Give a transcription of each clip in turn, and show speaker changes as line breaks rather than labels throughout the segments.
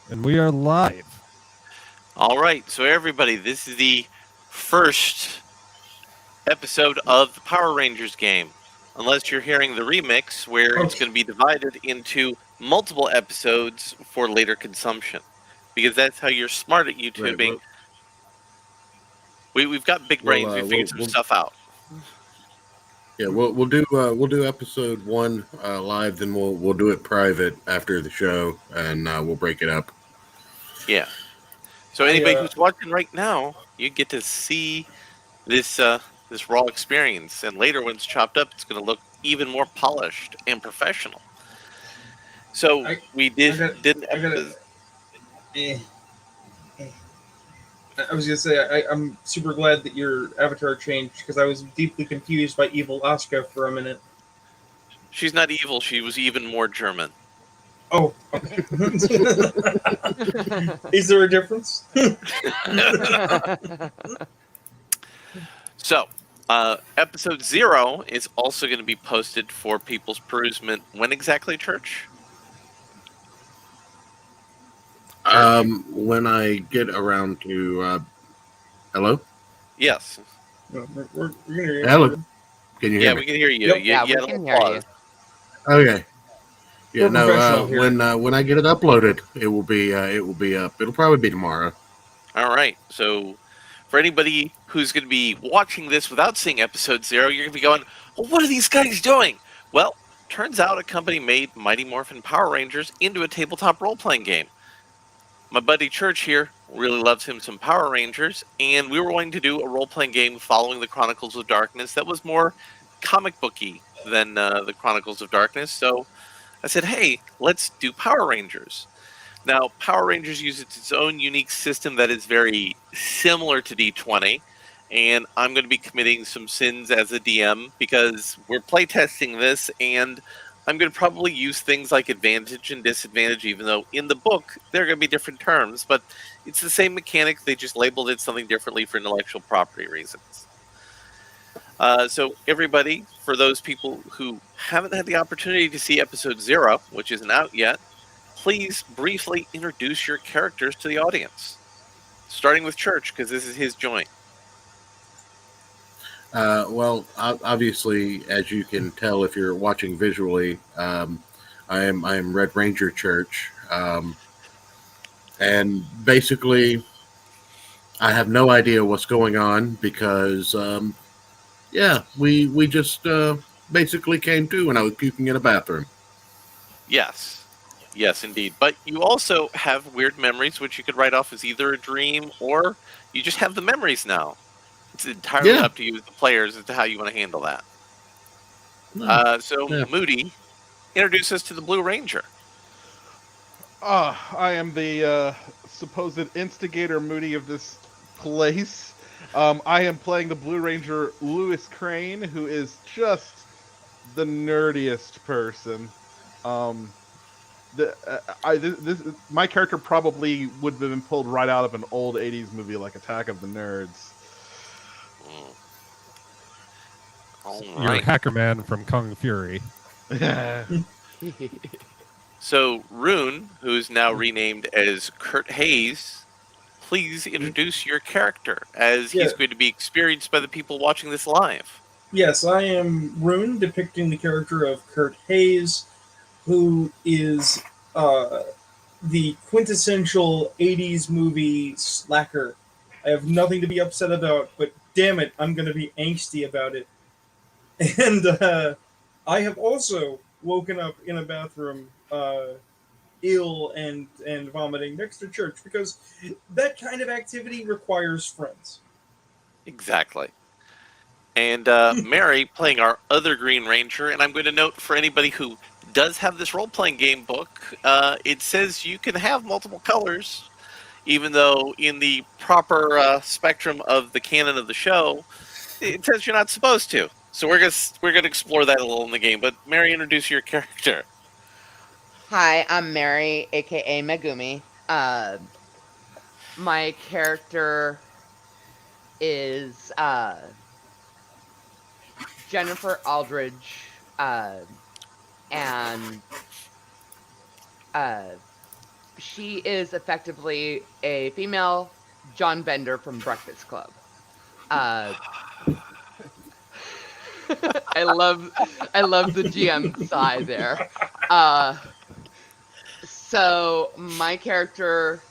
And we are live.
All right, so everybody, this is the first episode of the Power Rangers game. Unless you're hearing the remix, where it's going to be divided into multiple episodes for later consumption. Because that's how you're smart at YouTubing.
Right,
We've got big brains. We figured some stuff out.
we'll do episode 1 live, then we'll do it private after the show, and we'll break it up.
Yeah. So anybody who's watching right now, you get to see this raw experience, and later when it's chopped up, it's going to look even more polished and professional. So we did an episode.
I was gonna say I'm super glad that your avatar changed because I was deeply confused by evil Asuka for a minute.
She's not evil. She was even more German.
Oh, okay. Is there a difference?
So, episode 0 is also going to be posted for people's perusement. When exactly, Church?
When I get around to hello?
Yes.
We're gonna hear you.
Hello. Can you hear
Yeah,
me?
we can hear you.
Yep.
We can hear you.
Okay. Yeah,
We're professional
no, when I get it uploaded, it will be up. It'll probably be tomorrow.
All right. So, for anybody who's going to be watching this without seeing episode 0, you're going to be going, well, what are these guys doing? Well, turns out a company made Mighty Morphin Power Rangers into a tabletop role-playing game. My buddy Church here really loves him some Power Rangers, and we were going to do a role-playing game following the Chronicles of Darkness that was more comic booky than the Chronicles of Darkness. So I said, hey, let's do Power Rangers. Now, Power Rangers uses its own unique system that is very similar to D20, and I'm going to be committing some sins as a DM because we're playtesting this, and I'm going to probably use things like advantage and disadvantage, even though in the book they're going to be different terms, but it's the same mechanic. They just labeled it something differently for intellectual property reasons. So everybody, for those people who haven't had the opportunity to see episode 0, which isn't out yet, please briefly introduce your characters to the audience. Starting with Church, because this is his joint.
Well, obviously, as you can tell if you're watching visually, I am Red Ranger Church, and basically, I have no idea what's going on because, we just basically came to when I was puking in a bathroom.
Yes, indeed. But you also have weird memories, which you could write off as either a dream or you just have the memories now. It's entirely up to you as the players as to how you want to handle that. Moody, introduce us to the Blue Ranger.
I am the supposed instigator Moody of this place. I am playing the Blue Ranger Lewis Crane, who is just the nerdiest person. My character probably would have been pulled right out of an old 80s movie like Attack of the Nerds.
You're Hacker Man from Kung Fury.
So, Rune, who is now renamed as Kurt Hayes, please introduce your character, as he's going to be experienced by the people watching this live.
Yes, I am Rune, depicting the character of Kurt Hayes, who is the quintessential 80s movie slacker. I have nothing to be upset about, but damn it, I'm going to be angsty about it. And I have also woken up in a bathroom ill and vomiting next to Church because that kind of activity requires friends.
Exactly. And Mary playing our other Green Ranger, and I'm going to note for anybody who does have this role-playing game book, it says you can have multiple colors, even though in the proper spectrum of the canon of the show, it says you're not supposed to. So we're gonna explore that a little in the game. But Mary, introduce your character.
Hi, I'm Mary, aka Megumi. My character is Jennifer Aldridge, and she is effectively a female John Bender from Breakfast Club. I love the GM sigh there. So my character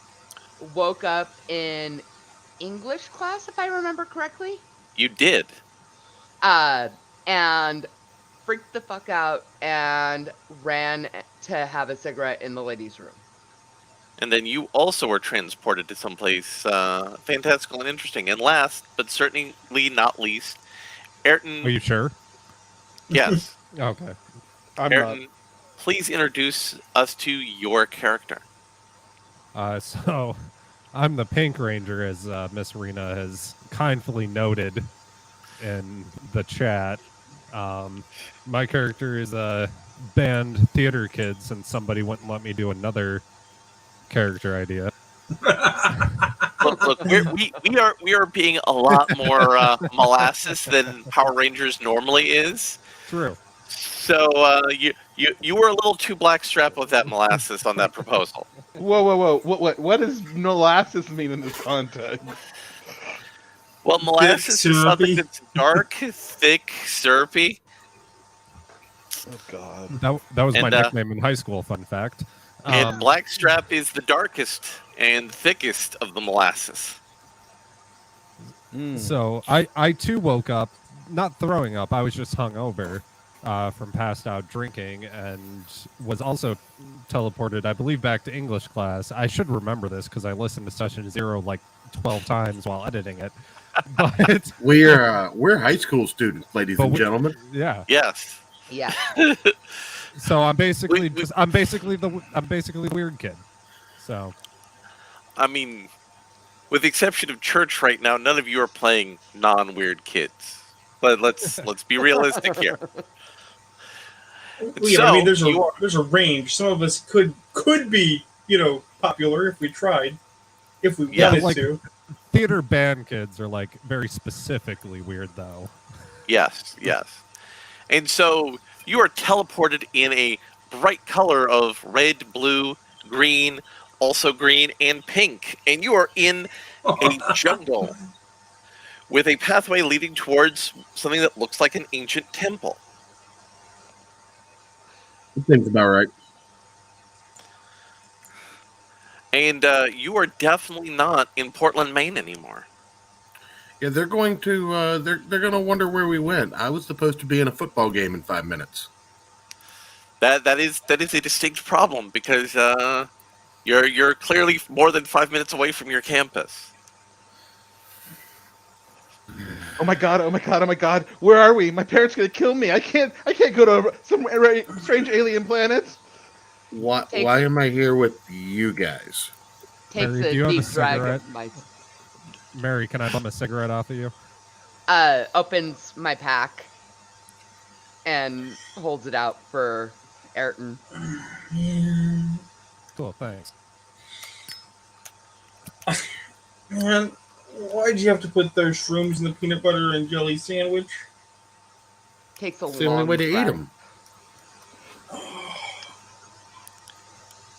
woke up in English class, if I remember correctly.
You did.
And freaked the fuck out and ran to have a cigarette in the ladies' room.
And then you also were transported to someplace fantastical and interesting. And last, but certainly not least, Ayrton.
Are you sure?
Yes.
Okay.
I'm
Ayrton, please introduce us to your character.
So, I'm the Pink Ranger, as Miss Rena has kindly noted in the chat. My character is a band theater kid, since somebody wouldn't let me do another character idea.
Look, we are being a lot more molasses than Power Rangers normally is.
True.
So you were a little too blackstrap with that molasses on that proposal.
Whoa! What does molasses mean in this context?
Well, molasses is something that's dark, thick, syrupy.
Oh God.
That was my
And,
nickname in high school, fun fact.
And blackstrap is the darkest and thickest of the molasses.
So I too woke up, not throwing up, I was just hungover from passed out drinking, and was also teleported, I believe, back to English class. I should remember this because I listened to Session 0 like 12 times while editing it. But
We're high school students, ladies and gentlemen.
yeah.
Yes.
Yeah.
So I'm basically I'm basically the weird kid. So
I mean, with the exception of church right now, none of you are playing non-weird kids. But let's be realistic here.
Well, yeah, I mean, there's a range. Some of us could be, popular if we tried, if we wanted to.
Theater band kids are like very specifically weird, though.
Yes. And so you are teleported in a bright color of red, blue, green, also green, and pink. And you are in a jungle with a pathway leading towards something that looks like an ancient temple.
Seems about right.
And you are definitely not in Portland, Maine anymore.
Yeah, they're going to they're going to wonder where we went. I was supposed to be in a football game in 5 minutes.
That is a distinct problem because you're clearly more than 5 minutes away from your campus.
Oh my God! Where are we? My parents are gonna kill me. I can't go to some strange alien planet.
Why am I here with you guys?
Takes
Mary,
a
do you have
deep
a
drag
cigarette?
of my...
Mary, can I bum a cigarette off of you?
Opens my pack and holds it out for Ayrton.
Cool, thanks.
Man, why'd you have to put those shrooms in the peanut butter and jelly sandwich?
Takes a
It's the only way to eat them.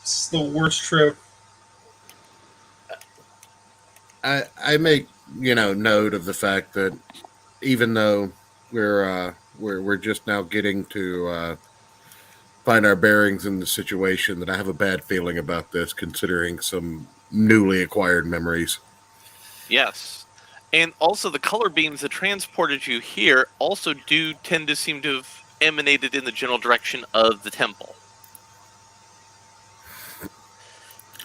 It's the worst trip.
I make note of the fact that even though we're just now getting to find our bearings in the situation, that I have a bad feeling about this, considering some newly acquired memories.
Yes. And also the color beams that transported you here also do tend to seem to have emanated in the general direction of the temple.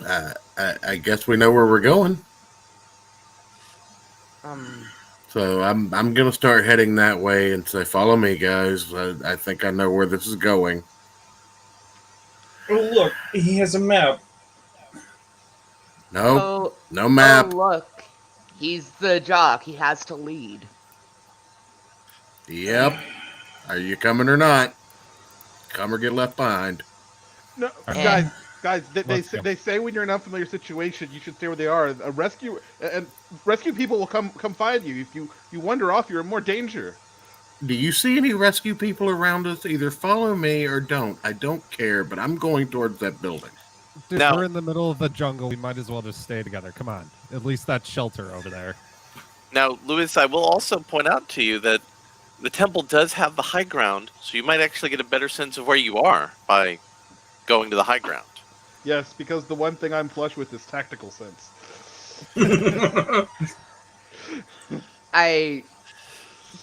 I guess we know where we're going.
Um,
So I'm gonna start heading that way and say, "Follow me, guys. I think I know where this is going."
Oh, look, he has a map.
No, no map.
Oh, look. He's the jock. He has to lead.
Yep. Are you coming or not? Come or get left behind.
No,
Eh.
guys.
Let's go.
They say when you're in an unfamiliar situation, you should stay where they are. A rescue people will come find you. If you wander off, you're in more danger.
Do you see any rescue people around us? Either follow me or don't. I don't care, but I'm going towards that building.
Dude,
Now-
we're in the middle of the jungle. We might as well just stay together. Come on. At least that's shelter over there.
Now, Lewis, I will also point out to you that the temple does have the high ground, so you might actually get a better sense of where you are by going to the high ground.
Yes, because the one thing I'm flush with is tactical sense.
I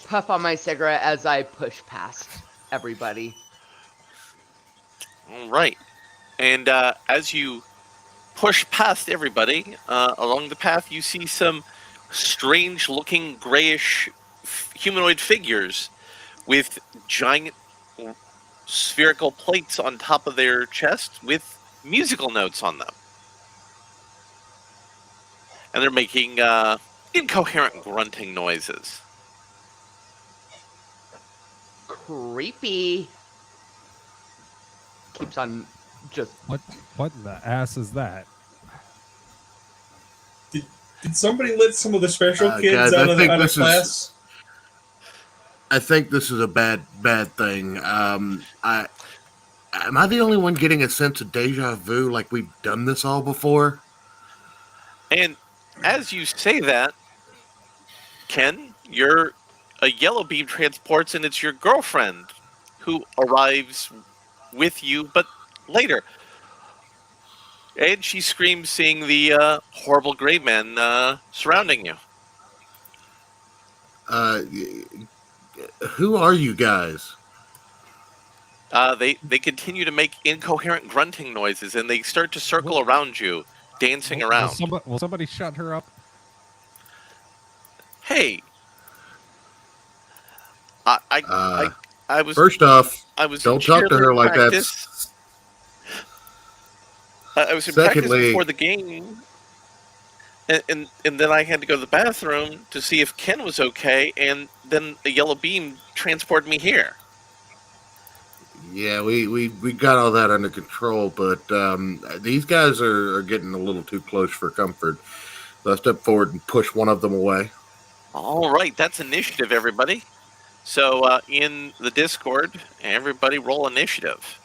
puff on my cigarette as I push past everybody.
All right. And as you push past everybody along the path, you see some strange-looking grayish humanoid figures with giant spherical plates on top of their chest with musical notes on them. And they're making incoherent grunting noises.
Creepy. Keeps on just.
What in the ass is that?
Did somebody let some of the special kids
guys,
out
I
of
think
out of
this is-
class?
I think this is a bad thing. Am I the only one getting a sense of deja vu, like we've done this all before?
And as you say that, Ken, a yellow beam transports, and it's your girlfriend who arrives with you, but later. And she screams, seeing the horrible gray men surrounding you.
Who are you guys?
They continue to make incoherent grunting noises, and they start to circle around you, dancing around.
Will somebody shut her up?
Hey, I was
First off,
I was
don't
in
talk to her
cheerleader
like
practice. I was in practice
Secondly-
before the game, and then I had to go to the bathroom to see if Ken was okay, and then a yellow beam transported me here.
Yeah, we got all that under control, but these guys are getting a little too close for comfort. So I step forward and push one of them away.
All right, that's initiative, everybody. So in the Discord, everybody roll initiative.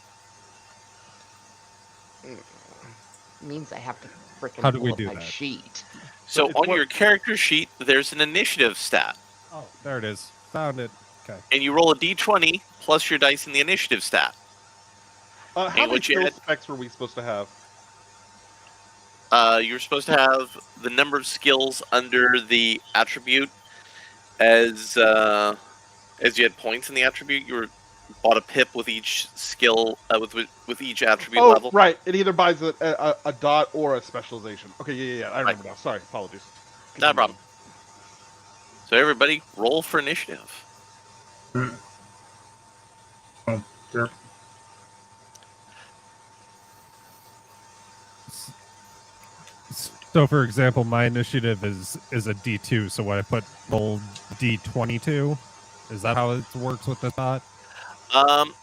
Means I have to freaking
How do we
pull up
do
my
that?
sheet.
So
it's
on
what-
your character sheet, there's an initiative stat,
Oh, there it is. Found it. Okay.
and you roll a d20 plus your dice in the initiative stat.
How
Hey,
many
what you
skill
had-
specs were we supposed to have?
You're supposed to have the number of skills under the attribute as you had points in the attribute. You bought a pip with each skill with each attribute
Oh,
level.
right. It either buys a dot or a specialization. Okay, yeah. I remember now. Sorry, apologies.
Not a problem. So everybody, roll for initiative.
Oh, sure.
So, for example, my initiative is a D2. So, what I put roll D22. Is that how it works with the bot?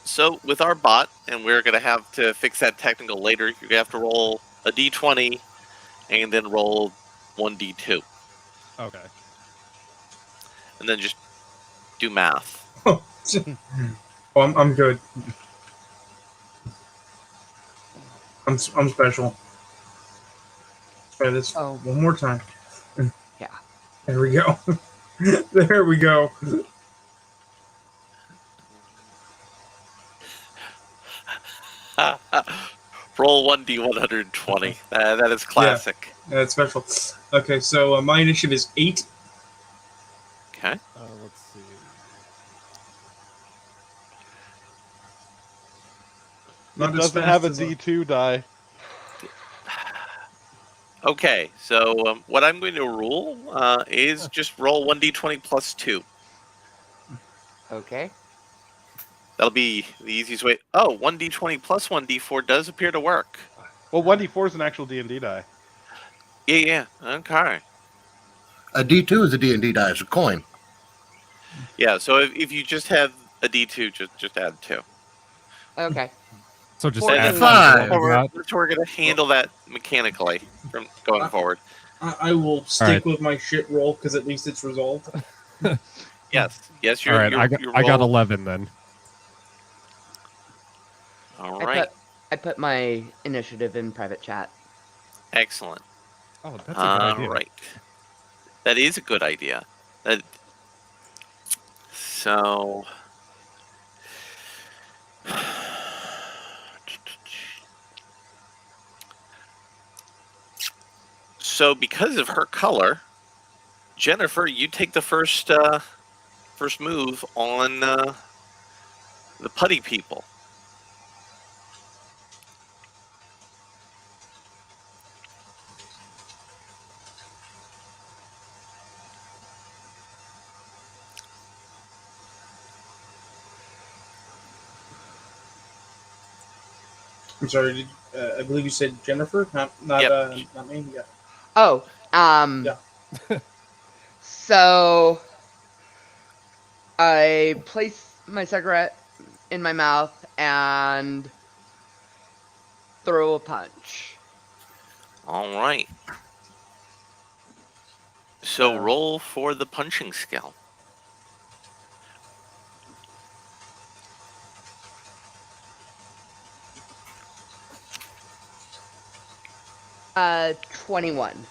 So with our bot, and we're gonna have to fix that technical later. You're gonna have to roll a d20, and then roll 1d2,
Okay.
and then just do math.
Oh, I'm good. I'm special. Try this
Oh.
one more time.
Yeah.
There we go. There we go.
Roll 1d120. That is classic.
That's special. Okay, so my initiative is 8.
Okay.
Let's see.
Not
It
as
doesn't
fast
have a
as
D2 die.
Okay. So what I'm going to rule is just roll 1d20 plus 2.
Okay.
That'll be the easiest way. Oh, 1d20 plus 1d4 does appear to work.
Well, 1D4 is an actual D&D die.
Yeah. Okay.
A D2 is a D&D die. It's a coin.
Yeah. So if you just have a d2, just add 2.
Okay.
So just
Four
add
to
five.
one to that.
That's how we're going to handle that mechanically from going forward.
I will stick
right.
with my shit roll because at least it's resolved.
Yes.
All right, I got
roll-
11 then.
All
I
right.
I put my initiative in private chat.
Excellent.
Oh, that's a good idea.
Right. That is a good idea. So. So, because of her color, Jennifer, you take the first move on the putty people.
I'm sorry. I believe you said Jennifer, not
Yep.
not me. Yeah.
Oh,
Yeah.
So I place my cigarette in my mouth and throw a punch.
All right. So roll for the punching skill.
21.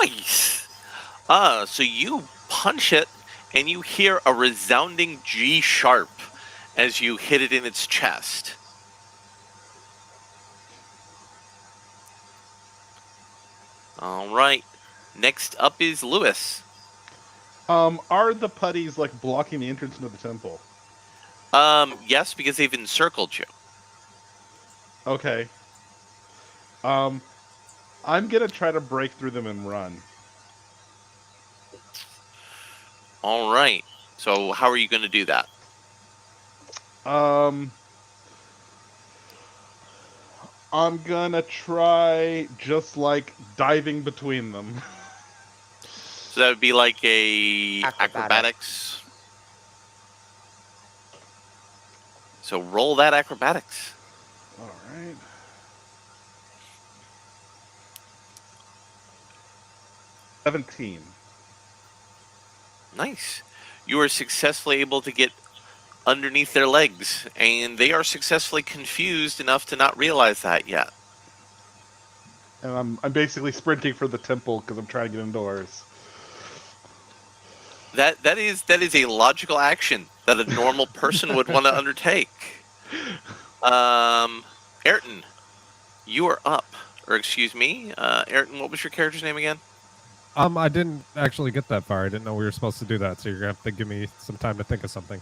Nice. So you punch it, and you hear a resounding G sharp as you hit it in its chest. All right. Next up is Lewis.
Are the putties like blocking the entrance into the temple?
Yes, because they've encircled you.
Okay. I'm gonna try to break through them and run.
All right. So how are you going to do that?
I'm gonna try just like diving between them.
So that would be like a acrobatics. So roll that acrobatics.
All right. $17.
Nice. You are successfully able to get underneath their legs, and they are successfully confused enough to not realize that yet.
And I'm basically sprinting for the temple because I'm trying to get indoors.
That is a logical action that a normal person would want to undertake. Ayrton, you are up. Or excuse me, Ayrton, what was your character's name again?
I didn't actually get that far. I didn't know we were supposed to do that, so you're gonna have to give me some time to think of something.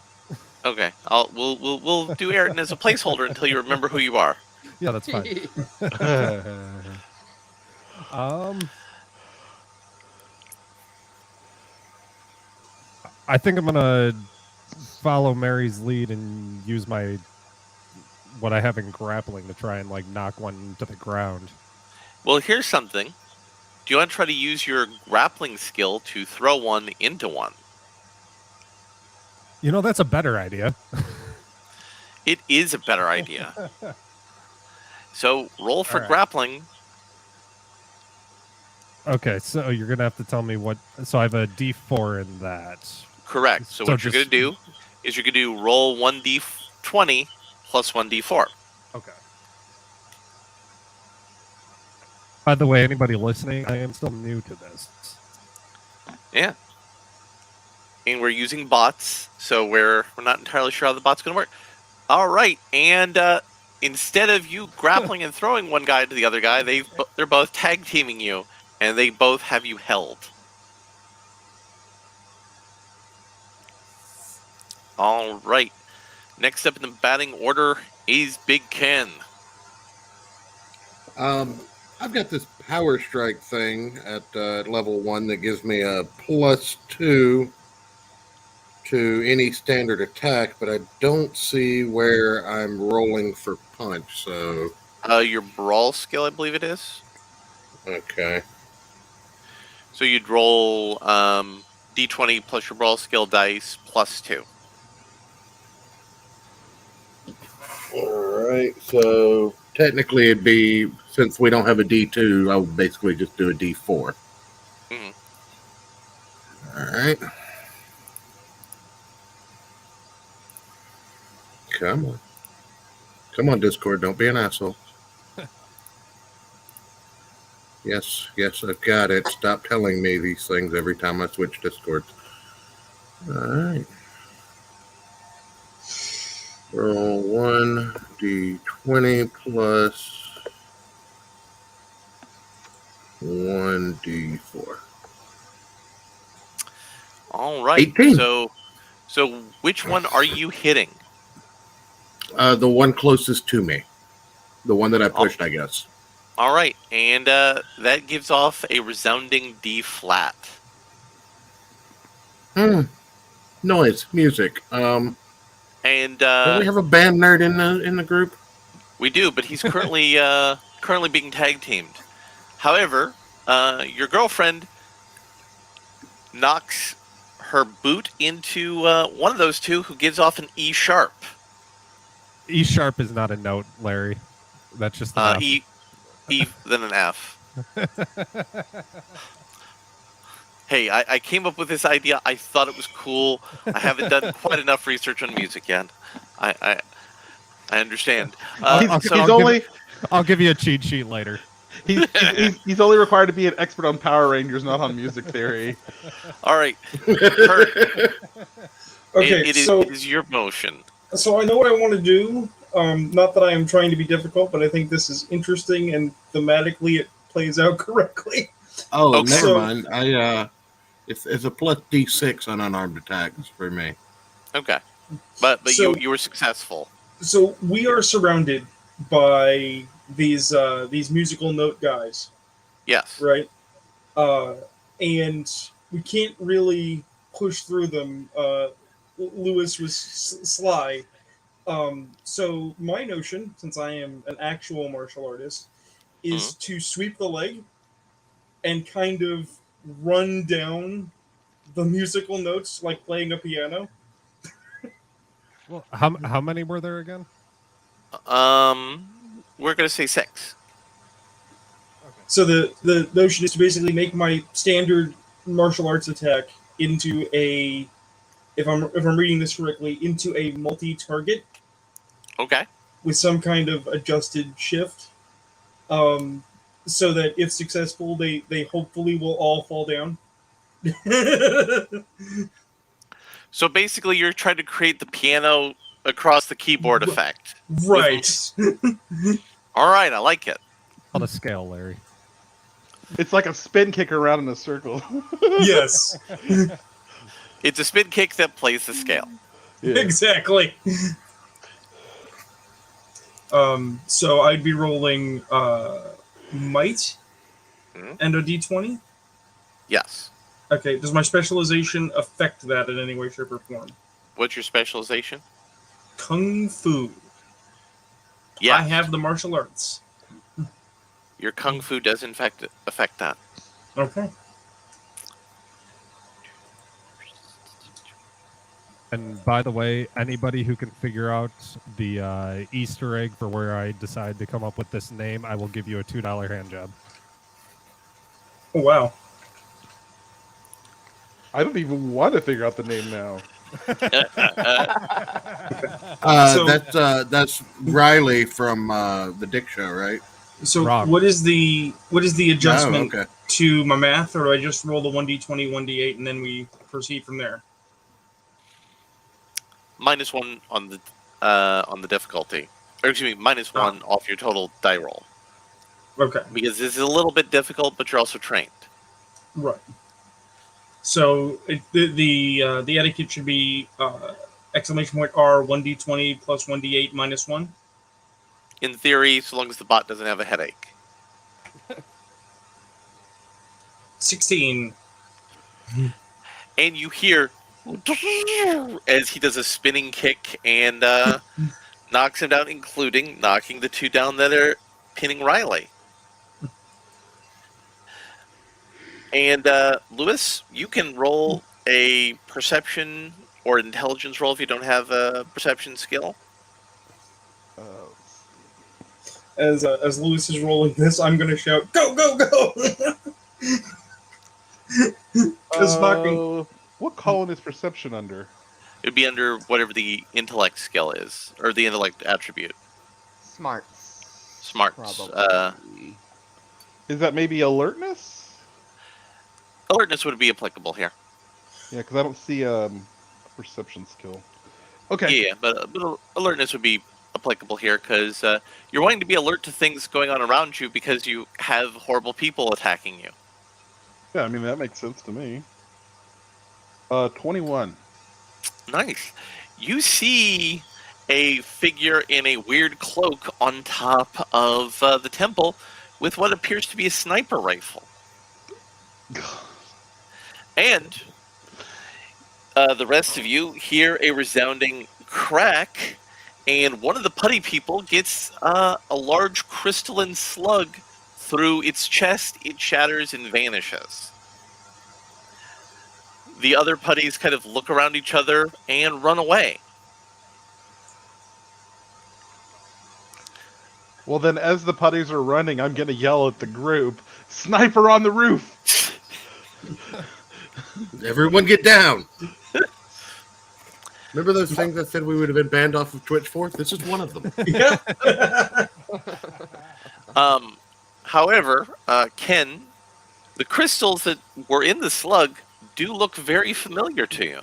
Okay, we'll do Ayrton as a placeholder until you remember who you are.
Yeah, that's fine. I think I'm gonna follow Mary's lead and use what I have in grappling to try and like knock one to the ground.
Well, here's something. Do you want to try to use your grappling skill to throw one into one?
You know, that's a better idea.
It is a better idea. So roll for grappling.
Okay, so you're gonna have to tell me what. So I have a D4 in that.
Correct. So what you're going to do is you're going to roll 1d20 plus 1d4.
Okay. By the way, anybody listening, I am still new to this.
Yeah. And we're using bots, so we're not entirely sure how the bot's going to work. All right, and instead of you grappling and throwing one guy to the other guy, they're both tag teaming you, and they both have you held. All right. Next up in the batting order is Big Ken.
I've got this power strike thing at level 1 that gives me a +2 to any standard attack, but I don't see where I'm rolling for punch. So
your brawl skill, I believe it is.
Okay.
So you'd roll d20 plus your brawl skill dice +2.
All right. So technically, it'd be, since we don't have a D2, I would basically just do a D4.
Mm-hmm.
All right. Come on. Come on, Discord. Don't be an asshole. Yes, I've got it. Stop telling me these things every time I switch Discords. All right. Roll 1d20 plus 1d4.
All right.
18.
So which one are you hitting?
The one closest to me. The one that I pushed, I guess.
All right, and that gives off a resounding D flat.
Noise, music.
And
Do we have a band nerd in the group?
we do, but he's currently currently being tag teamed. However, your girlfriend knocks her boot into one of those two, who gives off an E sharp.
E sharp is not a note, Larry. That's just an F.
E then an F. Hey, I came up with this idea. I thought it was cool. I haven't done quite enough research on music yet. I understand.
I'll give you a cheat sheet later.
He's only required to be an expert on Power Rangers, not on music theory.
All right. Kurt,
Okay,
it is your motion.
So I know what I want to do. Not that I am trying to be difficult, but I think this is interesting and thematically it plays out correctly.
Oh,
Okay.
never
So-
mind. It's a plus D6 on unarmed attacks for me.
Okay, but
So-
you were successful.
So we are surrounded by these musical note guys,
Yes.
right? And we can't really push through them. Lewis was sly. So my notion, since I am an actual martial artist, is to sweep the leg and kind of run down the musical notes like playing a piano.
Well, how many were there again?
We're gonna say 6.
So the notion is to basically make my standard martial arts attack into a, if I'm reading this correctly, into a multi-target
Okay.
with some kind of adjusted shift, so that if successful, they hopefully will all fall down.
So basically, you're trying to create the piano across the keyboard effect.
Right.
All right, I like it.
On a scale, Larry.
It's like a spin kick around in a circle.
Yes.
It's a spin kick that plays the scale.
Yeah.
Exactly. So I'd be rolling might and a d20.
Yes.
Okay. Does my specialization affect that in any way, shape, or form?
What's your specialization?
Kung Fu.
Yeah.
I have the martial arts.
Your kung fu does in fact affect that.
Okay.
And by the way, anybody who can figure out the Easter egg for where I decide to come up with this name, I will give you a $2 hand job.
Oh, wow.
I don't even want to figure out the name now.
So-
That's Riley from the Dick Show, right?
So
Rob.
what is the adjustment
Oh, okay.
to my math, or do I just roll the 1d20, 1d8, and then we proceed from there?
-1 on the difficulty, or excuse me, -1 off your total die roll,
Okay.
because this is a little bit difficult, but you're also trained.
Right. So the etiquette should be exclamation point R 1d20 plus 1d8 -1.
In theory, so long as the bot doesn't have a headache.
16.
And you hear as he does a spinning kick and knocks him down, including knocking the 2 down that are pinning Riley. And Lewis, you can roll a perception or intelligence roll if you don't have a perception skill.
As Lewis is rolling this, I'm gonna shout, "Go, go, go!" It's fucking.
What column is perception under?
It would be under whatever the intellect skill is, or the intellect attribute.
Smarts.
Smarts.
Probably.
Is that maybe alertness?
Alertness would be applicable here.
Yeah, because I don't see perception skill. Okay.
Yeah, but alertness would be applicable here because you're wanting to be alert to things going on around you because you have horrible people attacking you.
Yeah, I mean that makes sense to me. 21.
Nice. You see a figure in a weird cloak on top of the temple with what appears to be a sniper rifle. And the rest of you hear a resounding crack, and one of the putty people gets a large crystalline slug through its chest. It shatters and vanishes. The other putties kind of look around each other and run away.
Well, then, as the putties are running, I'm gonna yell at the group: "Sniper on the roof!"
Everyone get down. Remember those things that said we would have been banned off of Twitch for? This is one of them.
Yeah.
However, Ken, the crystals that were in the slug do look very familiar to you.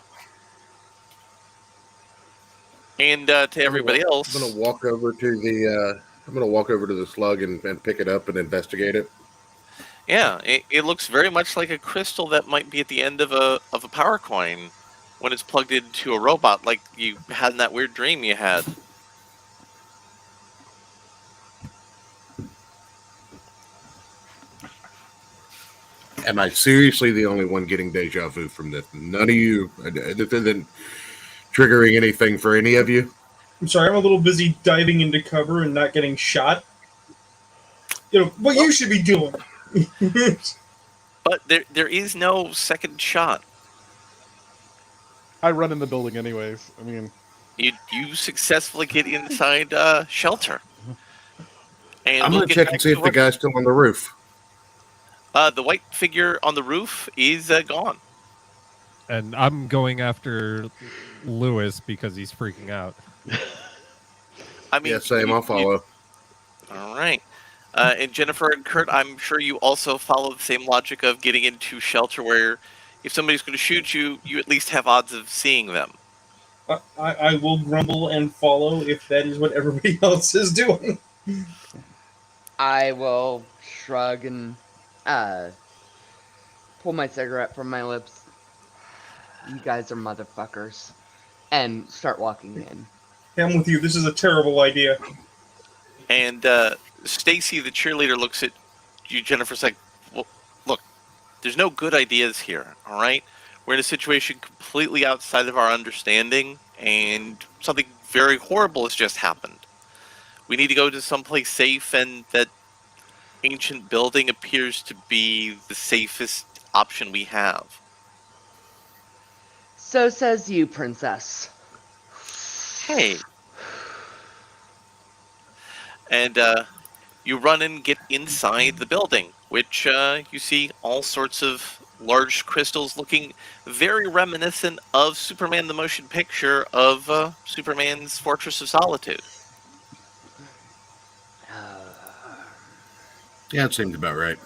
And to everybody else,
I'm gonna walk over to the. I'm gonna walk over to the slug and pick it up and investigate it.
yeah, it looks very much like a crystal that might be at the end of a power coin when it's plugged into a robot, like you had in that weird dream you had.
Am I seriously the only one getting deja vu from this? None of you, other than triggering anything for any of you?
I'm sorry, I'm a little busy diving into cover and not getting shot. You know, what you should be doing.
But there is no second shot.
I run in the building anyways. I mean,
You successfully get inside shelter. And
I'm
we'll
gonna
get
check
back
and see
to
if the guy's still on the roof.
the white figure on the roof is gone.
And I'm going after Lewis because he's freaking out.
I mean,
Yeah, same. I'll follow.
All right. And Jennifer and Kurt, I'm sure you also follow the same logic of getting into shelter where if somebody's going to shoot you, you at least have odds of seeing them.
I will grumble and follow if that is what everybody else is doing.
I will shrug and pull my cigarette from my lips. You guys are motherfuckers. And start walking in.
I'm with you. This is a terrible idea.
And Stacy, the cheerleader, looks at you, Jennifer's like, well, look, there's no good ideas here, all right? We're in a situation completely outside of our understanding, and something very horrible has just happened. We need to go to someplace safe, and that ancient building appears to be the safest option we have.
So says you, princess.
Hey. And you run and get inside the building, which you see all sorts of large crystals looking very reminiscent of Superman the Motion Picture of Superman's Fortress of Solitude.
Yeah, it seems about right.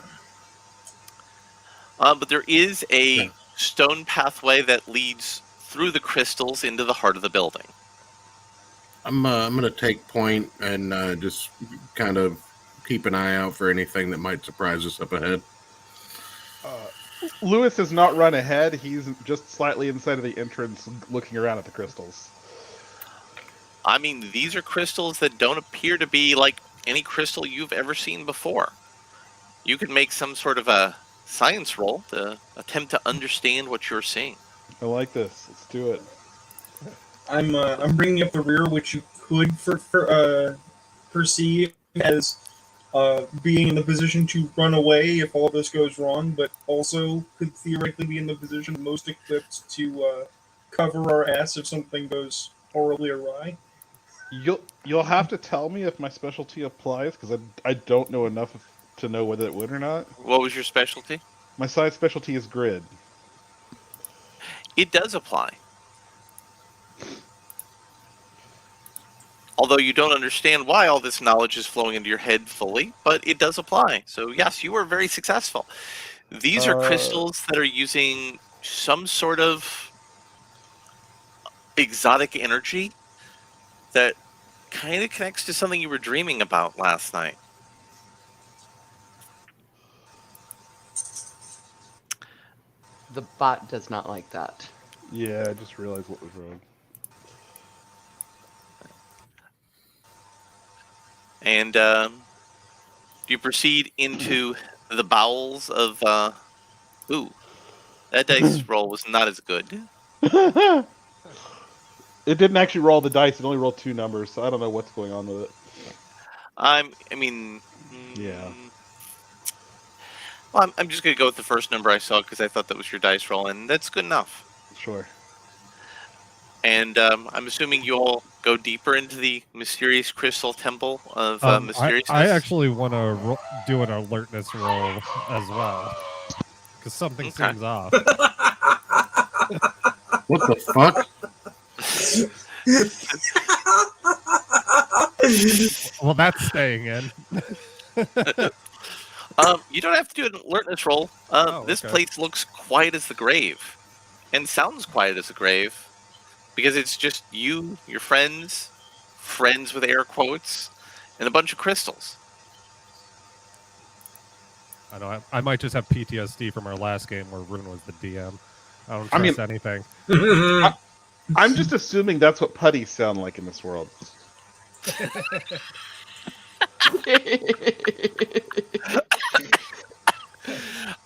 But there is a stone pathway that leads through the crystals into the heart of the building.
I'm gonna take point and just kind of keep an eye out for anything that might surprise us up ahead.
Lewis has not run ahead. He's just slightly inside of the entrance, looking around at the crystals.
I mean, these are crystals that don't appear to be like any crystal you've ever seen before. You could make some sort of a science roll to attempt to understand what you're seeing.
I like this. Let's do it.
I'm bringing up the rear, which you could perceive as being in the position to run away if all this goes wrong, but also could theoretically be in the position most equipped to cover our ass if something goes horribly awry.
You'll have to tell me if my specialty applies, because I don't know enough to know whether it would or not.
What was your specialty?
My side specialty is grid.
It does apply. Although you don't understand why all this knowledge is flowing into your head fully, but it does apply. So yes, you were very successful. These are crystals that are using some sort of exotic energy that kind of connects to something you were dreaming about last night.
The bot does not like that.
Yeah, I just realized what was wrong.
And you proceed into the bowels of... ooh, that dice roll was not as good.
It didn't actually roll the dice. It only rolled 2 numbers, so I don't know what's going on with it. Yeah.
Well, I'm just going to go with the first number I saw because I thought that was your dice roll, and that's good enough.
Sure.
And I'm assuming you'll go deeper into the mysterious crystal temple of mysteriousness.
I actually want to do an alertness roll as well, because something seems off.
What the fuck?
Well, that's staying in.
You don't have to do an alertness roll. This
okay.
place looks quiet as the grave, and sounds quiet as the grave, because it's just you, your friends with air quotes, and a bunch of crystals.
I know. I might just have PTSD from our last game where Rune was the DM. I don't trust anything.
I'm just assuming that's what putties sound like in this world.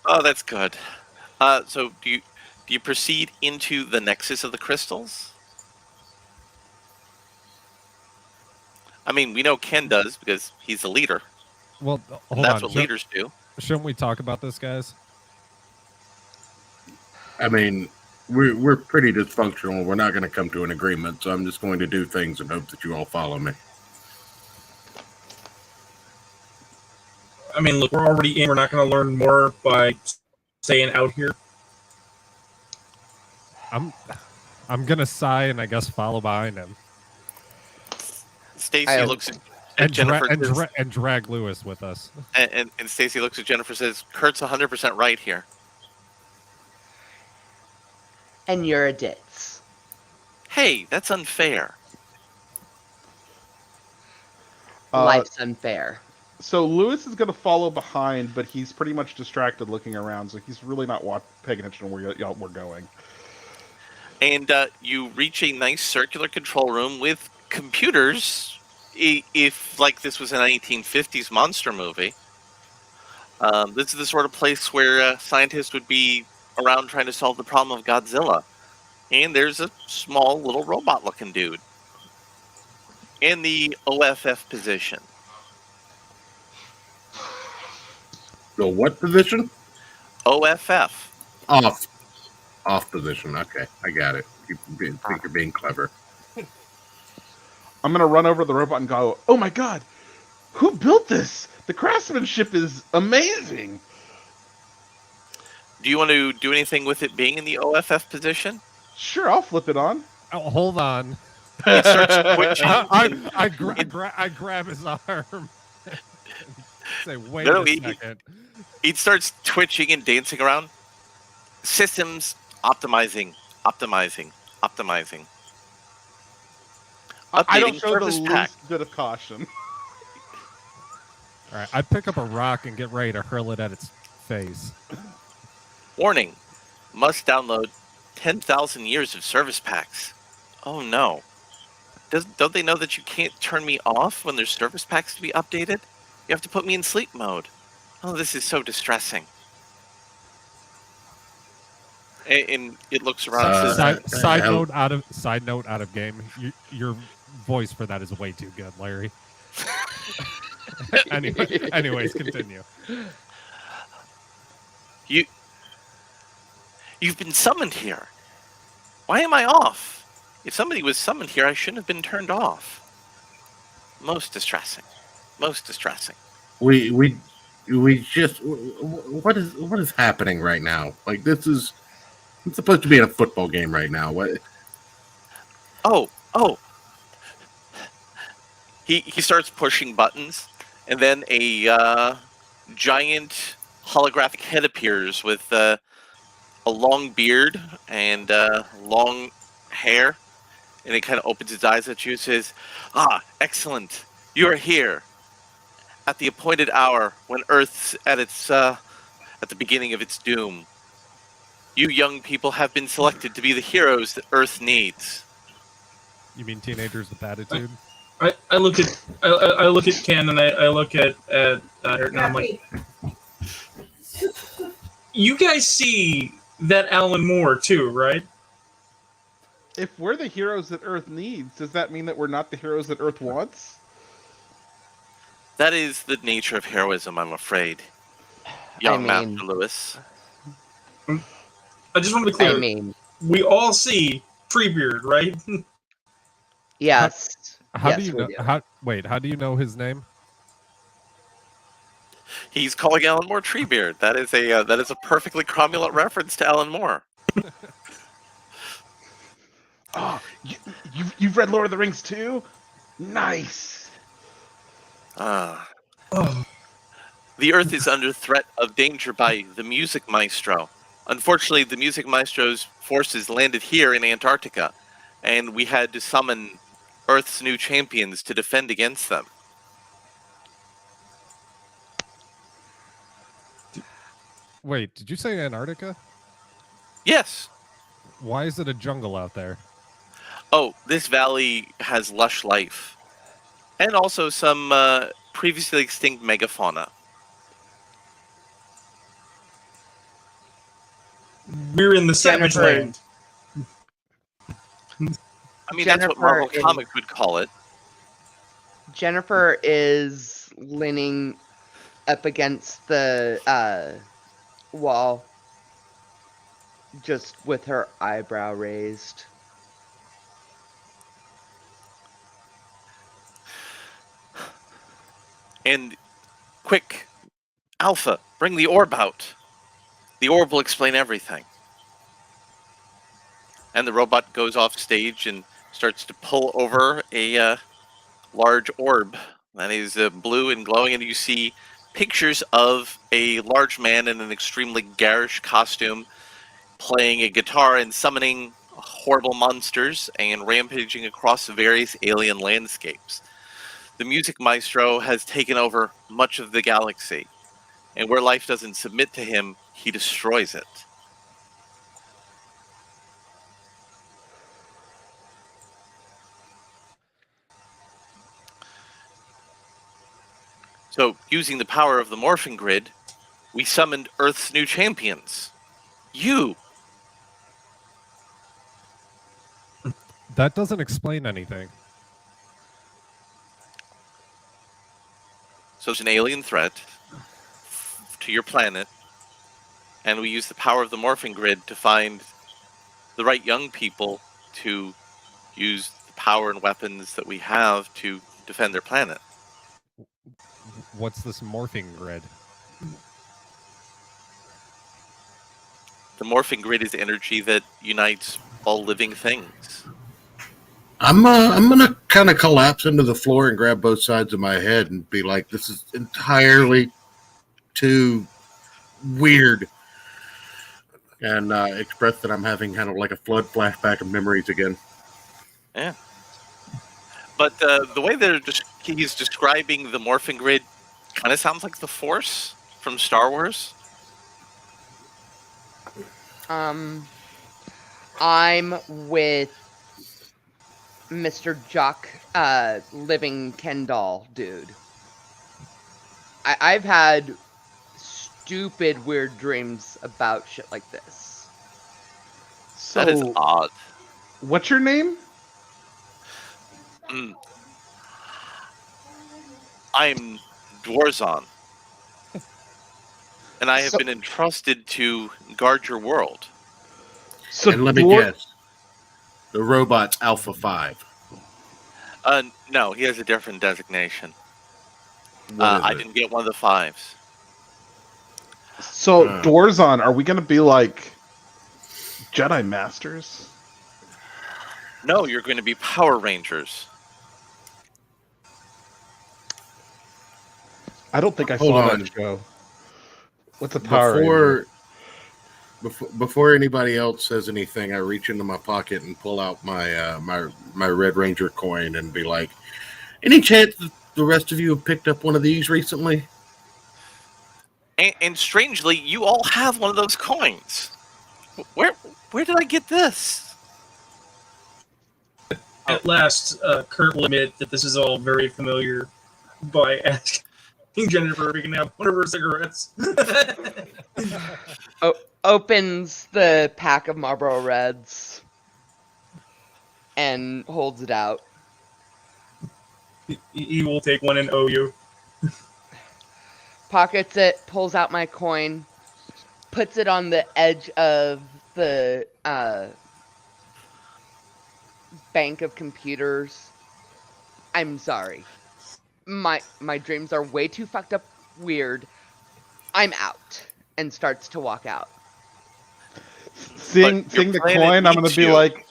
Oh, that's good. So do you proceed into the nexus of the crystals? I mean, we know Ken does because he's the leader.
Well, hold
That's
on.
what leaders do.
Shouldn't we talk about this, guys?
I mean, we're pretty dysfunctional. We're not going to come to an agreement, so I'm just going to do things and hope that you all follow me.
I mean, look, we're already in. We're not going to learn more by staying out here.
I'm gonna sigh and I guess follow behind him
Stacy looks at Jennifer
and drag Lewis with us.
and Stacy looks at Jennifer and says, "Kurt's 100% right here."
And you're a ditz.
Hey, that's unfair.
Life's unfair.
So Lewis is going to follow behind, but he's pretty much distracted looking around, so he's really not paying attention to where y'all we're going.
And you reach a nice circular control room with computers. If like this was a 1950s monster movie, this is the sort of place where scientists would be around trying to solve the problem of Godzilla. And there's a small little robot-looking dude in the OFF position.
The what position?
OFF.
Off position. Okay, I got it. You think you're being clever.
I'm going to run over to the robot and go, "Oh my god, who built this? The craftsmanship is amazing."
Do you want to do anything with it being in the OFF position?
Sure, I'll flip it on.
Oh, hold on.
It starts twitching.
I grab his arm. Say, wait a second.
It starts twitching and dancing around. Systems optimizing.
I don't
Updating
show the
service pack.
least bit of caution.
All right, I pick up a rock and get ready to hurl it at its face.
Warning. Must download 10,000 years of service packs. Oh no. Don't they know that you can't turn me off when there's service packs to be updated? You have to put me in sleep mode. Oh, this is so distressing. And it looks around and says,
Side note out of game. Your voice for that is way too good, Larry. Anyways, continue.
You've been summoned here. Why am I off? If somebody was summoned here, I shouldn't have been turned off. Most distressing.
We just what is happening right now? Like it's supposed to be in a football game right now. What?
Oh. he starts pushing buttons, and then a giant holographic head appears with a long beard and long hair, and it kind of opens its eyes at you and says, "Ah, excellent! You are here at the appointed hour when Earth's at the beginning of its doom. You young people have been selected to be the heroes that Earth needs."
You mean teenagers with attitude?
I look at I look at Ken and I look at Ayrton and I'm like, you guys see that Alan Moore too, right?
If we're the heroes that Earth needs, does that mean that we're not the heroes that Earth wants?
That is the nature of heroism, I'm afraid. Young Master Lewis.
I just want to be clear.
I mean,
we all see Treebeard, right?
yes.
How
Yes,
do you
we
know?
do.
How do you know his name?
He's calling Alan Moore Treebeard. That is a perfectly cromulent reference to Alan Moore.
Oh, you've read Lord of the Rings too? Nice.
Ah.
Oh,
The Earth is under threat of danger by the Music Maestro. Unfortunately, the Music Maestro's forces landed here in Antarctica, and we had to summon Earth's new champions to defend against them.
Wait, did you say Antarctica?
Yes.
Why is it a jungle out there?
Oh, this valley has lush life, and also some previously extinct megafauna.
we're in the Savage
Jennifer.
Land.
I mean, that's what
Jennifer
Marvel
is-
Comics would call it.
Jennifer is leaning up against the wall, just with her eyebrow raised.
And quick, Alpha, bring the orb out. The orb will explain everything. And the robot goes off stage and starts to pull over a large orb that is blue and glowing, and you see pictures of a large man in an extremely garish costume playing a guitar and summoning horrible monsters and rampaging across various alien landscapes. The Music Maestro has taken over much of the galaxy, and where life doesn't submit to him, he destroys it. So, using the power of the morphing grid, we summoned Earth's new champions. You!
That doesn't explain anything.
So it's an alien threat to your planet, and we use the power of the morphing grid to find the right young people to use the power and weapons that we have to defend their planet.
What's this morphing grid?
The morphing grid is energy that unites all living things.
I'm gonna kind of collapse into the floor and grab both sides of my head and be like, "This is entirely too weird," and express that I'm having kind of like a flood flashback of memories again.
Yeah. But the way he's describing the morphing grid kind of sounds like the Force from Star Wars.
I'm with Mr. Jock, living Ken doll dude. I've had stupid, weird dreams about shit like this.
So,
That is odd.
what's your name?
I'm Dwarzon. And I have
So-
been entrusted to guard your world.
So
And let me guess, the robot's Alpha 5.
No, he has a different designation.
What is
I
it?
didn't get one of the 5s.
So,
Uh.
Dwarzon, are we going to be like Jedi Masters?
No, you're going to be Power Rangers.
I don't think I
Hold
saw
on.
that show. What's a Power Ranger?
Before anybody else says anything, I reach into my pocket and pull out my my Red Ranger coin and be like, "Any chance that the rest of you have picked up one of these recently?"
And strangely, you all have one of those coins. Where did I get this?
At last, Kurt will admit that this is all very familiar by asking Jennifer if we can have one of her cigarettes.
Opens the pack of Marlboro Reds and holds it out.
He will take one and owe you.
Pockets it, pulls out my coin, puts it on the edge of the bank of computers. I'm sorry. My dreams are way too fucked up weird. I'm out. And starts to walk out.
Seeing
But your
the
planet
coin, I'm gonna
needs
be
you.
like,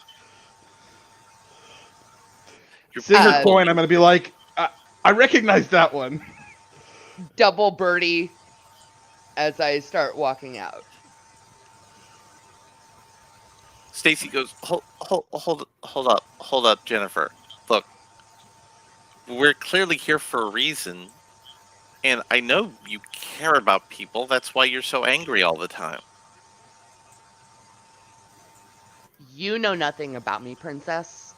seeing her
Uh,
coin, I'm gonna be like, I recognize that one.
Double birdie as I start walking out.
Stacy goes, hold up, Jennifer. Look, we're clearly here for a reason, and I know you care about people. That's why you're so angry all the time.
You know nothing about me, princess.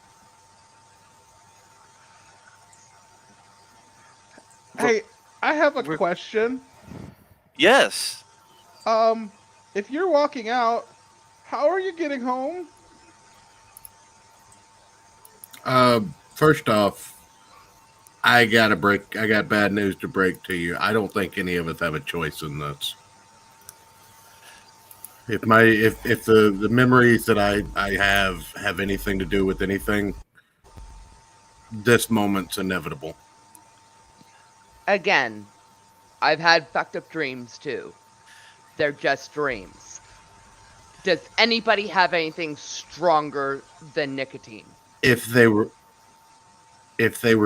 Hey, I have a
We're-
question.
Yes.
If you're walking out, how are you getting home?
First off, I got bad news to break to you. I don't think any of us have a choice in this. If the memories that I have anything to do with anything, this moment's inevitable.
Again, I've had fucked up dreams too. They're just dreams. Does anybody have anything stronger than nicotine?
If they were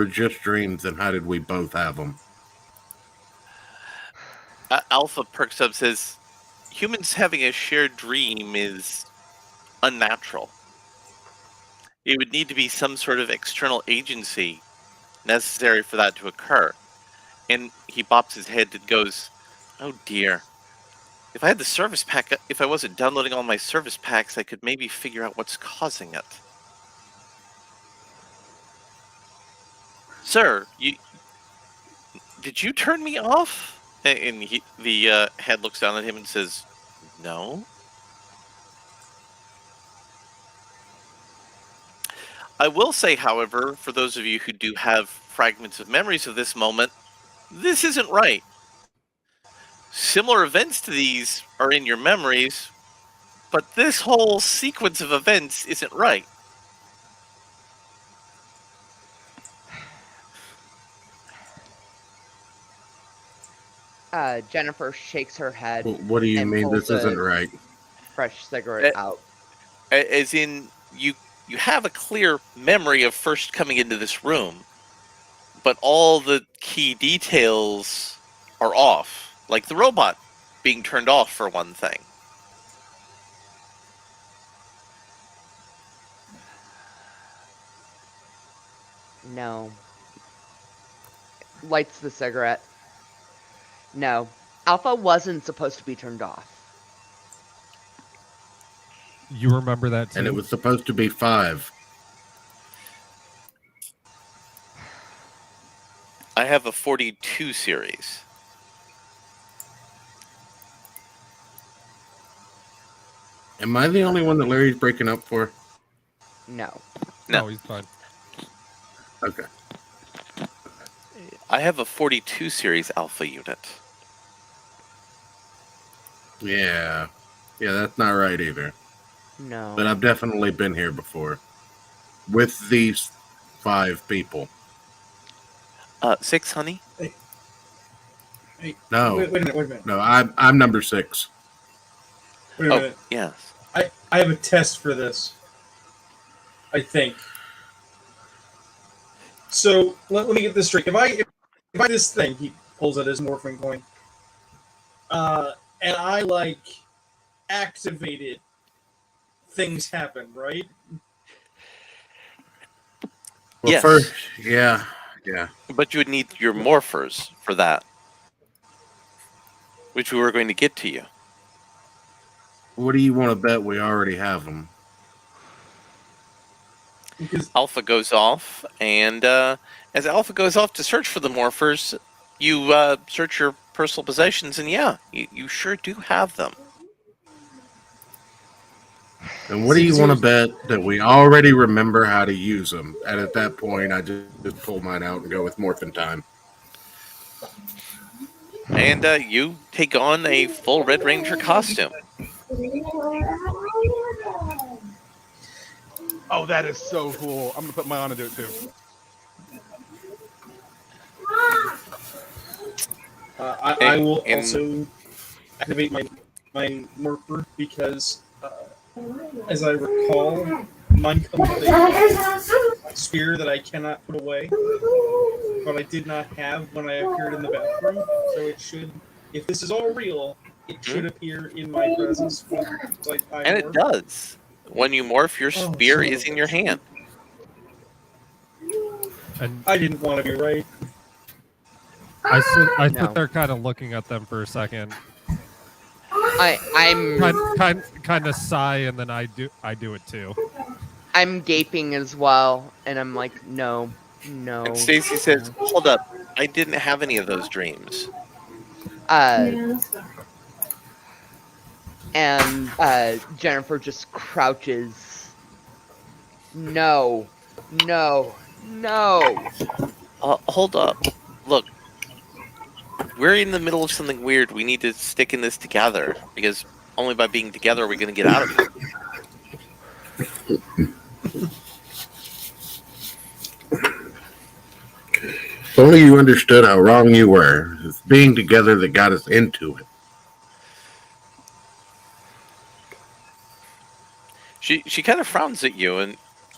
just dreams, then how did we both have them?
Alpha perks up, says, humans having a shared dream is unnatural. It would need to be some sort of external agency necessary for that to occur. And he bops his head and goes, oh dear. If I had the service pack, if I wasn't downloading all my service packs, I could maybe figure out what's causing it. Sir, did you turn me off? And the head looks down at him and says, no. I will say, however, for those of you who do have fragments of memories of this moment, this isn't right. Similar events to these are in your memories, but this whole sequence of events isn't right.
Jennifer shakes her head.
What do you
And
mean
pulls
this isn't
a
right?
Fresh cigarette out.
As in, you have a clear memory of first coming into this room, but all the key details are off. Like the robot being turned off, for one thing.
No. Lights the cigarette. No. Alpha wasn't supposed to be turned off.
You remember that too?
And it was supposed to be 5.
I have a 42 series.
Am I the only one that Larry's breaking up for?
No.
No.
he's fine.
Okay.
I have a 42 series alpha unit.
Yeah, that's not right either.
No.
But I've definitely been here before with these 5 people.
6, honey?
Hey,
No,
wait a minute.
no, I'm number 6.
Wait a minute.
Yes.
I have a test for this. I think. So let me get this straight. If I this thing, pulls out his morphing coin. And I like activated. Things happen, right?
Well,
Yes.
first, yeah.
But you would need your morphers for that, which we were going to get to you.
What do you want to bet we already have them?
Because
Alpha goes off, and as Alpha goes off to search for the morphers, you search your personal possessions, and yeah, you sure do have them.
And what do you want to bet that we already remember how to use them? And at that point, I just pull mine out and go with Morphin Time.
And you take on a full Red Ranger costume.
Oh, that is so cool. I'm gonna put mine on and do it too.
I will also activate my morpher because, as I recall, mine comes with a spear that I cannot put away, but I did not have when I appeared in the bathroom. So it should, if this is all real, it should appear in my presence.
And it does. When you morph, your spear is in your hand.
And
I didn't want to be right.
I
No.
sit there kind of looking at them for a second,
I'm
kind of sigh, and then I do it too.
I'm gaping as well, and I'm like, no.
And Stacy says, "Hold up, I didn't have any of those dreams."
And Jennifer just crouches. No.
Hold up. Look, we're in the middle of something weird. We need to stick in this together, because only by being together are we going to get out of it.
If only you understood how wrong you were. It's being together that got us into it.
She kind of frowns at you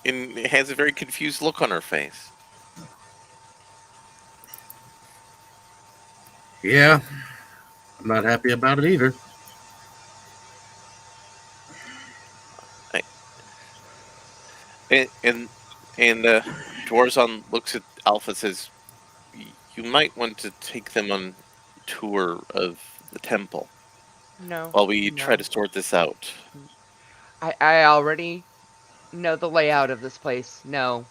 and has a very confused look on her face.
Yeah, I'm not happy about it either.
And Dwarzon looks at Alpha and says, "You might want to take them on a tour of the temple
No.
while we try to sort this out."
I already know the layout of this place. No.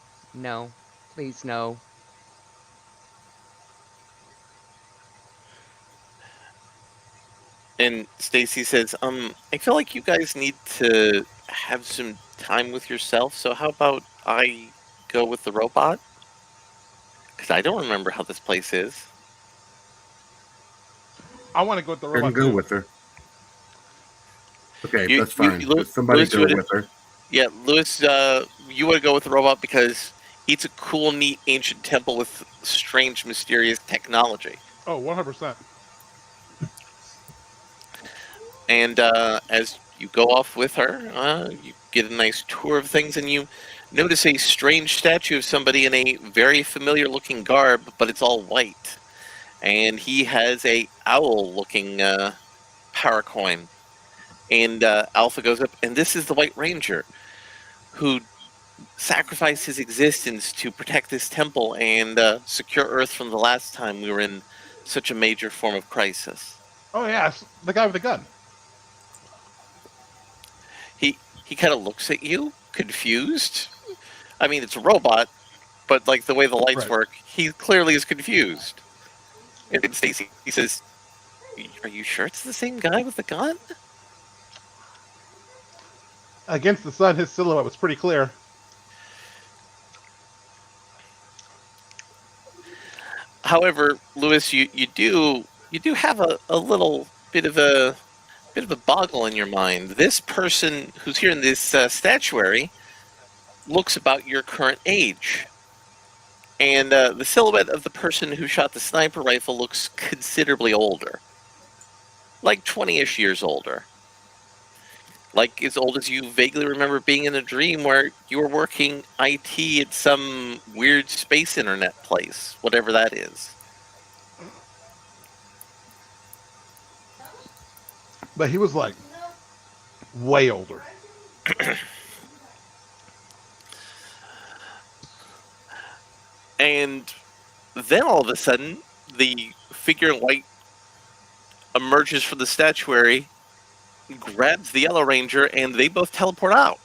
Please, no.
And Stacy says, I feel like you guys need to have some time with yourself, so how about I go with the robot? Because I don't remember how this place is.
I want to go with the
I
robot.
can go
too.
with her. Okay,
You-
that's fine.
you-
Somebody
Louis,
go
would it-
with her.
Yeah, Lewis, you want to go with the robot because it's a cool, neat, ancient temple with strange, mysterious technology.
Oh, 100%.
And as you go off with her, you get a nice tour of things, and you notice a strange statue of somebody in a very familiar-looking garb, but it's all white. And he has a owl-looking power coin. And Alpha goes up, and this is the White Ranger, who sacrificed his existence to protect this temple and secure Earth from the last time we were in such a major form of crisis.
Oh yeah, it's the guy with the gun.
He kind of looks at you, confused. I mean, it's a robot, but like the way the lights
Right.
work, he clearly is confused. And Stacy, he says, "Are you sure it's the same guy with the gun?"
Against the sun, his silhouette was pretty clear.
However, Lewis, you do have a little bit of a boggle in your mind. This person who's here in this statuary looks about your current age, and the silhouette of the person who shot the sniper rifle looks considerably older, like 20-ish years older, like as old as you vaguely remember being in a dream where you were working IT at some weird space internet place, whatever that is.
but he was like way older.
And then all of a sudden, the figure in white emerges from the statuary, grabs the Yellow Ranger, and they both teleport out.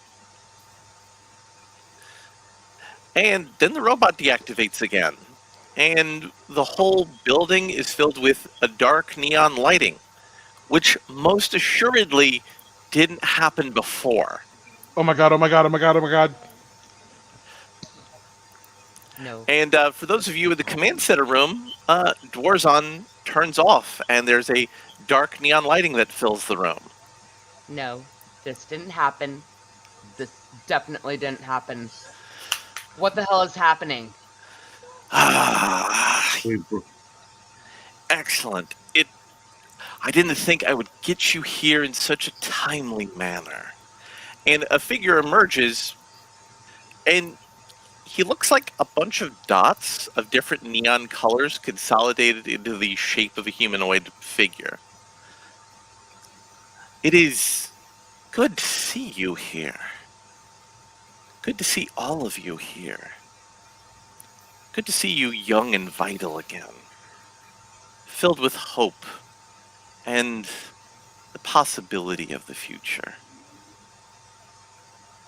And then the robot deactivates again. And the whole building is filled with a dark neon lighting, which most assuredly didn't happen before.
Oh my god, oh my god, oh my god, oh my god.
No.
And for those of you in the command center room, Dwarzon turns off, and there's a dark neon lighting that fills the room.
No. This didn't happen. This definitely didn't happen. What the hell is happening?
Excellent. I didn't think I would get you here in such a timely manner. And a figure emerges, and he looks like a bunch of dots of different neon colors consolidated into the shape of a humanoid figure. It is good to see you here. Good to see all of you here. Good to see you young and vital again. Filled with hope and the possibility of the future.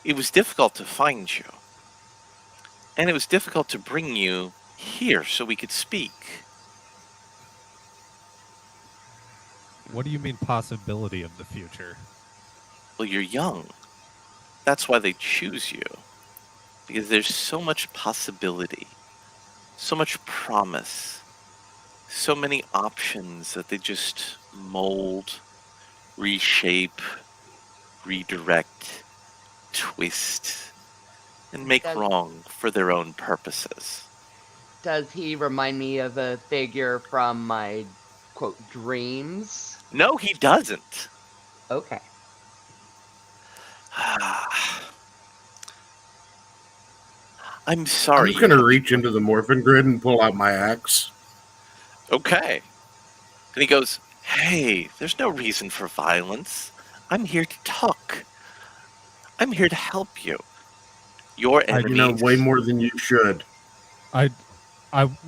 It was difficult to find you. And it was difficult to bring you here so we could speak.
What do you mean possibility of the future?
Well, you're young. That's why they choose you. Because there's so much possibility, so much promise, so many options that they just mold, reshape, redirect, twist, and make wrong for their own purposes.
Does he remind me of a figure from my, quote, dreams?
No, he doesn't.
Okay.
I'm sorry.
I'm just going to reach into the morphin grid and pull out my axe.
Okay. And he goes, hey, there's no reason for violence. I'm here to talk. I'm here to help you. Your enemies...
You know way more than you should.
I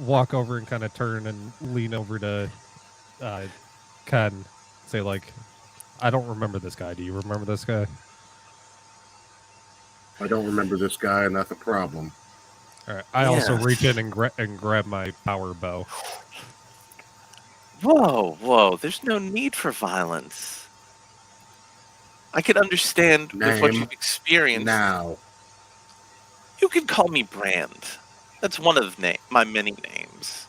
walk over and kind of turn and lean over to Ken, say like, I don't remember this guy. Do you remember this guy?
I don't remember this guy, and that's a problem.
All right. I also reach in and grab my power bow.
Whoa. There's no need for violence. I can understand with what you've experienced.
Now.
You can call me Brand. That's one of my many names.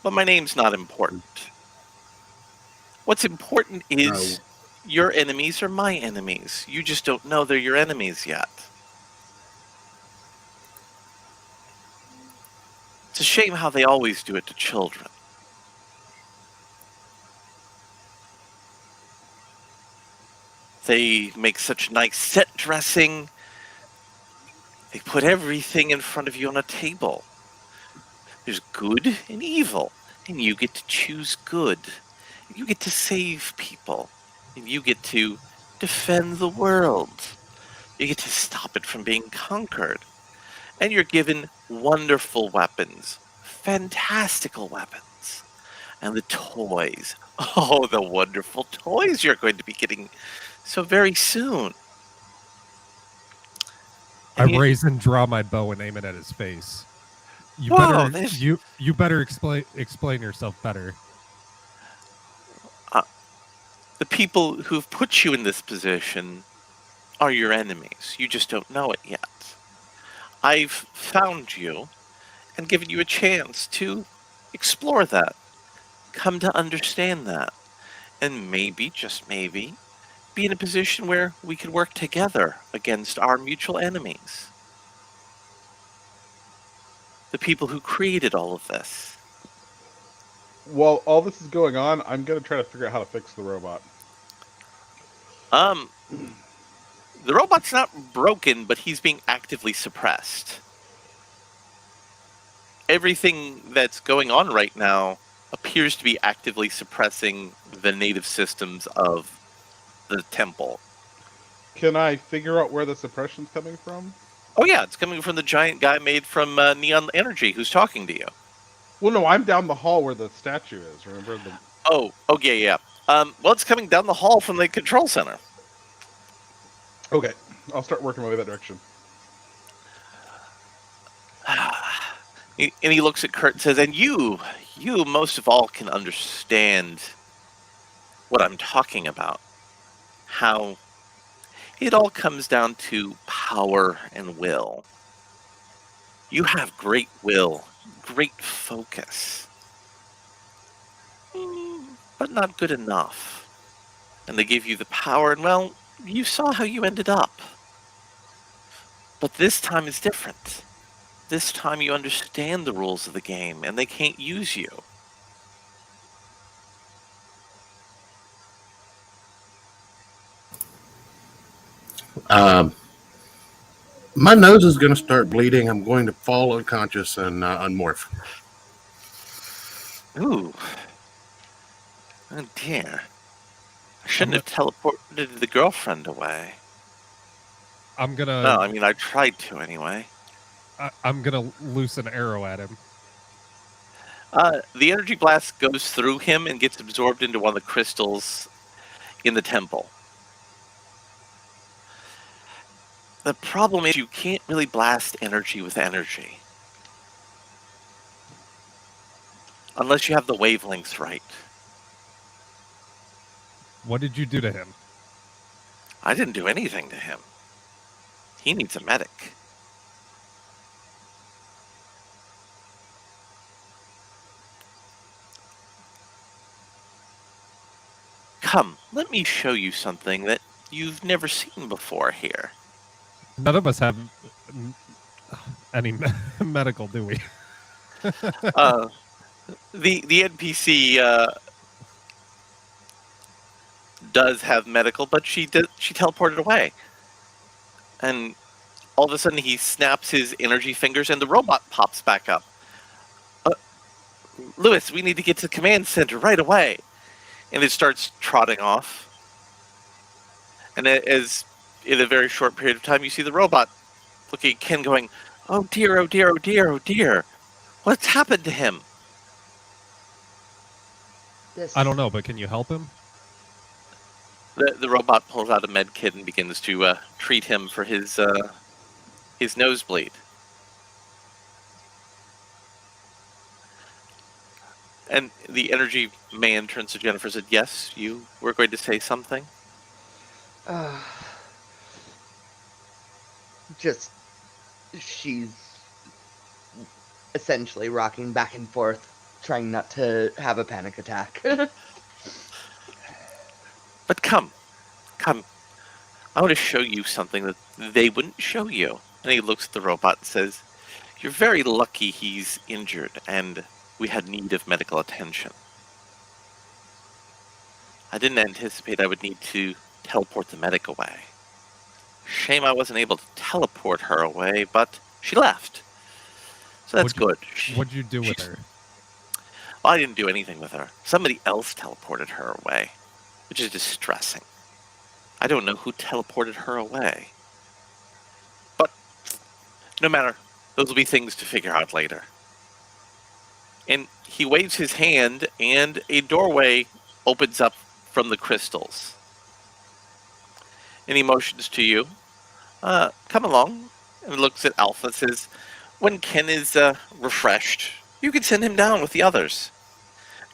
But my name's not important. What's important is your enemies are my enemies. You just don't know they're your enemies yet. It's a shame how they always do it to children. They make such nice set dressing. They put everything in front of you on a table. There's good and evil, and you get to choose good. You get to save people, and you get to defend the world. You get to stop it from being conquered. And you're given wonderful weapons, fantastical weapons, and the toys. Oh, the wonderful toys you're going to be getting so very soon.
I raise and draw my bow and aim it at his face. You better explain yourself better.
The people who've put you in this position are your enemies. You just don't know it yet. I've found you and given you a chance to explore that, come to understand that, and maybe, just maybe, be in a position where we can work together against our mutual enemies. The people who created all of this.
While all this is going on, I'm going to try to figure out how to fix the robot.
The robot's not broken, but he's being actively suppressed. Everything that's going on right now appears to be actively suppressing the native systems of the temple.
Can I figure out where the suppression's coming from?
Oh yeah, it's coming from the giant guy made from Neon Energy who's talking to you.
Well, no, I'm down the hall where the statue is. Remember the?
Oh, yeah. Well, it's coming down the hall from the control center.
Okay, I'll start working my way that direction.
And he looks at Kurt and says, and you most of all can understand what I'm talking about. How it all comes down to power and will. You have great will, great focus, but not good enough. And they gave you the power, and well, you saw how you ended up. But this time is different. This time you understand the rules of the game, and they can't use you.
My nose is going to start bleeding. I'm going to fall unconscious and unmorph.
Ooh. Oh dear. I shouldn't have teleported the girlfriend away.
I'm gonna.
No, I mean, I tried to anyway.
I'm gonna loose an arrow at him.
The energy blast goes through him and gets absorbed into one of the crystals in the temple. The problem is you can't really blast energy with energy. Unless you have the wavelengths right.
What did you do to him?
I didn't do anything to him. He needs a medic. Come, let me show you something that you've never seen before here.
None of us have any medical, do we?
The NPC does have medical, but she teleported away. And all of a sudden he snaps his energy fingers and the robot pops back up. Lewis, we need to get to the command center right away. And it starts trotting off. And as in a very short period of time, you see the robot looking at Ken going, oh dear, oh dear, oh dear, oh dear. What's happened to him?
This...
Uh,
I don't know, but can you help him?
The robot pulls out a med kit and begins to treat him for his nosebleed. And the energy man turns to Jennifer and said, yes, you were going to say something?
Just, she's essentially rocking back and forth, trying not to have a panic attack.
But come. I want to show you something that they wouldn't show you. And he looks at the robot and says, you're very lucky he's injured, and we had need of medical attention. I didn't anticipate I would need to teleport the medic away. Shame I wasn't able to teleport her away, but she left. So that's good.
What'd you do with her?
Well, I didn't do anything with her. Somebody else teleported her away, which is distressing. I don't know who teleported her away. But no matter, those will be things to figure out later. And he waves his hand, and a doorway opens up from the crystals. And he motions to you. Come along. And looks at Alpha and says, when Ken is refreshed, you can send him down with the others.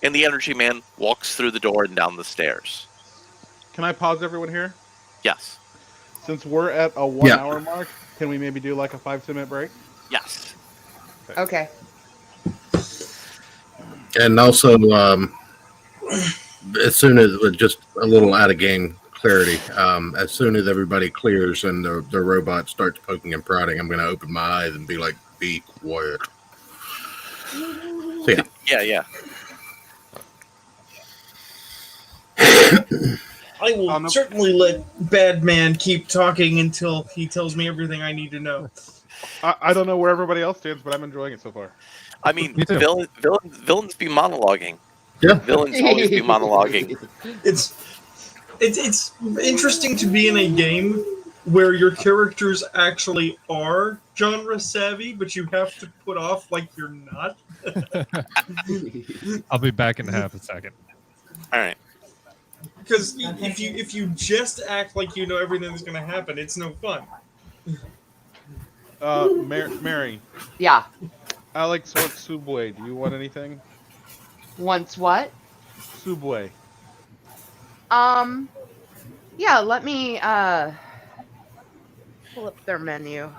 And the energy man walks through the door and down the stairs.
Can I pause everyone here?
Yes.
Since we're at a 1 hour mark, can we maybe do like a 5-10 minute break?
Yes.
Okay.
And also, as soon as just a little out of game clarity, as soon as everybody clears and the robot starts poking and prodding, I'm going to open my eyes and be like, "Be quiet." So,
Yeah.
I will certainly let Bad Man keep talking until he tells me everything I need to know.
I don't know where everybody else stands, but I'm enjoying it so far.
I mean,
Me too.
villains be monologuing.
Yeah.
Villains always be monologuing.
It's It's interesting to be in a game where your characters actually are genre savvy, but you have to put off like you're not.
I'll be back in half a second.
All right.
Because if you just act like you know everything that's going to happen, it's no fun.
Mary,
Yeah.
Alex wants Subway. Do you want anything?
Once what?
Subway.
Yeah, let me pull up their menu.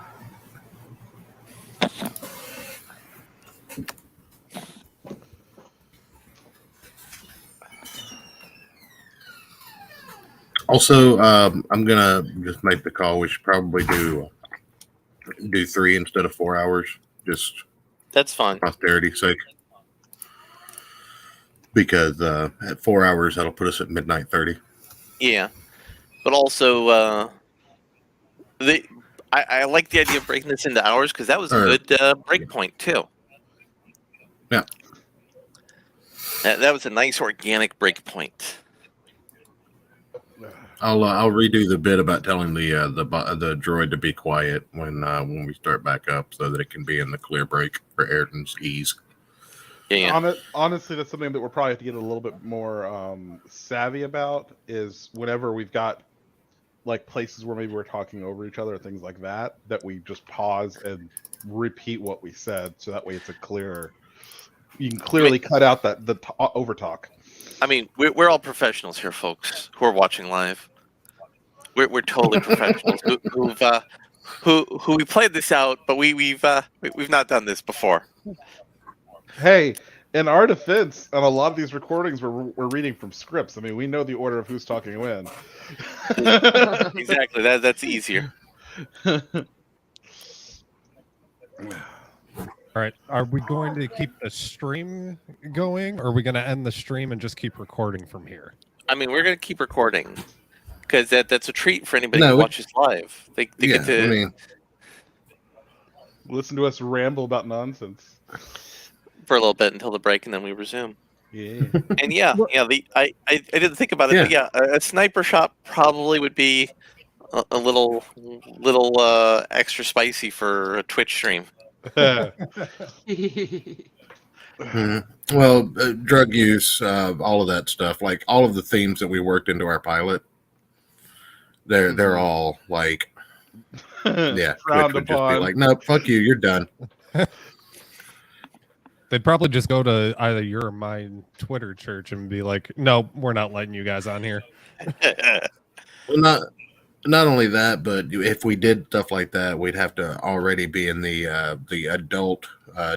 Also, I'm gonna just make the call. We should probably do 3 instead of 4 hours, just
That's fine.
posterity's sake. Because at 4 hours, that'll put us at midnight 30.
Yeah, but also, I like the idea of breaking this into hours because that was a good break point too.
Yeah,
that was a nice organic break point.
I'll redo the bit about telling the droid to be quiet when we start back up, so that it can be in the clear break for Ayrton's ease.
Yeah.
Honestly, that's something that we'll probably have to get a little bit more savvy about. Is whenever we've got like places where maybe we're talking over each other or things like that, that we just pause and repeat what we said, so that way it's a clearer. You can clearly cut out the over talk.
I mean, we're all professionals here, folks, who are watching live. We're totally professionals who we played this out, but we've not done this before.
Hey, in our defense, on a lot of these recordings, we're reading from scripts. I mean, we know the order of who's talking when.
Exactly. That's easier.
All right. Are we going to keep the stream going, or are we going to end the stream and just keep recording from here?
I mean, we're going to keep recording because that's a treat for anybody who watches live. They get to
listen to us ramble about nonsense
for a little bit until the break, and then we resume.
Yeah.
And I didn't think about it, but a sniper shot probably would be a little extra spicy for a Twitch stream.
Well, drug use, all of that stuff, like all of the themes that we worked into our pilot, they're all like, Twitch would just be like, no, fuck you, you're done.
They'd probably just go to either your or my Twitter church and be like, no, we're not letting you guys on here.
Well, not only that, but if we did stuff like that, we'd have to already be in the adult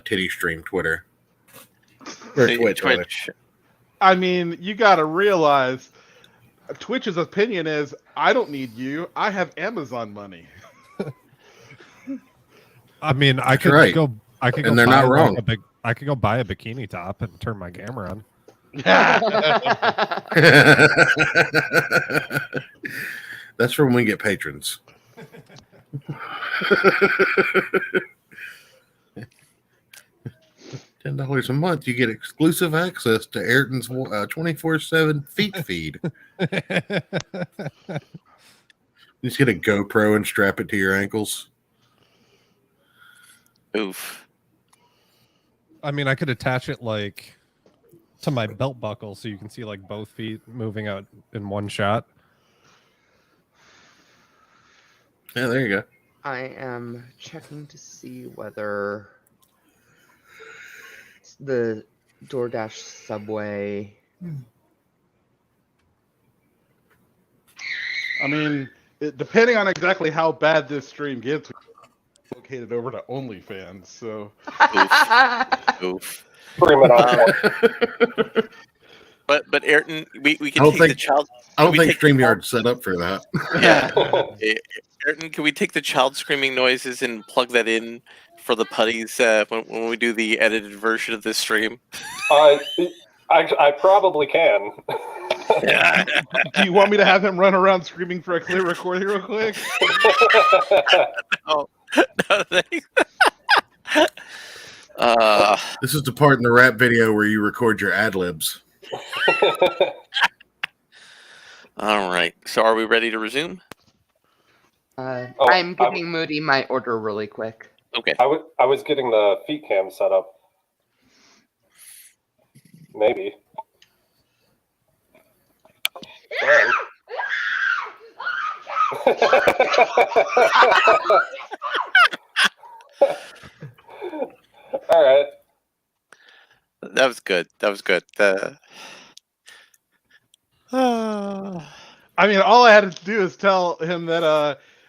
titty stream Twitter. Or Twitch.
I mean, you got to realize Twitch's opinion is, I don't need you. I have Amazon money.
I mean, I could go. I could go.
And they're not wrong.
I could go buy a bikini top and turn my camera on.
That's for when we get patrons. $10 a month, you get exclusive access to Ayrton's 24/7 feed. You just get a GoPro and strap it to your ankles.
Oof.
I mean, I could attach it like to my belt buckle so you can see like both feet moving out in one shot.
Yeah, there you go.
I am checking to see whether the DoorDash Subway.
I mean, depending on exactly how bad this stream gets, we located over to OnlyFans. So,
oof.
Bring it on.
But Ayrton, we can take the child.
I don't think StreamYard's set up for that.
Yeah. Ayrton, can we take the child screaming noises and plug that in for the putties when we do the edited version of this stream?
I probably can.
Do you want me to have him run around screaming for a clear recording real quick?
No, thanks.
This is the part in the rap video where you record your ad libs.
All right. So are we ready to resume?
I'm giving Moody my order really quick.
Okay.
I was getting the feet cam set up. Maybe. Man. All right.
That was good. That was good.
I mean, all I had to do is tell him that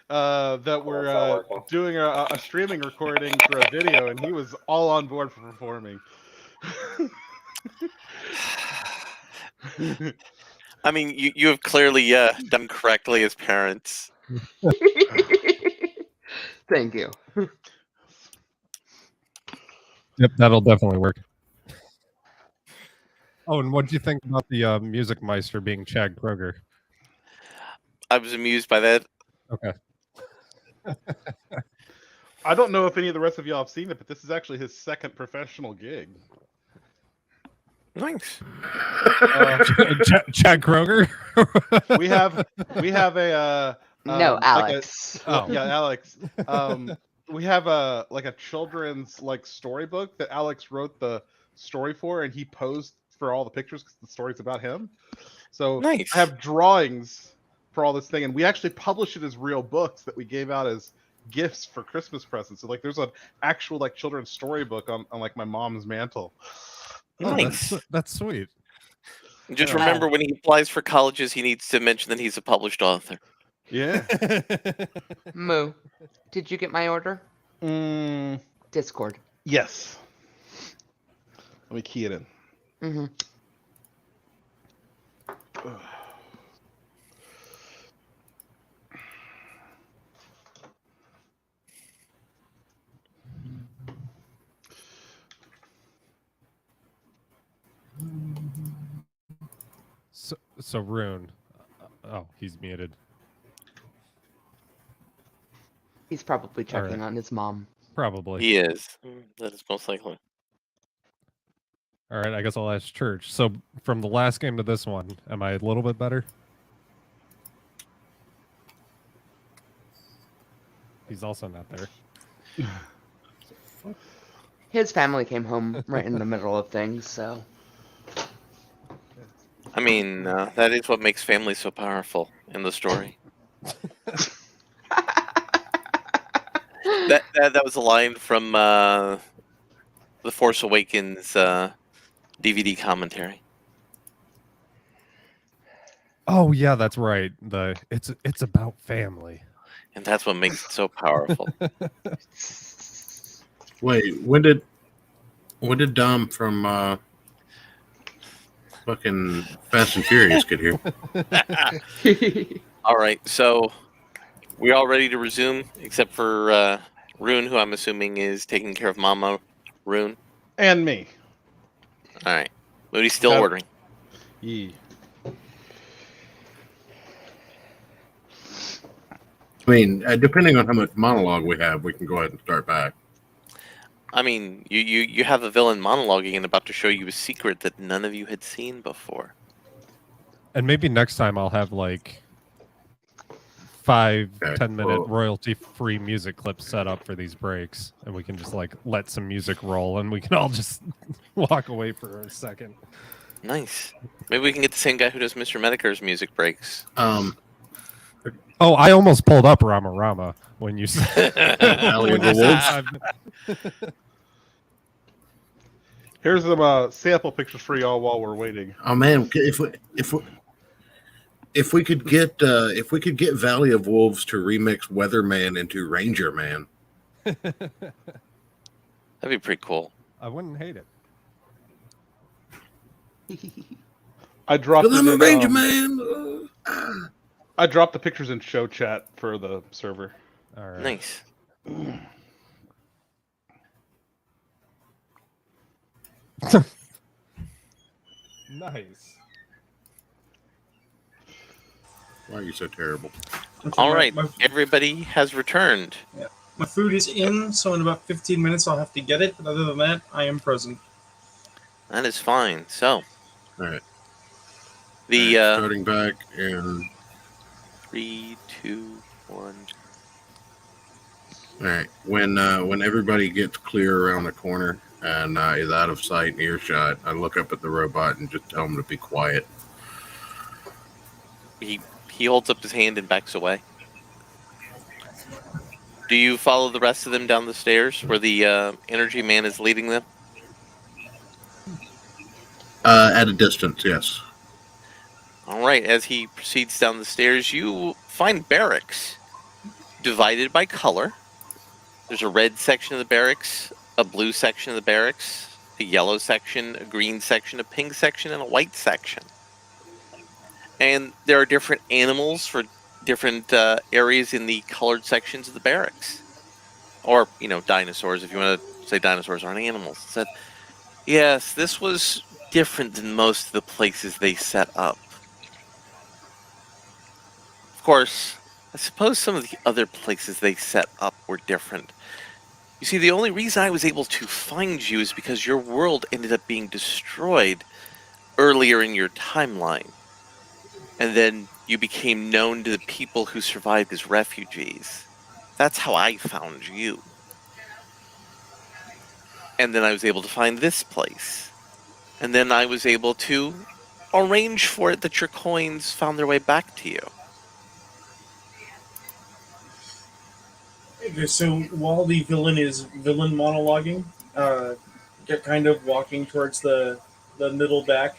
that
It's not
we're
working.
doing a streaming recording for a video, and he was all on board for performing.
I mean, you have clearly done correctly as parents.
Thank you.
Yep, that'll definitely work. Oh, and what do you think about the music meister being Chad Kroger?
I was amused by that.
Okay.
I don't know if any of the rest of y'all have seen it, but this is actually his second professional gig.
Nice.
Chad Kroger?
We have a
No,
like
Alex.
yeah, Alex. We have a children's storybook that Alex wrote the story for, and he posed for all the pictures because the story's about him. So
Nice.
I have drawings for all this thing, and we actually publish it as real books that we gave out as gifts for Christmas presents. So there's an actual children's storybook on my mom's mantle.
Oh,
Nice.
that's sweet.
Just remember, when he applies for colleges, he needs to mention that he's a published author.
Yeah.
Moo, did you get my order? Discord.
Yes. Let me key it in.
Mm-hmm.
So Rune. Oh, he's muted.
He's probably checking
Alright.
on his mom.
Probably.
He is. That is most likely.
All right, I guess I'll ask Church. So from the last game to this one, am I a little bit better? He's also not there.
His family came home right in the middle of things, so.
I mean, that is what makes family so powerful in the story. That was a line from The Force Awakens DVD commentary.
Oh yeah, that's right. It's about family.
And that's what makes it so powerful.
Wait, when did Dom from fucking Fast and Furious get here?
All right, so we all ready to resume, except for Rune, who I'm assuming is taking care of Mama. Rune?
And me.
All right. Moody's still
Okay.
ordering.
Yeah.
I mean, depending on how much monologue we have, we can go ahead and start back.
I mean, you have a villain monologuing and about to show you a secret that none of you had seen before.
And maybe next time I'll have 5-10-minute
well-
royalty-free music clips set up for these breaks, and we can just let some music roll, and we can all just walk away for a second.
Nice. Maybe we can get the same guy who does Mr. Medicare's music breaks.
Oh, I almost pulled up Rama Rama when you said.
Valley of the Wolves.
Here's some sample pictures for y'all while we're waiting.
Oh man, if we could get Valley of Wolves to remix Weatherman into Ranger Man.
That'd be pretty cool.
I wouldn't hate it.
I dropped.
Because I'm a
it in,
Ranger Man.
I dropped the pictures in show chat for the server.
All right.
Nice.
Nice.
Why are you so terrible?
All right.
My
Everybody has returned.
food is in, so in about 15 minutes I'll have to get it. But other than that, I am present.
That is fine. So,
All right.
The
Starting back in.
3, 2, 1.
All right. When everybody gets clear around the corner and is out of sight and earshot, I look up at the robot and just tell him to be quiet.
He holds up his hand and backs away. Do you follow the rest of them down the stairs where the energy man is leading them?
At a distance, yes.
All right. As he proceeds down the stairs, you find barracks divided by color. There's a red section of the barracks, a blue section of the barracks, a yellow section, a green section, a pink section, and a white section. And there are different animals for different areas in the colored sections of the barracks. Or, dinosaurs, if you want to say dinosaurs aren't animals. It said, yes, this was different than most of the places they set up. Of course, I suppose some of the other places they set up were different. You see, the only reason I was able to find you is because your world ended up being destroyed earlier in your timeline. And then you became known to the people who survived as refugees. That's how I found you. And then I was able to find this place. And then I was able to arrange for it that your coins found their way back to you.
Okay, so while the villain is villain monologuing, kind of walking towards the middle back,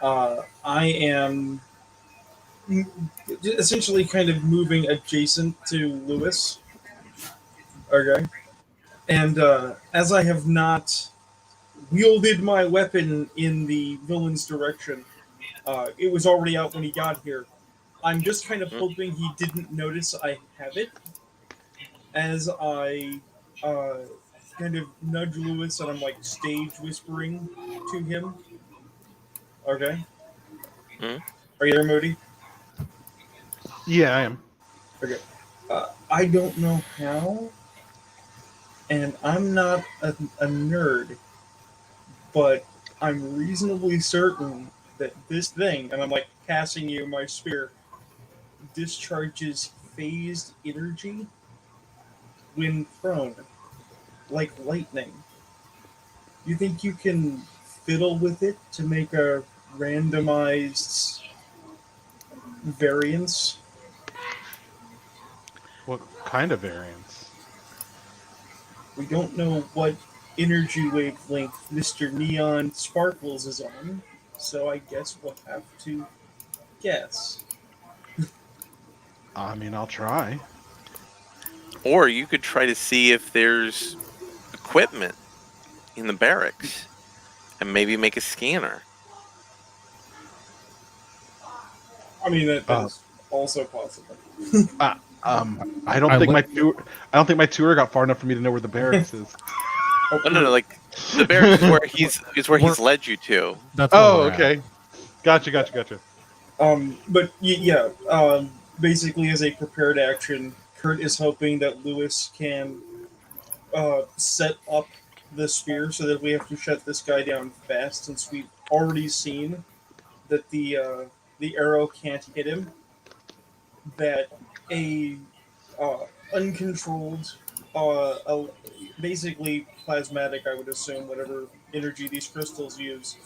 I am essentially kind of moving adjacent to Lewis. Okay. And as I have not wielded my weapon in the villain's direction, it was already out when he got here. I'm just kind of hoping he didn't notice I have it. As I kind of nudge Lewis and I'm like stage whispering to him. Okay. Are you there, Moody?
Yeah, I am.
Okay. I don't know how, and I'm not a nerd, but I'm reasonably certain that this thing, and I'm like passing you my spear, discharges phased energy when thrown, like lightning. You think you can fiddle with it to make a randomized variance?
What kind of variance?
We don't know what energy wavelength Mr. Neon Sparkles is on, so I guess we'll have to guess.
I mean, I'll try.
Or you could try to see if there's equipment in the barracks and maybe make a scanner.
I mean, that's also possible.
I don't think my tour got far enough for me to know where the barracks is.
Oh, no, like the barracks is where he's led you to.
That's where we're
okay.
at.
Gotcha.
But yeah, basically as a prepared action, Kurt is hoping that Lewis can set up the spear so that we have to shut this guy down fast, since we've already seen that the arrow can't hit him. That a uncontrolled, basically plasmatic, I would assume, whatever energy these crystals use,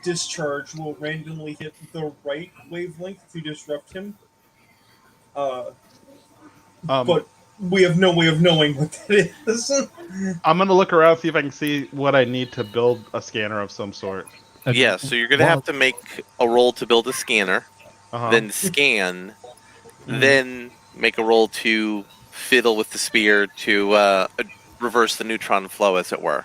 discharge will randomly hit the right wavelength to disrupt him. But we have no way of knowing what that is.
I'm gonna look around, see if I can see what I need to build a scanner of some sort.
Yeah, so you're going to have to make a roll to build a scanner, then scan, then make a roll to fiddle with the spear to reverse the neutron flow, as it were.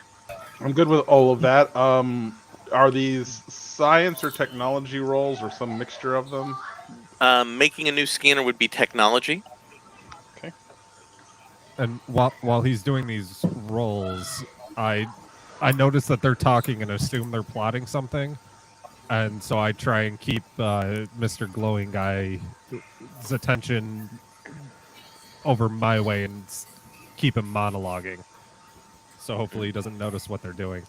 I'm good with all of that. Are these science or technology rolls, or some mixture of them?
Making a new scanner would be technology.
Okay.
And while he's doing these rolls, I notice that they're talking and assume they're plotting something, and so I try and keep Mr. Glowing Guy's attention over my way and keep him monologuing. So hopefully he doesn't notice what they're doing.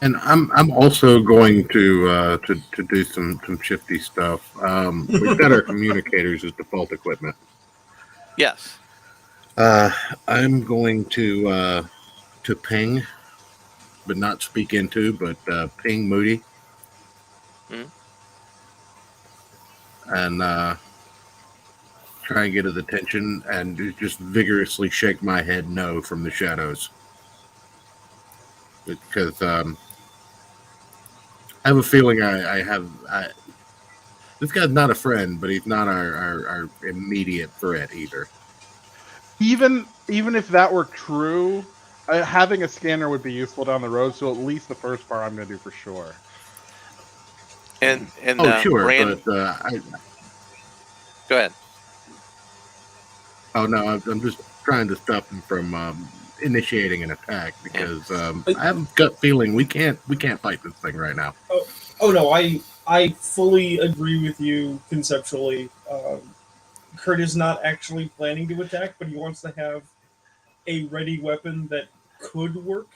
And I'm also going to do some shifty stuff. We've got our communicators as default equipment.
Yes.
Uh, I'm going to ping, but not speak into, but ping Moody,
Mhm.
and try and get his attention, and just vigorously shake my head no from the shadows, because I have a feeling this guy's not a friend, but he's not our immediate threat either.
Even if that were true, having a scanner would be useful down the road. So at least the first part I'm going to do for sure.
And
Oh, sure,
Brand,
but
go ahead.
oh no, I'm just trying to stop him from initiating an attack because I have a gut feeling we can't fight this thing right now.
Oh no, I fully agree with you conceptually. Kurt is not actually planning to attack, but he wants to have a ready weapon that could work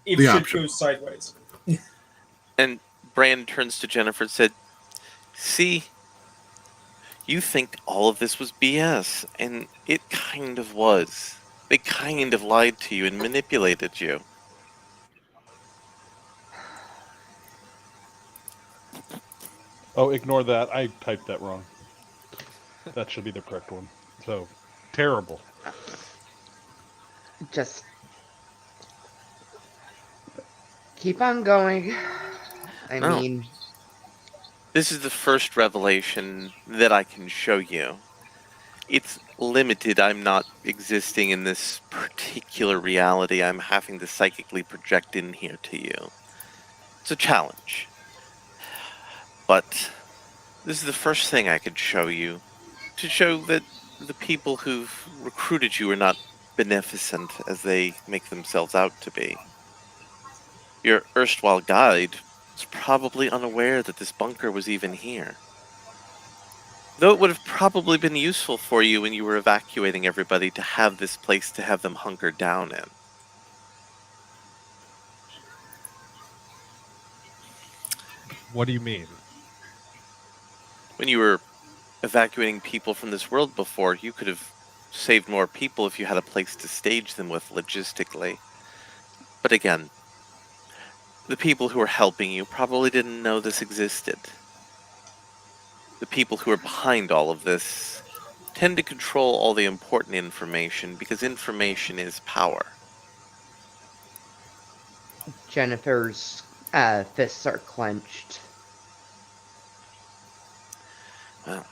if
The
shit
option.
goes sideways.
And Brand turns to Jennifer and said, "See, you think all of this was BS, and it kind of was. They kind of lied to you and manipulated you."
Oh, ignore that. I typed that wrong. That should be the correct one. So, terrible.
Just keep on going. I
No.
mean,
This is the first revelation that I can show you. It's limited. I'm not existing in this particular reality. I'm having to psychically project in here to you. It's a challenge. But this is the first thing I could show you, to show that the people who've recruited you are not beneficent as they make themselves out to be. Your erstwhile guide was probably unaware that this bunker was even here. Though it would have probably been useful for you when you were evacuating everybody to have this place to have them hunker down in.
What do you mean?
When you were evacuating people from this world before, you could have saved more people if you had a place to stage them with logistically. But again, the people who were helping you probably didn't know this existed. The people who are behind all of this tend to control all the important information because information is power.
Jennifer's fists are clenched.
Well,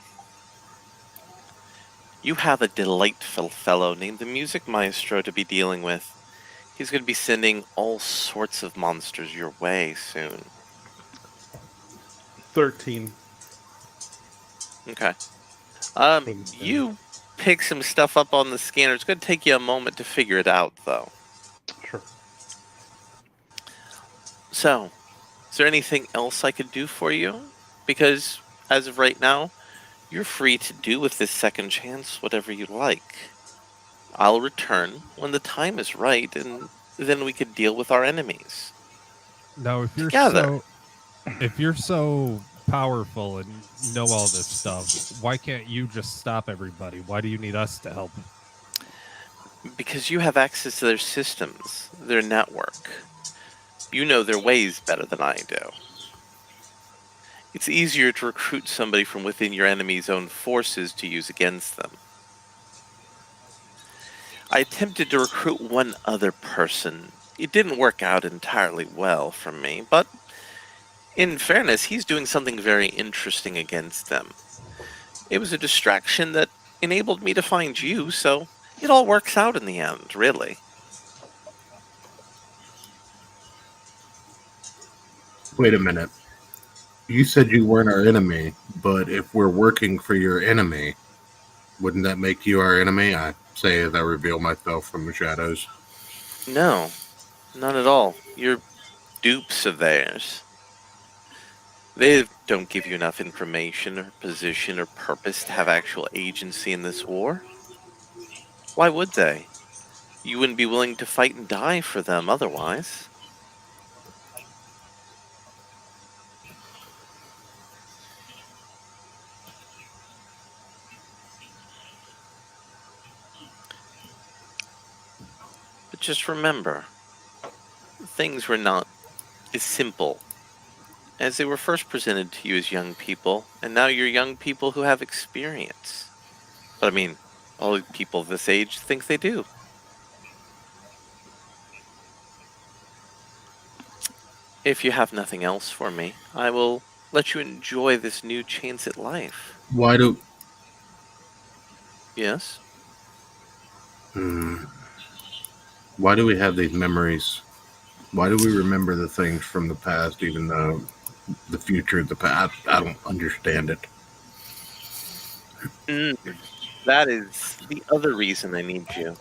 you have a delightful fellow named the Music Maestro to be dealing with. He's going to be sending all sorts of monsters your way soon.
13.
Okay.
Thank you.
You pick some stuff up on the scanner. It's going to take you a moment to figure it out, though.
Sure.
So, is there anything else I could do for you? Because, as of right now, you're free to do with this second chance whatever you like. I'll return when the time is right, and then we could deal with our enemies.
Now,
Together.
if you're so powerful and know all this stuff, why can't you just stop everybody? Why do you need us to help?
Because you have access to their systems, their network. You know their ways better than I do. It's easier to recruit somebody from within your enemy's own forces to use against them. I attempted to recruit one other person. It didn't work out entirely well for me, but in fairness, he's doing something very interesting against them. It was a distraction that enabled me to find you, so it all works out in the end, really.
Wait a minute. You said you weren't our enemy, but if we're working for your enemy, wouldn't that make you our enemy? I say as I reveal myself from the shadows.
No, not at all. You're dupes of theirs. They don't give you enough information or position or purpose to have actual agency in this war. Why would they? You wouldn't be willing to fight and die for them otherwise. just remember, things were not as simple as they were first presented to you as young people, and now you're young people who have experience. But I mean, all people this age think they do. If you have nothing else for me, I will let you enjoy this new chance at life.
Why do?
Yes?
Why do we have these memories? Why do we remember the things from the past, even though the future is the past? I don't understand it.
That is the other reason I need you.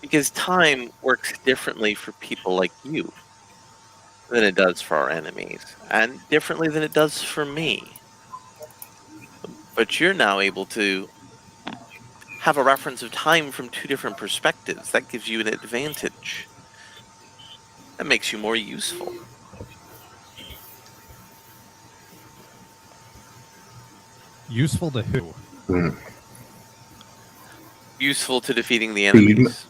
Because time works differently for people like you than it does for our enemies, and differently than it does for me. But you're now able to have a reference of time from two different perspectives. That gives you an advantage. That makes you more useful.
Useful to who?
Useful to defeating the enemies.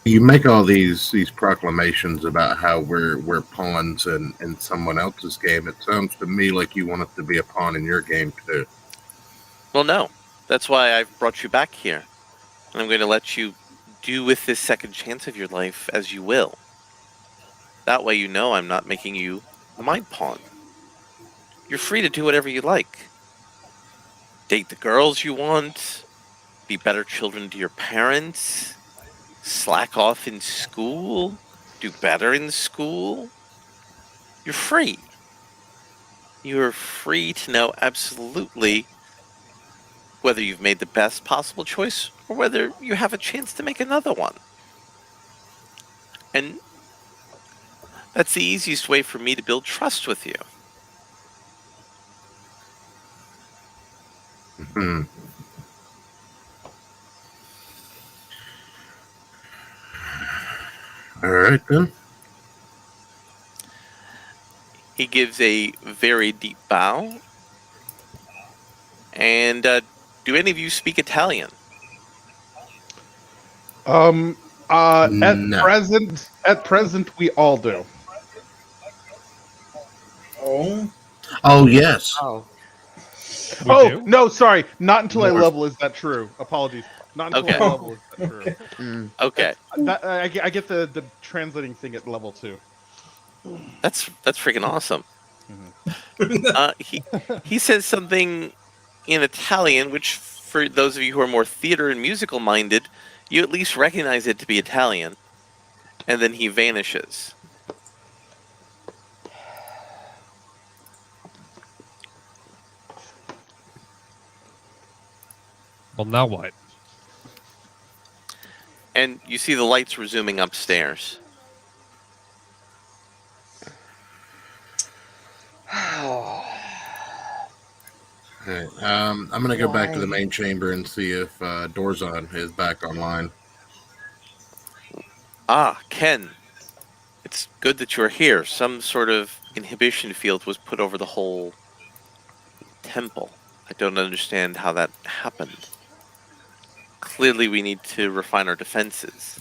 You make all these proclamations about how we're pawns in someone else's game. It sounds to me like you want us to be a pawn in your game too.
Well, no. That's why I've brought you back here. And I'm going to let you do with this second chance of your life as you will. That way you know I'm not making you my pawn. You're free to do whatever you like. Date the girls you want. Be better children to your parents. Slack off in school. Do better in school. You're free. You're free to know absolutely whether you've made the best possible choice or whether you have a chance to make another one. And that's the easiest way for me to build trust with you.
All right then.
He gives a very deep bow. And do any of you speak Italian?
No.
At present, we all do.
Oh,
Oh yes.
Oh,
We do?
No, sorry. Not until I
More.
level is that true. Apologies. Not until
Okay.
I level is that true.
mm.
Okay,
I get the translating thing at level 2.
that's freaking awesome. He says something in Italian, which for those of you who are more theater and musical minded, you at least recognize it to be Italian. And then he vanishes.
Well, now what?
And you see the lights resuming upstairs.
All right. I'm gonna go back to the
Why?
main chamber and see if Dorzon is back online.
Ah, Ken. It's good that you're here. Some sort of inhibition field was put over the whole temple. I don't understand how that happened. Clearly we need to refine our defenses.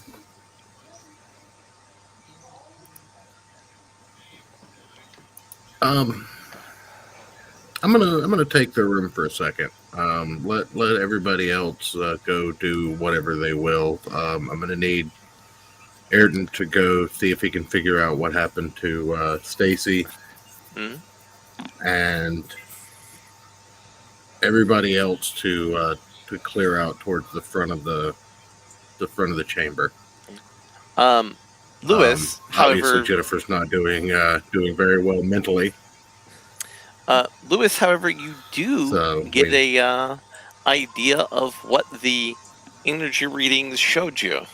I'm gonna take the room for a second. Let everybody else go do whatever they will. I'm gonna need Ayrton to go see if he can figure out what happened to Stacy, and everybody else to clear out towards the front of the chamber.
Lewis,
Obviously,
however,
Jennifer's not doing very well mentally.
Lewis, however, you do
So,
get a idea of what the energy readings showed you.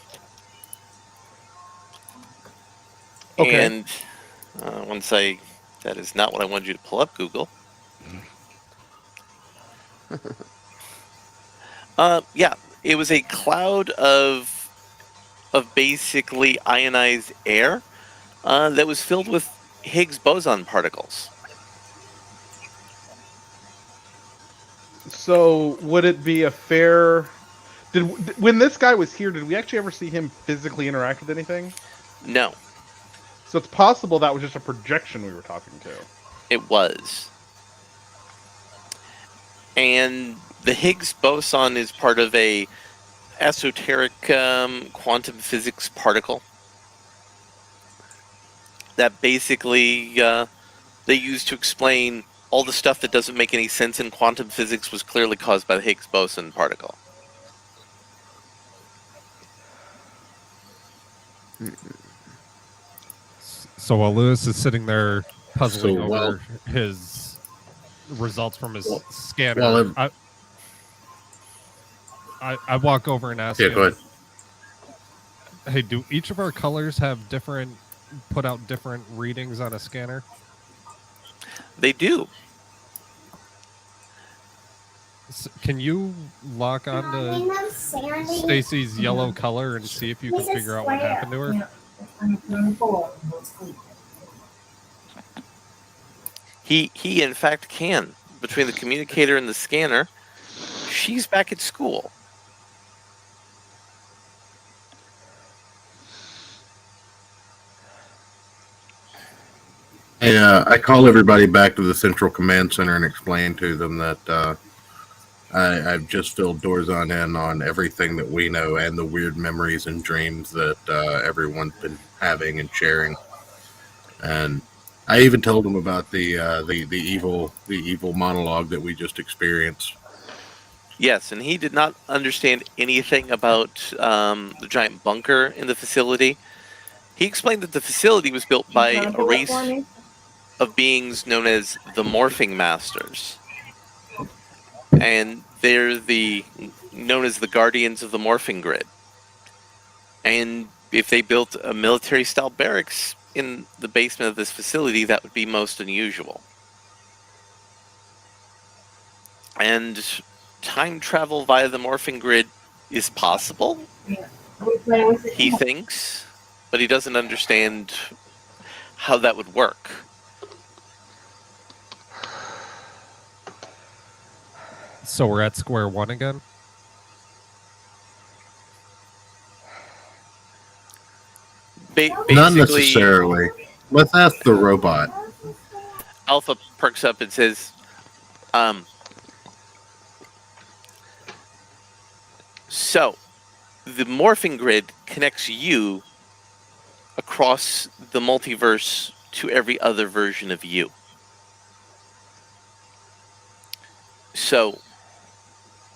Okay.
And that is not what I wanted you to pull up, Google. Yeah, it was a cloud of basically ionized air that was filled with Higgs boson particles.
So would it be a fair? When this guy was here, did we actually ever see him physically interact with anything?
No,
So it's possible that was just a projection we were talking to.
it was. And the Higgs boson is part of a esoteric quantum physics particle that basically they use to explain all the stuff that doesn't make any sense in quantum physics was clearly caused by the Higgs boson particle.
So while Lewis is sitting there puzzling
So,
over
well-
his results from his
Well-
scanner,
well,
I walk over and ask
Yeah,
him,
go ahead.
hey, do each of our colors have put out different readings on a scanner?
They do.
Can you lock onto Stacy's yellow color and see if you can figure out what happened to her?
He in fact can. Between the communicator and the scanner, she's back at school.
I call everybody back to the central command center and explain to them that I've just filled doors on in on everything that we know and the weird memories and dreams that everyone's been having and sharing. And I even told them about the evil monologue that we just experienced.
Yes, and he did not understand anything about the giant bunker in the facility. He explained that the facility was built by a race of beings known as the Morphing Masters. And they're known as the guardians of the morphing grid. And if they built a military-style barracks in the basement of this facility, that would be most unusual. And time travel via the morphing grid is possible, he thinks, but he doesn't understand how that would work.
So we're at square one again?
Basically,
Not necessarily. Let's ask the robot.
Alpha perks up and says, so, the morphing grid connects you across the multiverse to every other version of you. So,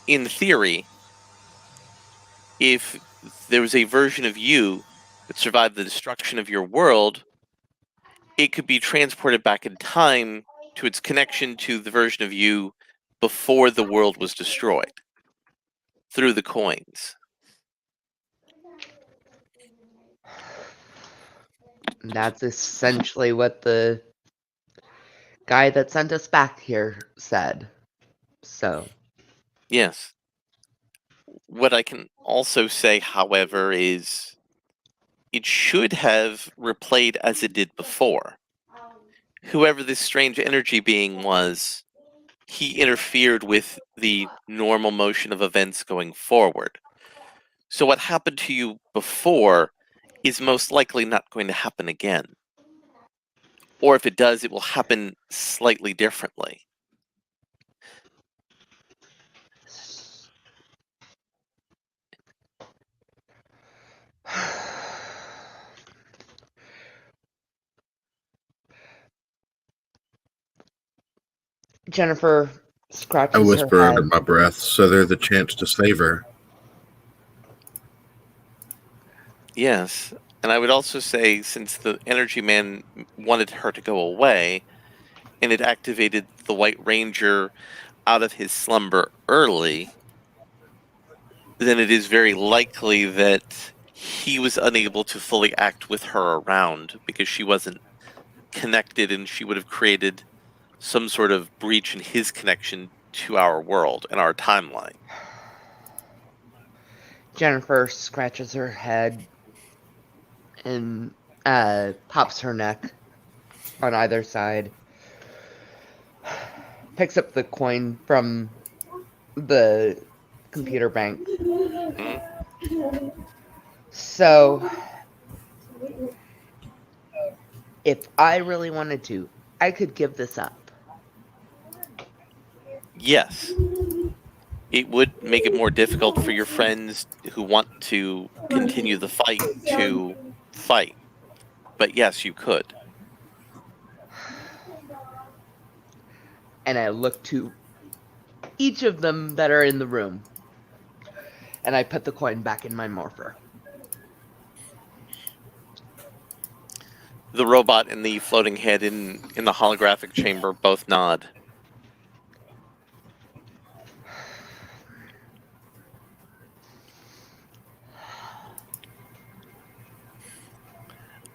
in theory, if there was a version of you that survived the destruction of your world, it could be transported back in time to its connection to the version of you before the world was destroyed through the coins.
That's essentially what the guy that sent us back here said. So,
Yes. What I can also say, however, is it should have replayed as it did before. Whoever this strange energy being was, he interfered with the normal motion of events going forward. So what happened to you before is most likely not going to happen again. Or if it does, it will happen slightly differently.
Jennifer
I
scratches
whisper
her
under
head.
my breath, so there's a chance to save her.
Yes, and I would also say, since the energy man wanted her to go away, and it activated the White Ranger out of his slumber early, then it is very likely that he was unable to fully act with her around because she wasn't connected, and she would have created some sort of breach in his connection to our world and our timeline.
Jennifer scratches her head and pops her neck on either side. Picks up the coin from the computer bank.
Mhm.
So, if I really wanted to, I could give this up.
Yes. It would make it more difficult for your friends who want to continue the fight to fight. But yes, you could.
And I look to each of them that are in the room. And I put the coin back in my morpher.
The robot and the floating head in the holographic chamber both nod.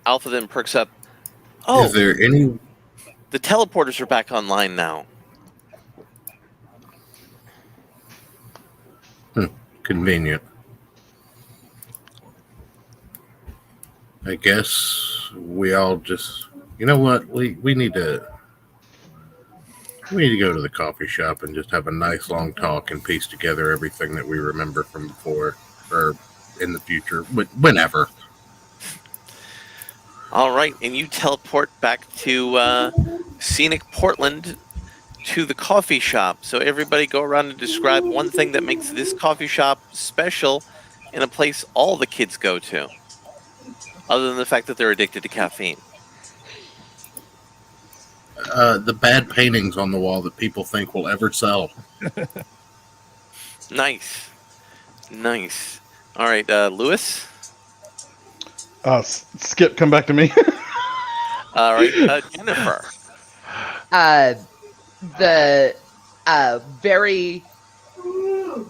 Alpha then perks up. Oh,
Is there any?
the teleporters are back online now.
Convenient. I guess we all just. You know what? We need to. We need to go to the coffee shop and just have a nice long talk and piece together everything that we remember from before or in the future, but whenever.
All right, and you teleport back to scenic Portland to the coffee shop. So everybody go around and describe one thing that makes this coffee shop special and a place all the kids go to, other than the fact that they're addicted to caffeine.
The bad paintings on the wall that people think will ever sell.
Nice. All right, Lewis.
Skip, come back to me.
All right, Jennifer.
The very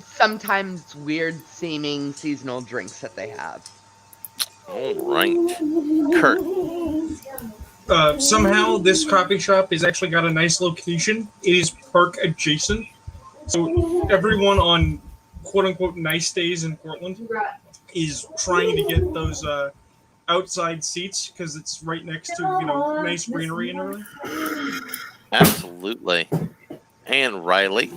sometimes weird seeming seasonal drinks that they have.
All right, Kurt.
Somehow this coffee shop has actually got a nice location. It is park adjacent. So everyone on quote unquote nice days in Portland is trying to get those outside seats because it's right next to, nice greenery and everything.
Absolutely. And Riley.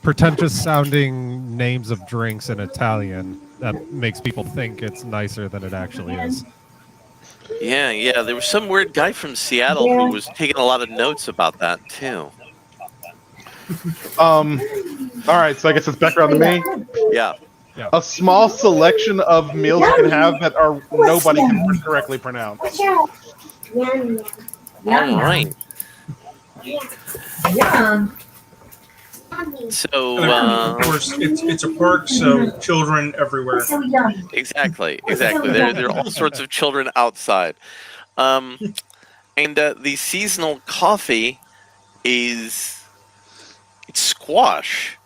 Pretentious sounding names of drinks in Italian that makes people think it's nicer than it actually is.
Yeah. There was some weird guy from Seattle who was taking a lot of notes about that too.
All right, so I guess it's back around to me.
Yeah.
A small selection of meals you can have that are nobody can correctly pronounce.
All right. So,
And of course, it's a park, so children everywhere.
exactly. There are all sorts of children outside. And the seasonal coffee it's squash.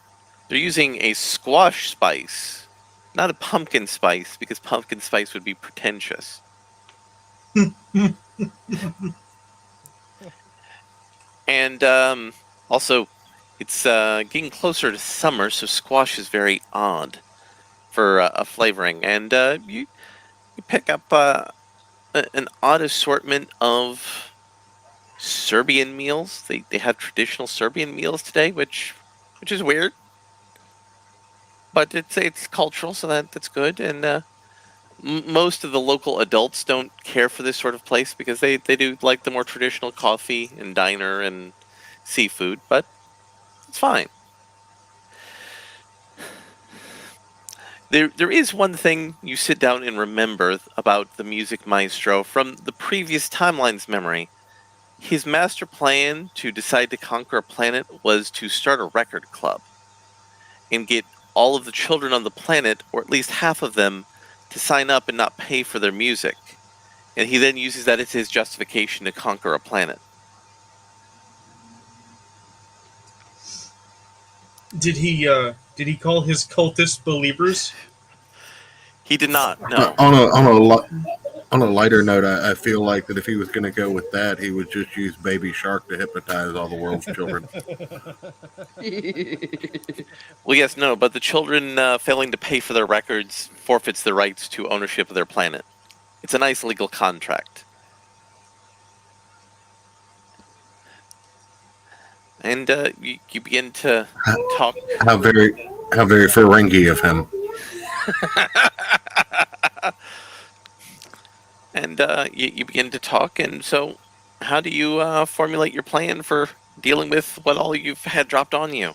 They're using a squash spice, not a pumpkin spice, because pumpkin spice would be pretentious. And also, it's getting closer to summer, so squash is very odd for a flavoring. And you pick up an odd assortment of Serbian meals. They have traditional Serbian meals today, which is weird, but it's cultural, so that's good. And most of the local adults don't care for this sort of place because they do like the more traditional coffee and diner and seafood, but it's fine. There is one thing you sit down and remember about the music maestro from the previous timeline's memory. His master plan to decide to conquer a planet was to start a record club and get all of the children on the planet, or at least half of them, to sign up and not pay for their music. And he then uses that as his justification to conquer a planet.
Did he call his cultist believers?
He did not, no.
On a lighter note, I feel like that if he was going to go with that, he would just use Baby Shark to hypnotize all the world's children.
Well, yes, no, but the children failing to pay for their records forfeits their rights to ownership of their planet. It's a nice legal contract. and you begin to talk.
How very Ferengi of him.
And you begin to talk. And so, how do you formulate your plan for dealing with what all you've had dropped on you?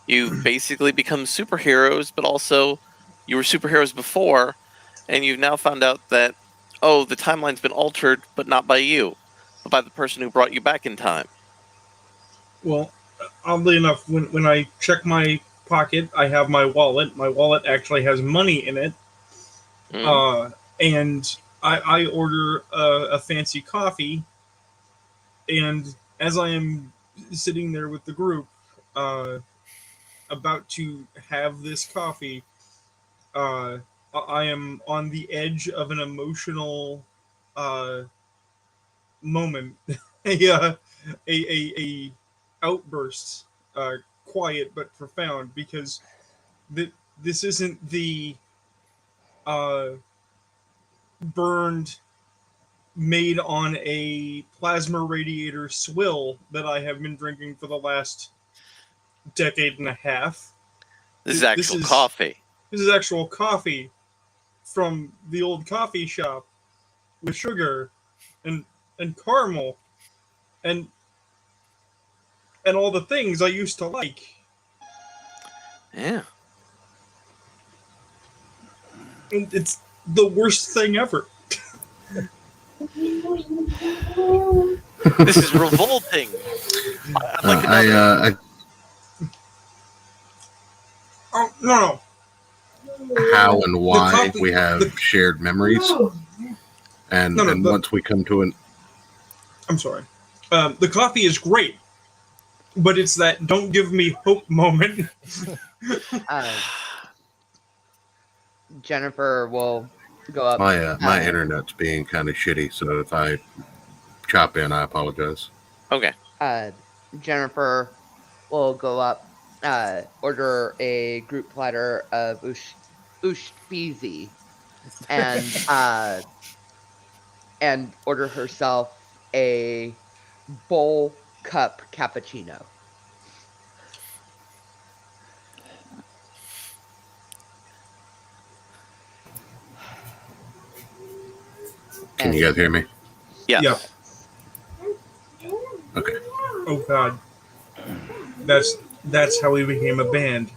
You've basically become superheroes, but also you were superheroes before, and you've now found out that, oh, the timeline's been altered, but not by you, but by the person who brought you back in time.
Well, oddly enough, when I check my pocket, I have my wallet. My wallet actually has money in it.
Mm.
And I order a fancy coffee. And as I am sitting there with the group, about to have this coffee, I am on the edge of an emotional uh, moment, a outburst, quiet but profound, because this isn't the uh, burned, made on a plasma radiator swill that I have been drinking for the last decade and a half.
This is actual coffee.
This is actual coffee from the old coffee shop with sugar and caramel and all the things I used to like.
Yeah.
And it's the worst thing ever.
This is revolting. I'd like another.
Oh no!
How and why
coffee-
we have shared memories, and once we come to an.
I'm sorry. The coffee is great, but it's that "don't give me hope" moment.
Jennifer will go up.
My internet's being kind of shitty, so if I chop in, I apologize.
Okay.
Jennifer will go up, order a group platter of ushpizi, and order herself a bowl cup cappuccino.
Can you guys hear me?
Yeah.
Yeah.
Okay.
Oh God. That's how we became a band.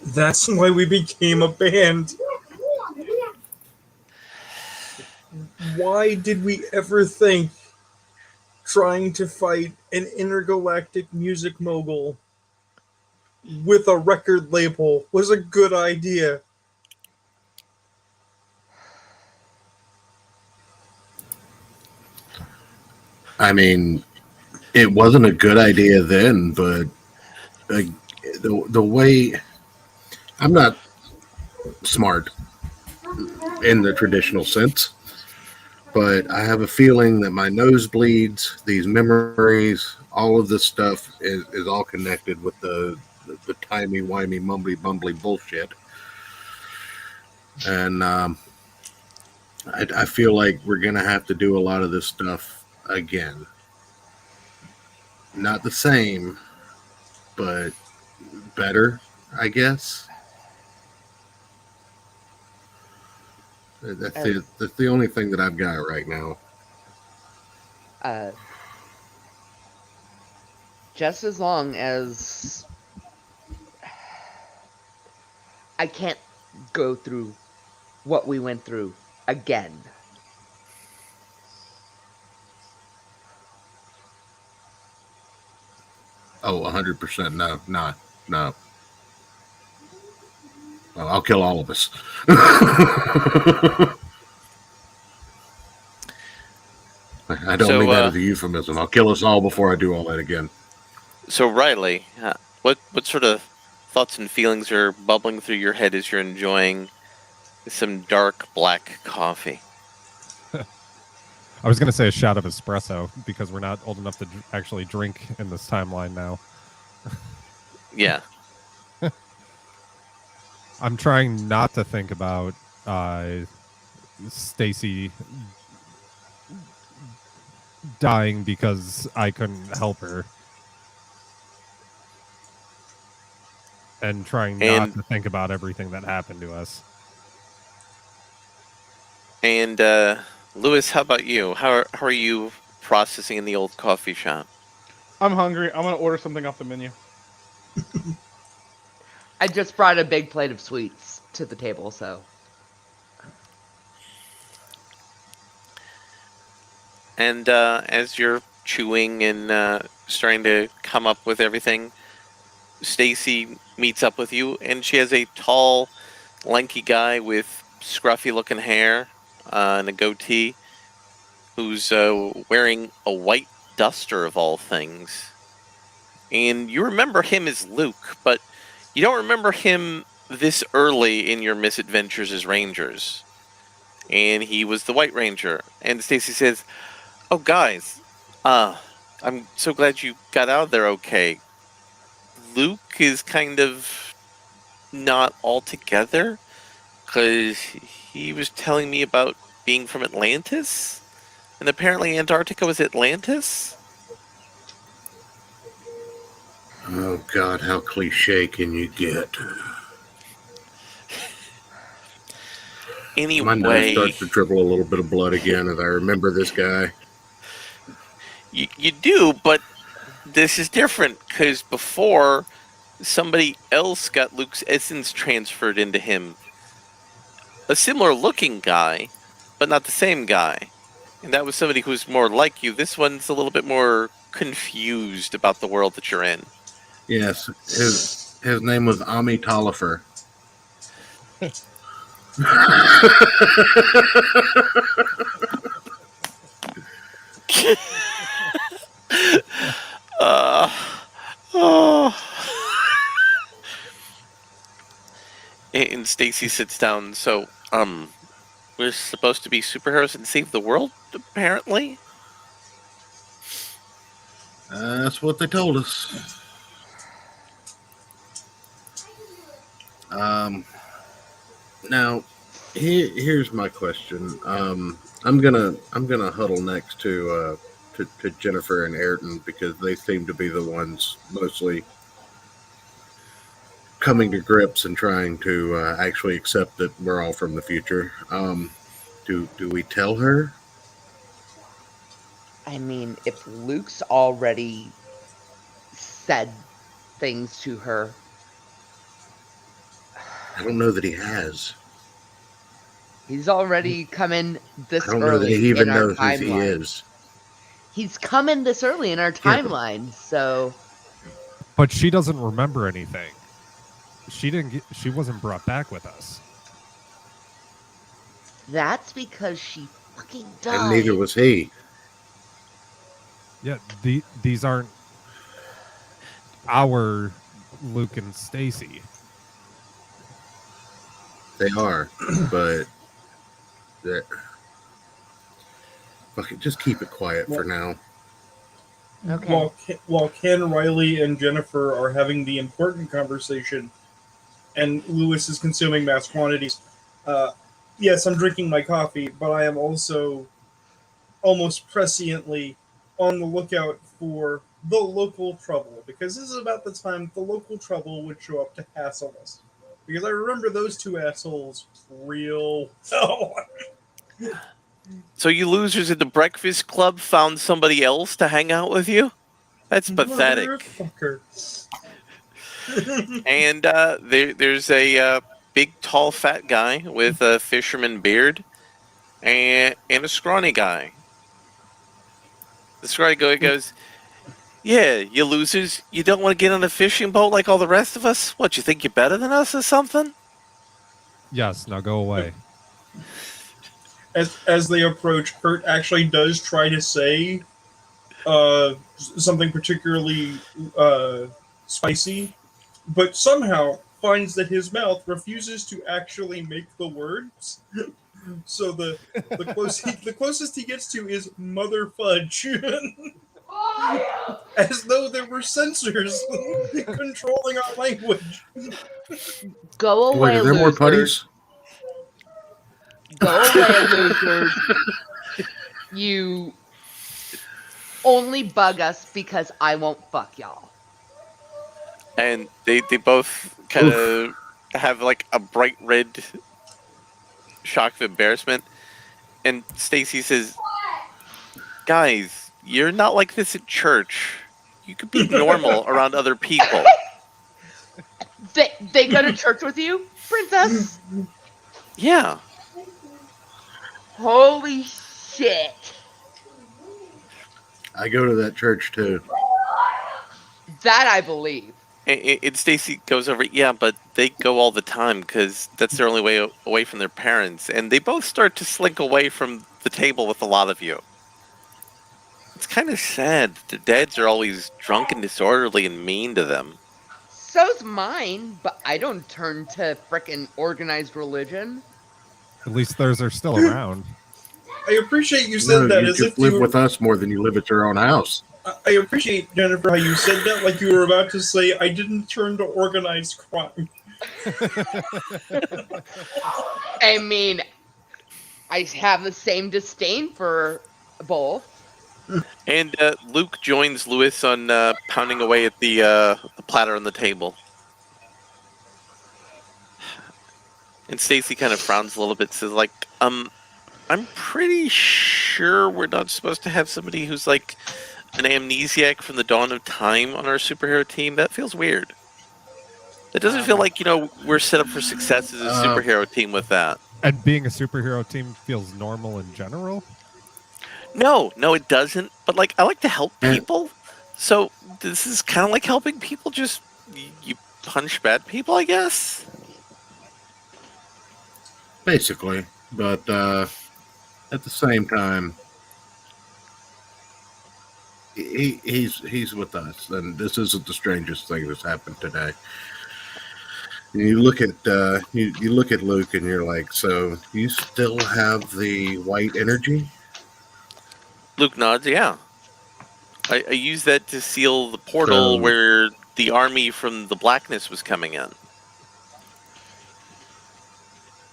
That's why we became a band. Why did we ever think trying to fight an intergalactic music mogul with a record label was a good idea?
I mean, it wasn't a good idea then, but the way I'm not smart in the traditional sense, but I have a feeling that my nosebleeds, these memories, all of this stuff is all connected with the timey-wimey, mumbly-bumbly bullshit. And I feel like we're going to have to do a lot of this stuff again. Not the same, but better, I guess. That's the only thing that I've got right now.
Just as long as I can't go through what we went through again.
Oh, 100% no, not. No. Well, I'll kill all of us. I don't mean that as a euphemism. I'll kill us all before I do all that again.
So, Riley, what sort of thoughts and feelings are bubbling through your head as you're enjoying some dark black coffee?
I was going to say a shot of espresso because we're not old enough to actually drink in this timeline now.
Yeah.
I'm trying not to think about Stacy dying because I couldn't help her. And trying not
And-
to think about everything that happened to us.
And Lewis, how about you? How are you processing in the old coffee shop?
I'm hungry. I'm gonna order something off the menu.
I just brought a big plate of sweets to the table, so.
And as you're chewing and starting to come up with everything, Stacy meets up with you, and she has a tall, lanky guy with scruffy-looking hair and a goatee, who's wearing a white duster of all things. And you remember him as Luke, but you don't remember him this early in your misadventures as Rangers. And he was the White Ranger. And Stacy says, "Oh, guys, I'm so glad you got out of there okay. Luke is kind of not all together, because he was telling me about being from Atlantis, and apparently Antarctica was Atlantis."
Oh God, how cliche can you get? My nose
Anyway,
starts to dribble a little bit of blood again as I remember this guy.
you do, but this is different, because before, somebody else got Luke's essence transferred into him. A similar looking guy, but not the same guy. And that was somebody who's more like you. This one's a little bit more confused about the world that you're in.
Yes, his name was Ami Tollifer.
Oh. And Stacy sits down. So, we're supposed to be superheroes and save the world, apparently?
That's what they told us. Now, here's my question. I'm gonna huddle next to Jennifer and Ayrton because they seem to be the ones mostly coming to grips and trying to actually accept that we're all from the future. Do we tell her?
I mean, if Luke's already said things to her.
I don't know that he has.
He's already come in this
I don't know that
early
he even
in our
knows who he
timeline.
is.
He's come in this early in our timeline, so.
But she doesn't remember anything. She wasn't brought back with us.
That's because she fucking died.
And neither was he.
Yeah, these aren't our Luke and Stacy.
They are, but fuck it, just keep it quiet for now.
Okay.
While Ken, Riley, and Jennifer are having the important conversation, and Lewis is consuming mass quantities, yes, I'm drinking my coffee, but I am also almost presciently on the lookout for the local trouble, because this is about the time the local trouble would show up to hassle us. Because I remember those two assholes real well.
So you losers at the Breakfast Club found somebody else to hang out with you? That's pathetic.
Motherfucker.
And there's a big, tall, fat guy with a fisherman beard and a scrawny guy. The scrawny guy goes, "Yeah, you losers, you don't want to get on a fishing boat like all the rest of us? What, you think you're better than us or something?"
Yes, now go away.
As they approach, Kurt actually does try to say something particularly spicy, but somehow finds that his mouth refuses to actually make the words. So the closest he gets to is mother fudge. As though there were censors controlling our language.
Go away,
Wait, are there more
losers.
putties?
Go away, losers. You only bug us because I won't fuck y'all.
And they both kind of have like a bright red shock of embarrassment. And Stacy says, "Guys, you're not like this at church. You could be normal around other people."
They go to church with you, princess?
Yeah.
Holy shit.
I go to that church too.
That I believe.
And Stacy goes over, yeah, but they go all the time because that's their only way away from their parents. And they both start to slink away from the table with a lot of you. It's kind of sad. Their dads are always drunk and disorderly and mean to them.
So's mine, but I don't turn to frickin' organized religion.
At least theirs are still around.
I appreciate you said that
you
as
just
if
live
you.
with us more than you live at your own house.
I appreciate, Jennifer, how you said that like you were about to say, I didn't turn to organized crime.
I mean, I have the same disdain for both.
And Luke joins Lewis on pounding away at the platter on the table. And Stacy kind of frowns a little bit, says, like, I'm pretty sure we're not supposed to have somebody who's like an amnesiac from the dawn of time on our superhero team. That feels weird. It doesn't feel like, we're set up for success as a superhero team with that.
And being a superhero team feels normal in general?
No, it doesn't. But, like, I like to help people. So this is kind of like helping people. Just you punch bad people, I guess.
Basically, but at the same time, he's with us, and this isn't the strangest thing that's happened today. You look at you look at Luke, and you're like, so you still have the white energy?
Luke nods, yeah. I used that to seal the portal where the army from the blackness was coming in.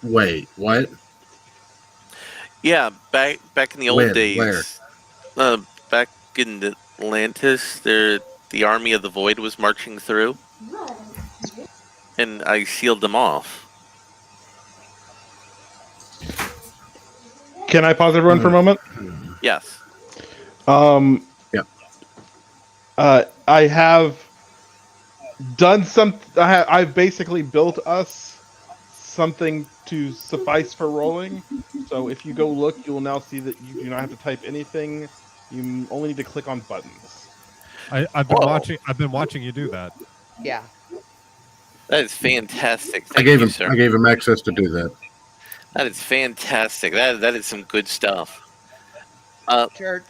Wait, what?
Yeah, back in the old days.
Where?
Back in Atlantis, the army of the Void was marching through. And I sealed them off.
Can I pause everyone for a moment?
Yes.
Yeah.
I have done some. I've basically built us something to suffice for rolling. So if you go look, you will now see that you do not have to type anything. You only need to click on buttons.
I've been watching you do that.
Yeah.
That is fantastic.
I gave him access to do that.
That is fantastic. That is some good stuff.
Church,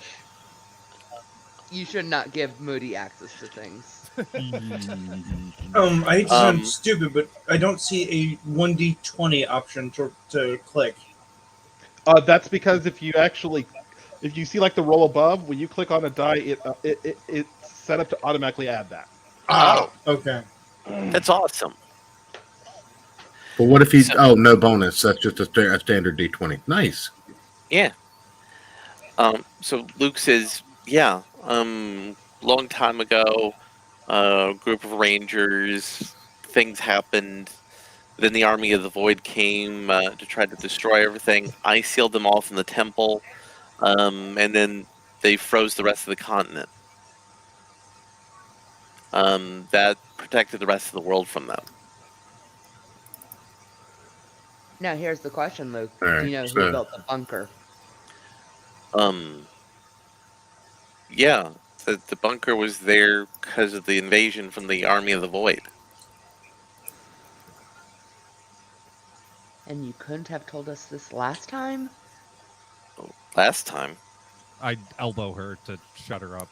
you should not give Moody access to things.
I hate to sound stupid, but I don't see a 1d20 option to click.
That's because if you see like the roll above, when you click on a die, it's set up to automatically add that.
Oh,
okay.
That's awesome.
But what if he's no bonus? That's just a standard D20. Nice.
Yeah. So Luke says, yeah. Long time ago, a group of rangers, things happened. Then the army of the Void came to try to destroy everything. I sealed them off in the temple, and then they froze the rest of the continent. That protected the rest of the world from them.
Now here's the question, Luke.
Right,
Do you know who built the bunker?
Yeah. The bunker was there because of the invasion from the army of the Void.
And you couldn't have told us this last time?
Last time?
I elbow her to shut her up.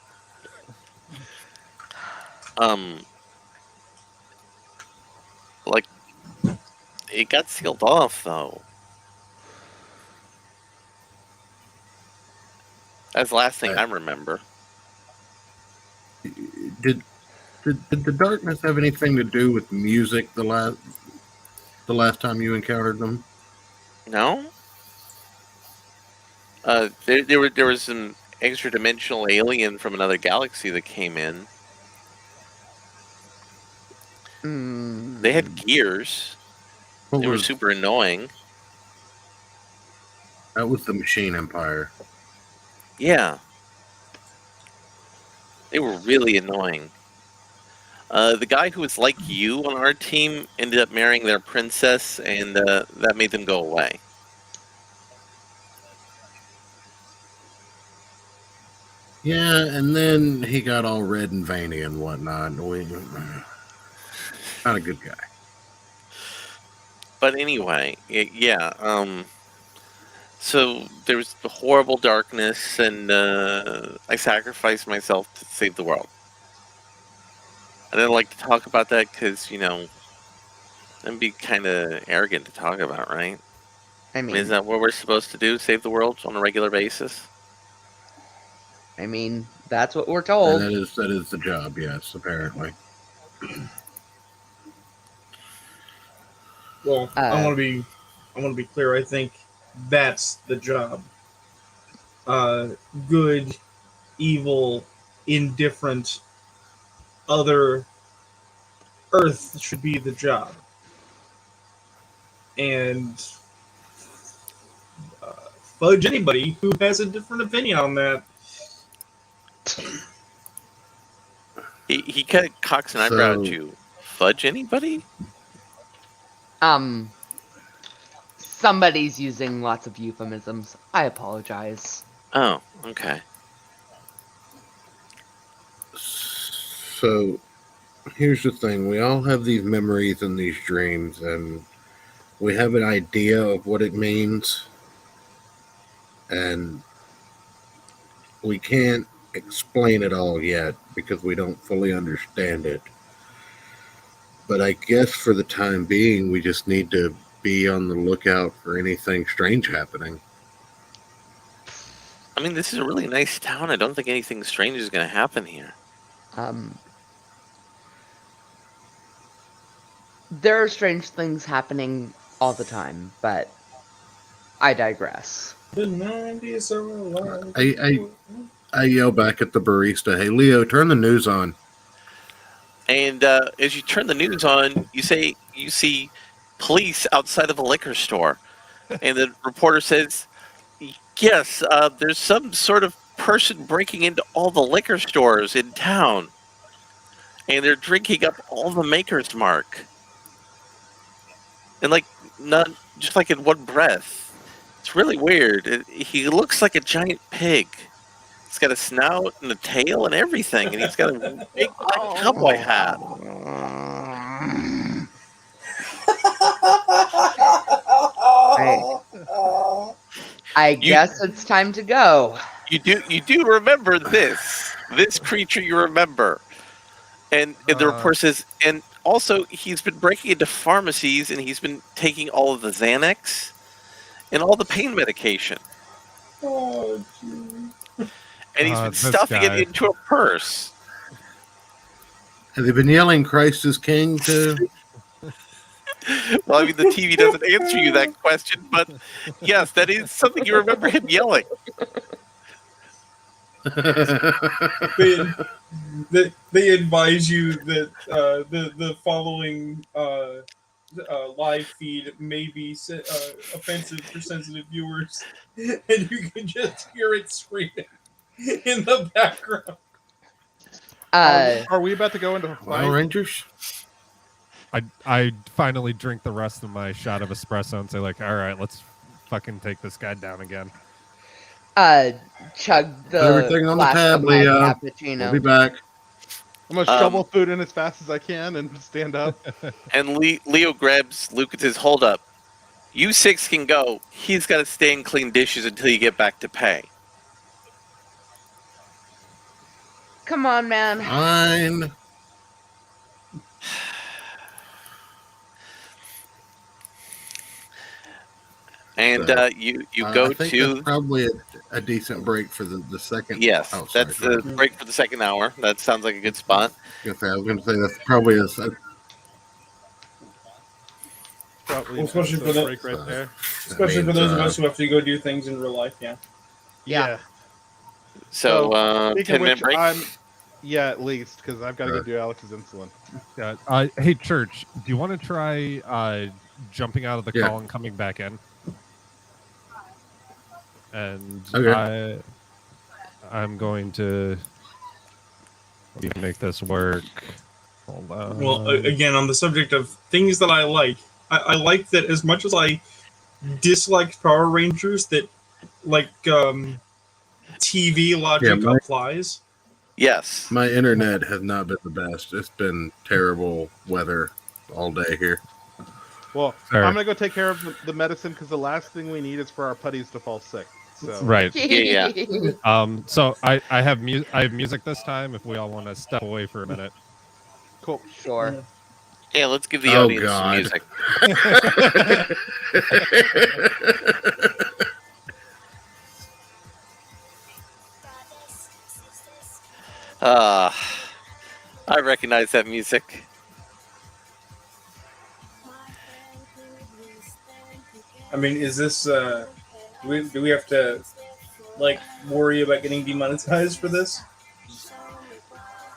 Like, it got sealed off, though. That's the last thing I remember.
Did the darkness have anything to do with music the last time you encountered them?
No? There was some extra dimensional alien from another galaxy that came in. They had gears.
What
They were
was
super annoying.
that? Was the Machine Empire?
Yeah. They were really annoying. The guy who was like you on our team ended up marrying their princess, and that made them go away.
Yeah, and then he got all red and veiny and whatnot. Not a good guy.
But anyway, so there was the horrible darkness, and I sacrificed myself to save the world. I didn't like to talk about that because, that'd be kind of arrogant to talk about, right?
I
I mean,
mean,
isn't that what we're supposed to do? Save the world on a regular basis?
that's what we're
And
told.
that is the job. Yes, apparently.
Well, I want to be clear. I think that's the job. Good, evil, indifferent, other. Earth should be the job, and fudge anybody who has a different opinion on that.
He kind of cocks an eyebrow
So-
at you. Fudge anybody?
Somebody's using lots of euphemisms. I apologize.
Oh, okay.
So here's the thing: we all have these memories and these dreams, and we have an idea of what it means, and we can't explain it all yet because we don't fully understand it. But I guess for the time being, we just need to be on the lookout for anything strange happening.
I mean, this is a really nice town. I don't think anything strange is going to happen here.
There are strange things happening all the time, but I digress.
The 90s are alive.
I yell back at the barista, "Hey, Leo, turn the news on."
And as you turn the news on, you see police outside of a liquor store. And the reporter says, yes, there's some sort of person breaking into all the liquor stores in town. And they're drinking up all the Maker's Mark. And not just like in one breath. It's really weird. He looks like a giant pig. He's got a snout and a tail and everything, and he's got a big black cowboy hat.
I guess it's time to go.
You do remember this creature you remember. And the report says, and also he's been breaking into pharmacies and he's been taking all of the Xanax and all the pain medication.
Oh, geez.
And he's been
this
stuffing
guy.
it into a purse.
Have they been yelling "Christ is King" too?
Well, I mean, the TV doesn't answer you that question, but yes, that is something you remember him yelling.
They advise you that the following live feed may be offensive for sensitive viewers, and you can just hear it screaming in the background.
Are we about to go into a
Power
fight?
Rangers.
I finally drink the rest of my shot of espresso and say, like, all right, let's fucking take this guy down again.
Chug the
Everything on the
last
tab,
of my
Leo.
cappuccino.
We'll be back.
I'm gonna shovel food in as fast as I can and stand up.
And Leo grabs Lucas's hold up. You six can go. He's got to stay and clean dishes until you get back to pay.
Come on, man.
Fine.
And
So,
you go
I think
to
that's probably a decent break for the second.
yes,
Oh, sorry.
that's the break for the second hour. That sounds like a good spot.
I was going to say that's probably
Probably
Well, especially
an
for the-
break right there.
Especially for those of us who have to go do things in real life, yeah.
Yeah.
So,
Speaking of
10-minute
which,
break.
at least, because I've got to go do Alex's insulin.
Yeah. Hey, Church, do you want to try jumping out of the
Yeah.
call and coming back in? And
Okay.
I'm going to make this work. Hold on.
Well, again, on the subject of things that I like that as much as I disliked Power Rangers, that like TV logic
Yeah,
applies.
Yes.
My internet has not been the best. It's been terrible weather all day here.
Well,
Fair.
I'm gonna go take care of the medicine because the last thing we need is for our putties to fall sick. So
Right.
Yeah.
So I have music this time. If we all want to step away for a minute.
cool.
Sure.
Yeah, let's give the
Oh,
audience some
God.
music. I recognize that music.
I mean, is this do we have to like worry about getting demonetized for this?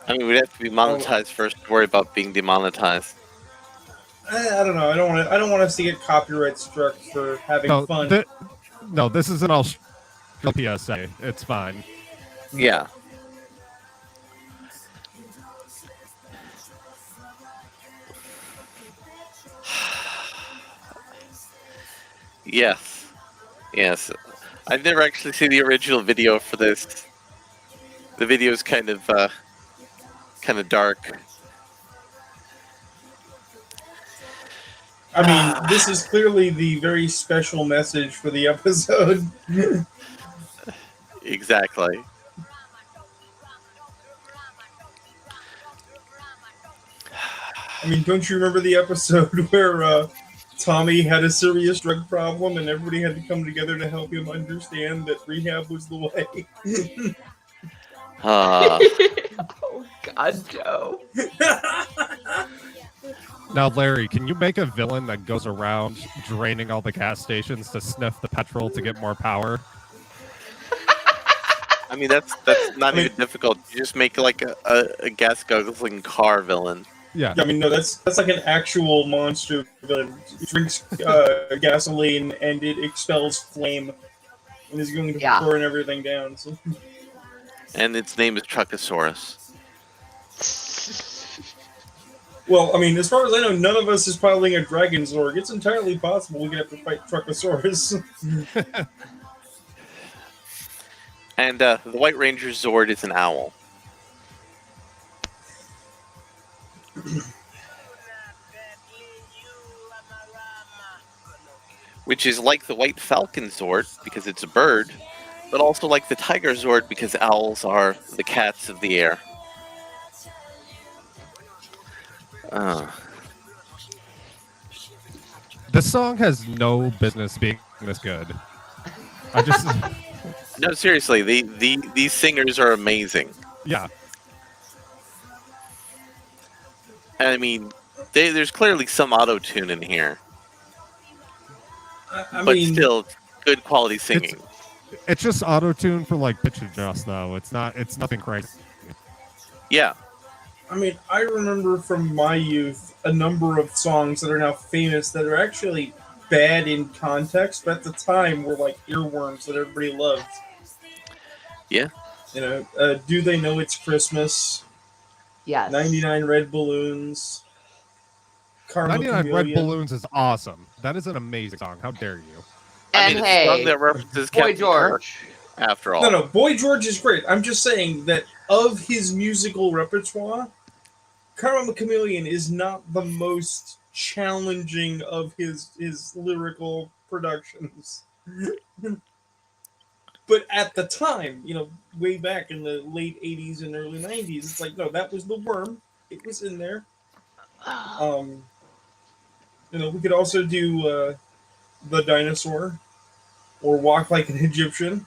I mean, we'd have to be monetized first to worry about being demonetized.
I don't know. I don't want us to get copyright struck for having fun.
This is an Australian PSA. It's fine.
Yeah. Yes. I've never actually seen the original video for this. The video is kind of dark.
I mean, this is clearly the very special message for the episode.
Exactly.
I mean, don't you remember the episode where Tommy had a serious drug problem and everybody had to come together to help him understand that rehab was the way?
Oh God, Joe.
Now, Larry, can you make a villain that goes around draining all the gas stations to sniff the petrol to get more power?
I mean, that's not even difficult. You just make like a gas guzzling car villain.
Yeah.
I mean, no, that's like an actual monster villain. It drinks gasoline and it expels flame and is going to burn everything down. So.
And its name is Truckosaurus.
Well, I mean, as far as I know, none of us is piloting a Dragon Zorg. It's entirely possible we could have to fight Truckosaurus.
And the White Ranger Zord is an owl. Which is like the White Falcon Zord because it's a bird, but also like the Tiger Zord because owls are the cats of the air.
This song has no business being this good. I just
No, seriously, these singers are amazing.
yeah.
And I mean, there's clearly some auto-tune in here,
I
but
mean,
still good quality singing.
It's just auto-tune for like pitch adjust though. It's nothing crazy.
Yeah.
I mean, I remember from my youth a number of songs that are now famous that are actually bad in context, but at the time were like earworms that everybody loved.
Yeah.
You know, Do They Know It's Christmas?
Yes.
99 Red Balloons. Karma
99
Chameleon.
Red Balloons is awesome. That is an amazing song. How dare you?
I
And
mean, it's a song
hey,
that references
Boy
Captain
George.
Kirk, after all.
No, Boy George is great. I'm just saying that of his musical repertoire, Karma Chameleon is not the most challenging of his lyrical productions. But at the time, you know, way back in the late 80s and early 90s, it's like, no, that was the worm. It was in there. You know, we could also do The Dinosaur or Walk Like an Egyptian.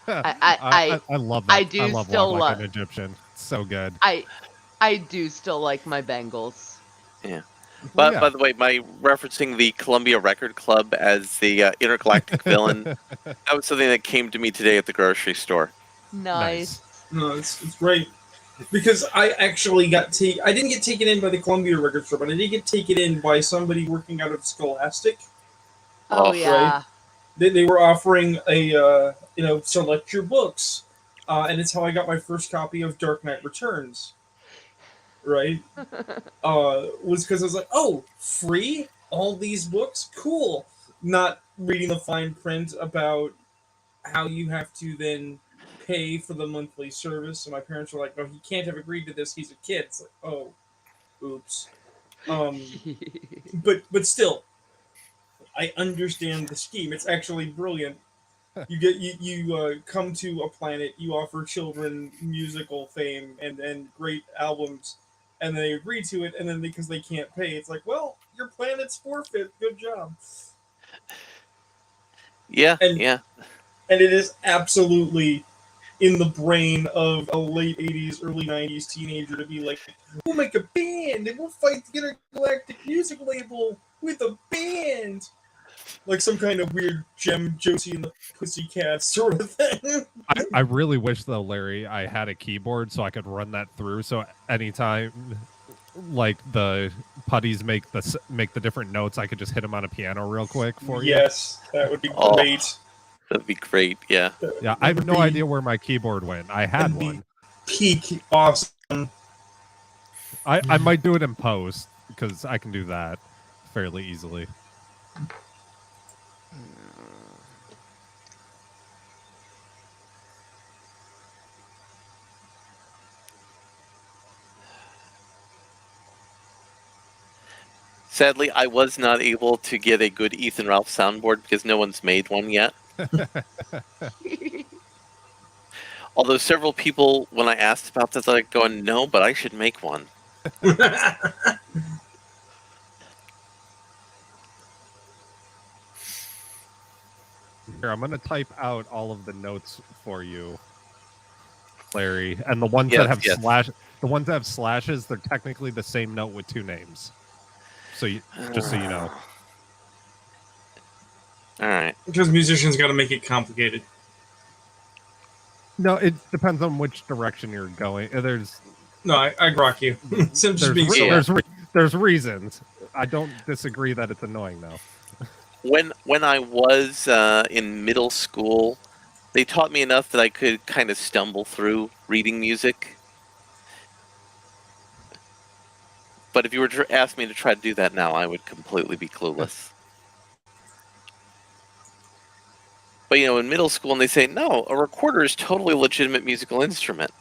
I love that.
I do
love
still
Walk Like
love-
an Egyptian. So good.
I do still like my Bengals.
Yeah. But
yeah.
by the way, my referencing the Columbia Record Club as the intergalactic villain, that was something that came to me today at the grocery store.
Nice.
No, it's great. Because I actually I didn't get taken in by the Columbia Record Store, but I did get taken in by somebody working out of Scholastic.
Oh,
Oh,
yeah.
They were offering select your books. And it's how I got my first copy of Dark Knight Returns. Right? Was because I was like, oh, free? All these books? Cool. Not reading the fine print about how you have to then pay for the monthly service. And my parents were like, no, he can't have agreed to this. He's a kid. It's like, oh, oops. But still, I understand the scheme. It's actually brilliant. You come to a planet, you offer children musical fame and great albums, and they agree to it, and then because they can't pay, it's like, well, your planet's forfeit. Good job.
Yeah,
And
yeah.
and it is absolutely in the brain of a late 80s, early 90s teenager to be like, we'll make a band and we'll fight the intergalactic music label with a band. Like some kind of weird Gem Josie and the Pussycats sort of thing.
I really wish, though, Larry, I had a keyboard so I could run that through. So anytime, like, the putties make the different notes, I could just hit them on a piano real quick for you.
Yes, that would be
Oh.
great.
That'd be great, yeah.
Yeah, I have no idea where my keyboard went. I had
That'd be
one.
Peak awesome.
I might do it in post, because I can do that fairly easily.
Sadly, I was not able to get a good Ethan Ralph soundboard because no one's made one yet. Although several people, when I asked about this, are like going, no, but I should make one.
Here, I'm gonna type out all of the notes for you, Larry, and the ones that have the ones that have slashes, they're technically the same note with two names. So just so you know.
All right.
Because musicians got to make it complicated.
No, it depends on which direction you're going.
No, I grok you. So I'm just being silly.
There's reasons. I don't disagree that it's annoying, though.
When I was in middle school, they taught me enough that I could kind of stumble through reading music. But if you were to ask me to try to do that now, I would completely be clueless. But, in middle school, and they say, no, a recorder is totally a legitimate musical instrument.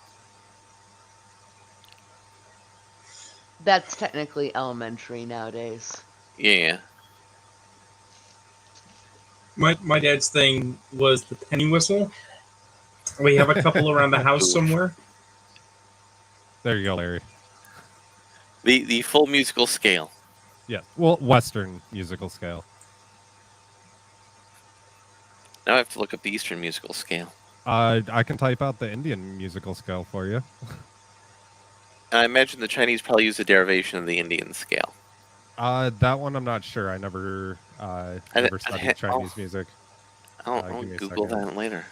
That's technically elementary nowadays.
Yeah.
My dad's thing was the penny whistle. We have a couple around the house somewhere.
There you go, Larry.
The full musical scale.
Yeah, well, Western musical scale.
Now I have to look up the Eastern musical scale.
I can type out the Indian musical scale for you.
And I imagine the Chinese probably use a derivation of the Indian scale.
That one I'm not sure. I never studied Chinese music.
I'll
Give me a
Google
second.
that later.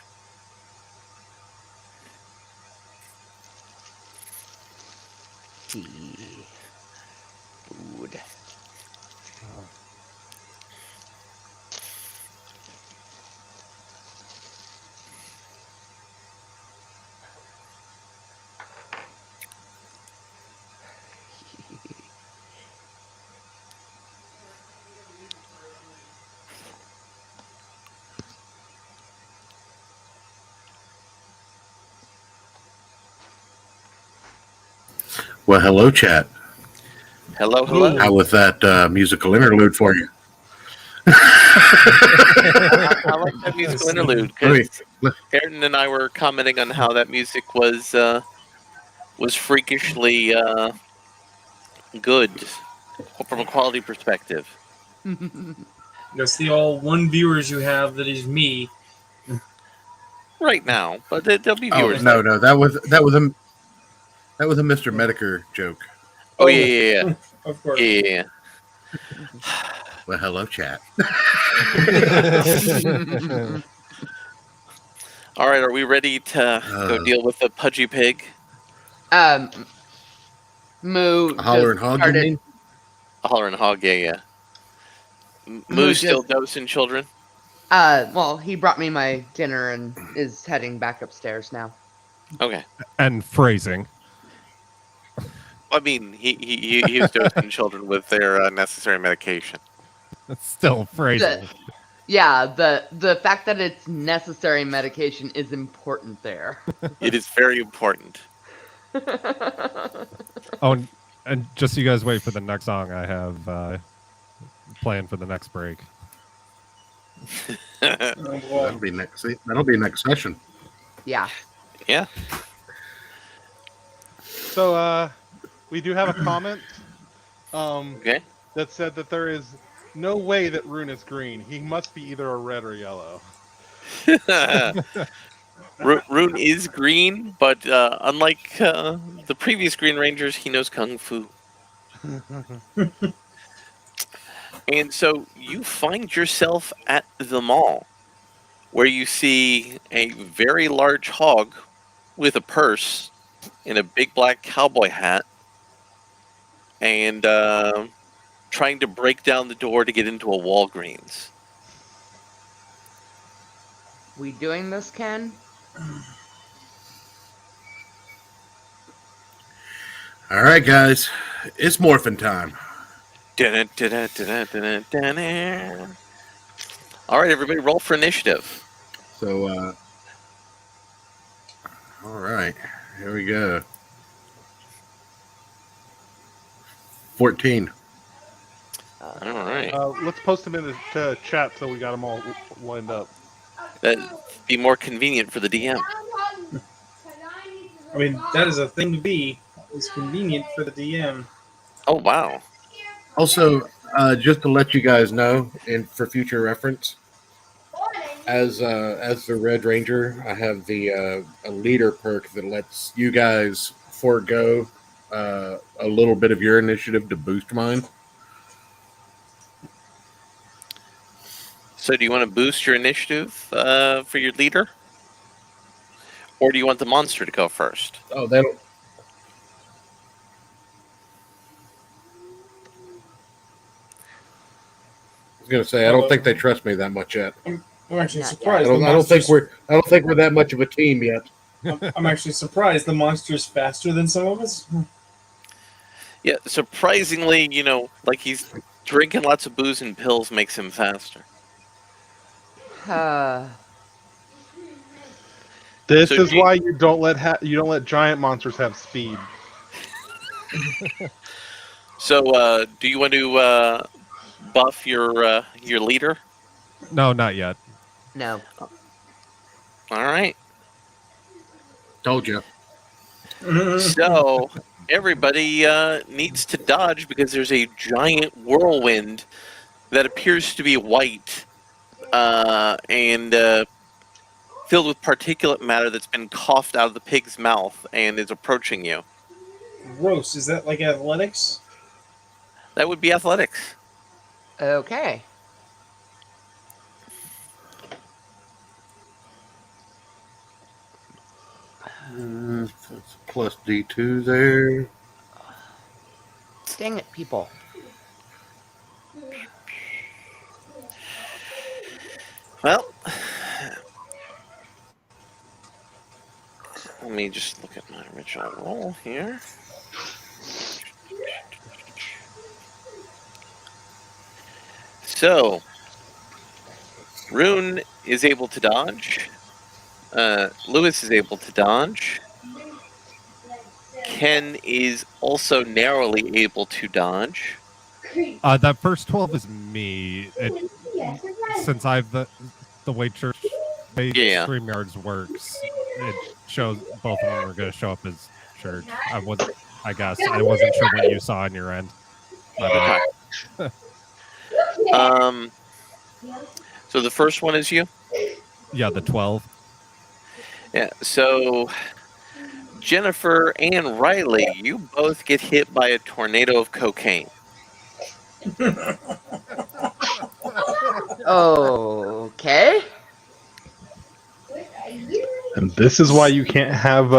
Tea. Food.
Well, hello, chat.
Hello, hello.
How was that musical interlude for you?
I like that musical interlude because
Wait.
Ayrton and I were commenting on how that music was freakishly good from a quality perspective.
That's the all one viewers you have that is me.
Right now, but there'll be
Oh
viewers.
no, that was a Mr. Medicare joke.
Oh yeah.
Of course.
Yeah.
Well, hello, chat.
All right, are we ready to go deal with the pudgy pig?
Moo
A holler
just
and hog, you
started.
mean?
Holler and hog, yeah.
Moo
Moo's still
just
dosing children?
well, he brought me my dinner and is heading back upstairs now.
Okay.
And phrasing.
I mean, he was dosing children with their necessary medication.
It's still phrasing.
Yeah, the fact that it's necessary medication is important there.
It is very important.
Oh, and just so you guys wait for the next song I have planned for the next break.
That'll be next. That'll be next session.
Yeah.
Yeah.
So we do have a comment
Okay.
that said that there is no way that Rune is green. He must be either a red or yellow.
Rune is green, but unlike the previous Green Rangers, he knows Kung Fu. And so you find yourself at the mall, where you see a very large hog with a purse and a big black cowboy hat, and trying to break down the door to get into a Walgreens.
We doing this, Ken?
All right, guys, it's morphin' time.
All right, everybody, roll for initiative.
So, all right, here we go. 14.
All right.
Let's post them in the chat so we got them all lined up.
That'd be more convenient for the DM.
I mean, that is a thing to be. It's convenient for the DM.
Oh, wow.
Also, just to let you guys know, and for future reference, as the Red Ranger, I have the a leader perk that lets you guys forego a little bit of your initiative to boost mine.
So do you want to boost your initiative for your leader? Or do you want the monster to go first?
Oh, that'll. I was gonna say, I don't think they trust me that much yet.
I'm actually
Not
surprised.
I don't think we're that much of a team yet.
I'm actually surprised the monster's faster than some of us.
Yeah, surprisingly, like he's drinking lots of booze and pills makes him faster.
This
So
is
do you-
why you don't let giant monsters have speed.
So do you want to buff your leader?
No, not yet.
No.
All right.
Told you.
So everybody needs to dodge because there's a giant whirlwind that appears to be white and filled with particulate matter that's been coughed out of the pig's mouth and is approaching you.
Gross. Is that like athletics?
That would be athletics.
Okay.
That's plus D2 there.
Dang it, people.
Well, let me just look at my original roll here. So, Rune is able to dodge. Lewis is able to dodge. Ken is also narrowly able to dodge.
That first 12 is me. Since I've the way
Yeah.
StreamYards works, it shows both of them are going to show up as church. I wasn't sure what you saw on your end. My bad.
So the first one is you?
Yeah, the 12.
Yeah, so Jennifer and Riley, you both get hit by a tornado of cocaine.
Okay.
And this is why you can't have.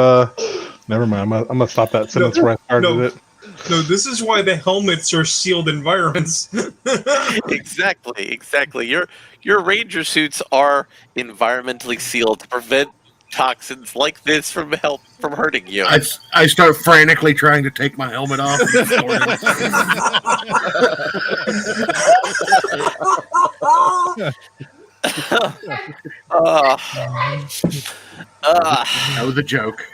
Never mind. I'm gonna stop that sentence where I started
no.
it.
No, this is why the helmets are sealed environments.
Exactly. Your ranger suits are environmentally sealed to prevent toxins like this from hurting you.
I start frantically trying to take my helmet off. And
uh,
that was a joke.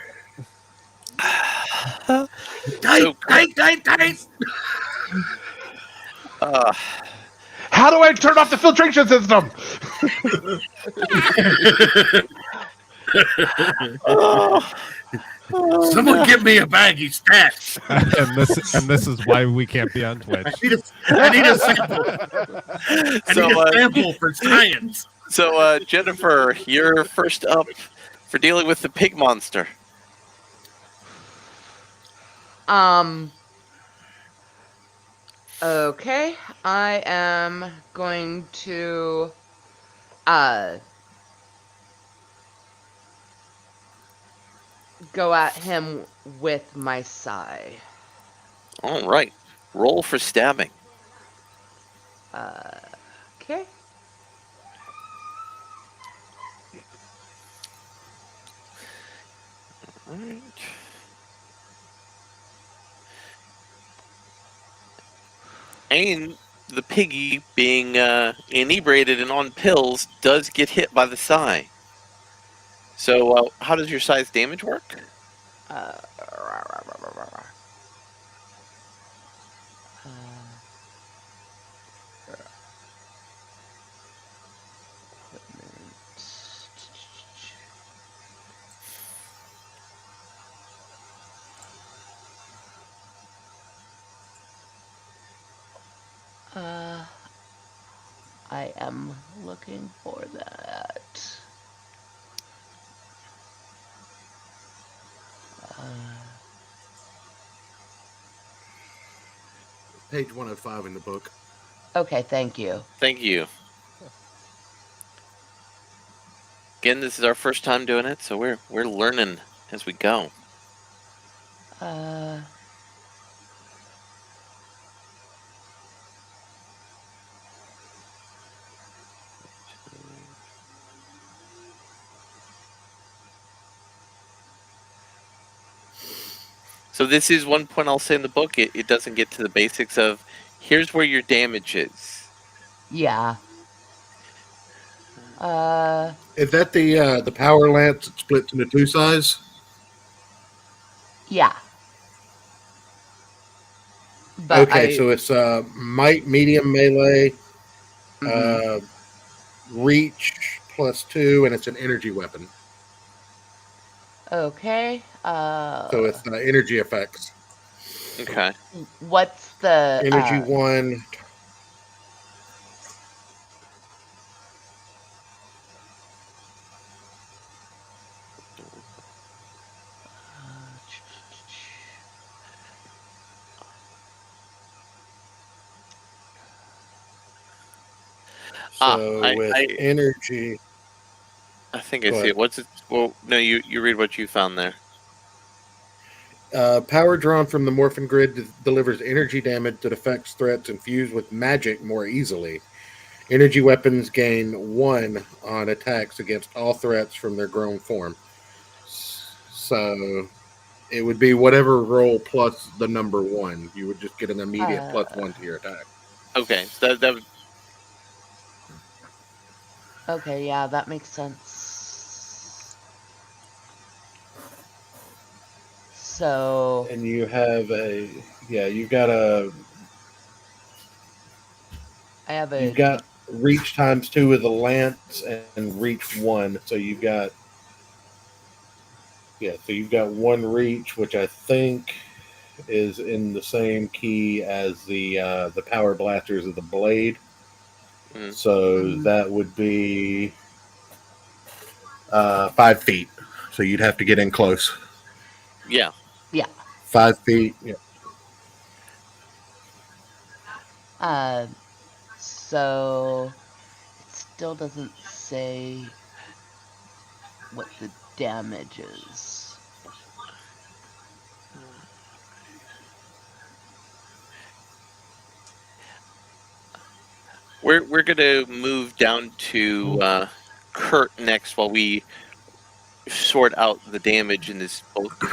so,
Tight.
How do I turn off the filtration system?
Someone give me a baggy stat.
and this is why we can't be on Twitch.
I need a sample. I need a sample for science.
So, Jennifer, you're first up for dealing with the pig monster.
Okay, I am going to go at him with my sai.
All right. Roll for stabbing.
Okay.
All right. And the piggy, being inebriated and on pills, does get hit by the sai. So, how does your size damage work?
I am looking for that.
Page 105 in the book.
Okay, thank you.
Thank you. Again, this is our first time doing it, so we're learning as we go. So this is one point I'll say in the book. It doesn't get to the basics of here's where your damage is.
Yeah.
Is that the power lance that splits into two sides?
Yeah. But
Okay, so it's might, medium, melee, reach +2, and it's an energy weapon.
Okay.
So it's energy effects.
Okay.
What's the
Energy 1. So with energy,
I think I see it. What's it? Well, no, you read what you found there.
power drawn from the Morphin Grid delivers energy damage that affects threats infused with magic more easily. Energy weapons gain 1 on attacks against all threats from their grown form. So it would be whatever roll plus the number 1. You would just get an immediate +1 to your attack.
Okay, so that would...
Okay, yeah, that makes sense. So...
And you have a... Yeah, you've got a...
I have a...
You've got reach ×2 with the lance and reach 1. So you've got... Yeah, so you've got 1 reach, which I think is in the same key as the power blasters of the blade. So that would be 5 feet. So you'd have to get in close.
Yeah.
Yeah.
5 feet. Yeah.
So it still doesn't say what the damage is.
We're gonna move down to Kurt next while we sort out the damage in this book.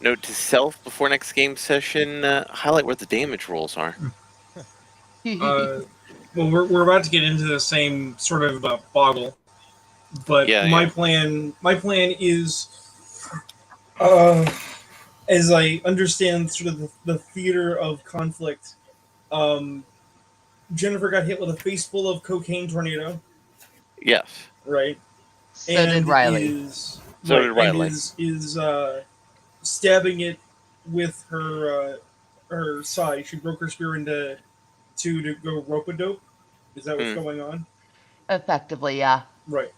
Note to self before next game session: highlight where the damage rules are.
Well, we're about to get into the same sort of boggle, but my plan is, as I understand sort of the theater of conflict, Jennifer got hit with a face full of cocaine tornado.
Yes.
Right.
So did Riley.
Is stabbing it with her sai. She broke her spear into two to go rope-a-dope. Is that what's going on?
Effectively, yeah.
Right.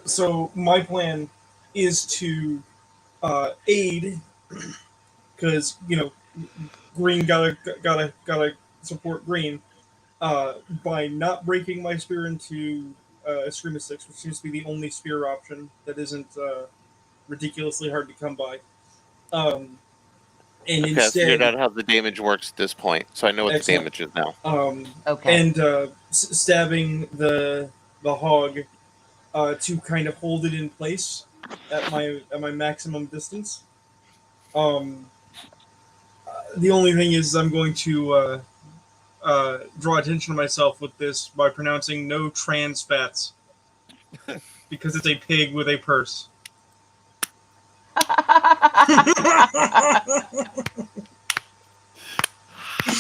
So my plan is to aid, because Green gotta support Green by not breaking my spear into a Scream of Six, which seems to be the only spear option that isn't ridiculously hard to come by. And
instead, I figured out how the damage works at this point, so I know what the damage is now.
Okay.
And stabbing the hog to kind of hold it in place at my maximum distance. The only thing is, I'm going to draw attention to myself with this by pronouncing no trans fats, because it's a pig with a purse.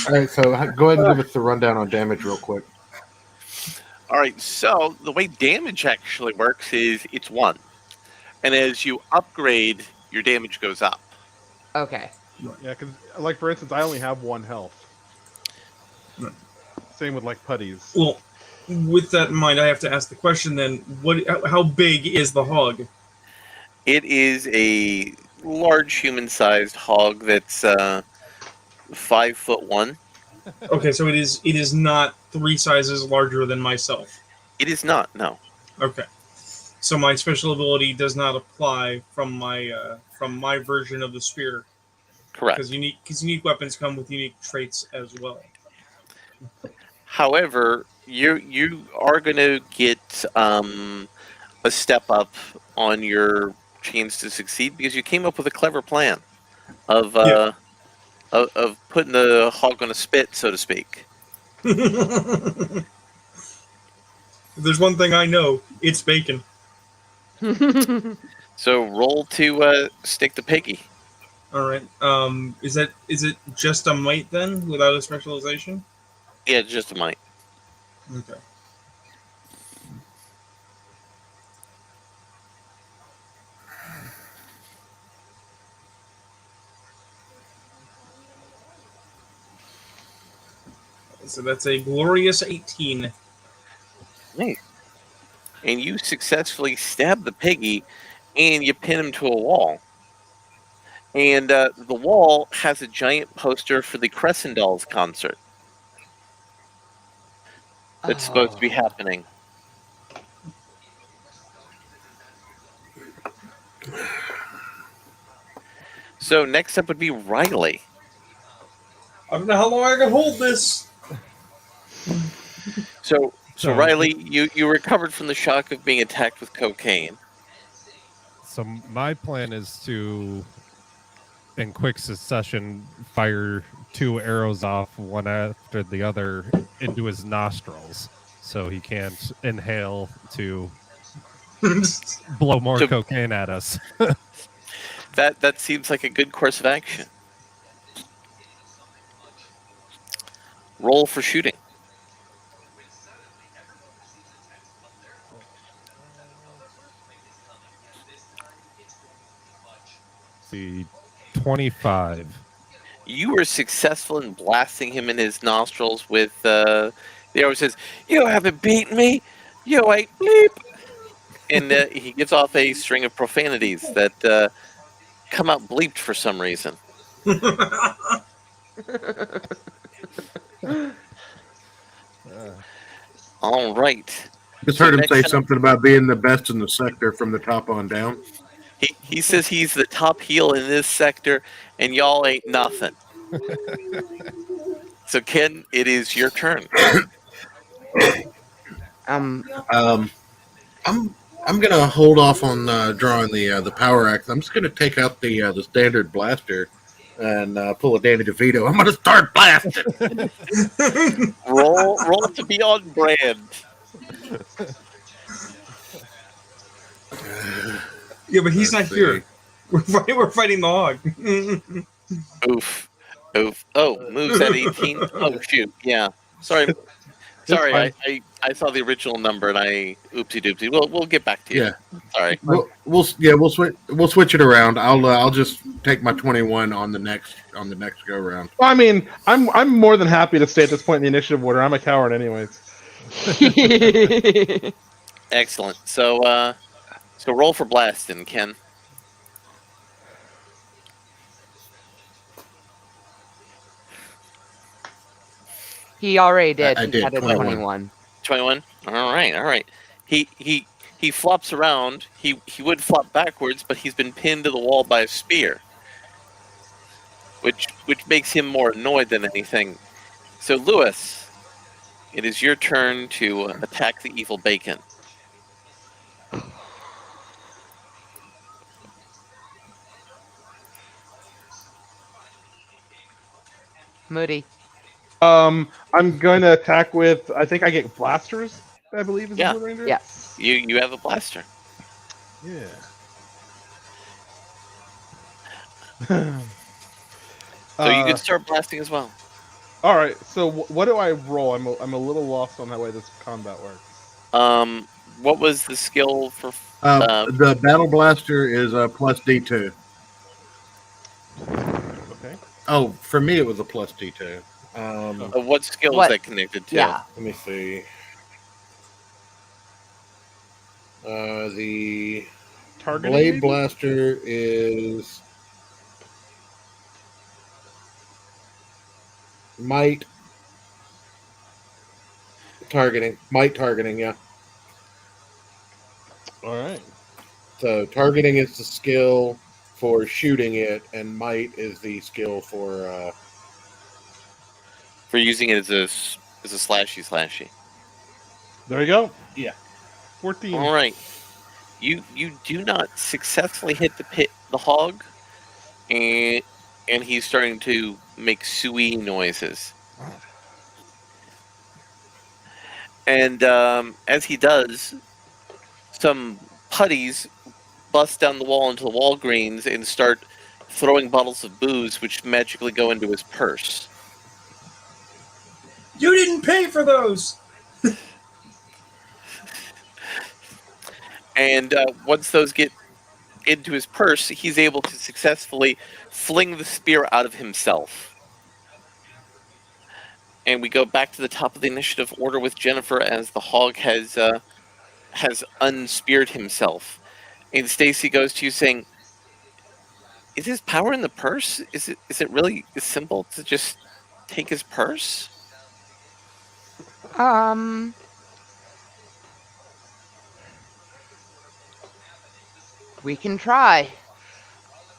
All right, so go ahead and give us the rundown on damage real quick.
All right, so the way damage actually works is it's 1. And as you upgrade, your damage goes up.
Okay.
Yeah, because, like, for instance, I only have 1 health.
Right.
Same with, like, putties.
Well, with that in mind, I have to ask the question then, how big is the hog?
It is a large human-sized hog that's 5'1".
Okay, so it is not 3 sizes larger than myself.
It is not, no.
Okay, so my special ability does not apply from my version of the spear.
Correct.
Because unique weapons come with unique traits as well.
However, you are going to get a step up on your chance to succeed because you came up with a clever plan of putting the hog on a spit, so to speak.
If there's one thing I know, it's bacon.
So roll to stick the piggy.
All right. Is it just a might then, without a specialization?
Yeah, just a might.
Okay. So that's a glorious 18.
Nice. And you successfully stab the piggy, and you pin him to a wall. And the wall has a giant poster for the Crescent Dolls concert that's supposed to be happening. So next up would be Riley.
I don't know how long I can hold this.
So Riley, you recovered from the shock of being attacked with cocaine.
So my plan is to, in quick succession, fire 2 arrows off one after the other into his nostrils, so he can't inhale to blow more cocaine at us.
That seems like a good course of action. Roll for shooting.
See, 25.
You were successful in blasting him in his nostrils with the arrow. Says, "You haven't beaten me. You ain't bleep." And he gives off a string of profanities that come out bleeped for some reason. All right.
Just
So
heard him
next
say
up-
something about being the best in the sector from the top on down.
He says he's the top heel in this sector, and y'all ain't nothing. So Ken, it is your turn.
Um,
Um, I'm gonna hold off on drawing the power axe. I'm just gonna take out the standard blaster and pull a Danny DeVito. I'm gonna start blasting.
Roll to be on brand.
Yeah, but he's
Let's
not here. We're fighting the hog.
Oof. Oh, moves at 18. Oh shoot. Yeah. Sorry. Sorry.
fine.
I saw the original number and I oopsie doopsie. We'll get back to you.
Yeah.
Sorry.
We'll switch it around. I'll just take my 21 on the next go round.
Well, I mean, I'm more than happy to stay at this point in the initiative order. I'm a coward, anyways.
Excellent. So roll for blasting, Ken.
he already did.
I
He
did,
had a
21.
21.
21. All right. He flops around. He would flop backwards, but he's been pinned to the wall by a spear, which makes him more annoyed than anything. So Lewis, it is your turn to attack the evil bacon.
Moody.
I'm going to attack with. I think I get blasters. I believe is
Yeah.
the Blue Ranger.
Yes.
You have a blaster.
Yeah.
So you can start blasting as well.
All right. So what do I roll? I'm a little lost on that way this combat works.
What was the skill for?
The battle blaster is a plus D2.
Okay.
Oh, for me it was a plus D2.
What skill
What?
is that connected to?
Yeah.
Let me see. The
Targeting.
blade
maybe?
blaster is might targeting. Might targeting, yeah.
All right.
So targeting is the skill for shooting it, and might is the skill for
using it as a slashy.
There you go.
Yeah.
14.
All right. You do not successfully hit the hog, and he's starting to make suey noises. And as he does, some putties bust down the wall into the Walgreens and start throwing bottles of booze, which magically go into his purse.
You didn't pay for those.
And once those get into his purse, he's able to successfully fling the spear out of himself. And we go back to the top of the initiative order with Jennifer as the hog has unspeared himself. And Stacy goes to you saying, "Is his power in the purse? Is it really as simple to just take his purse?"
We can try.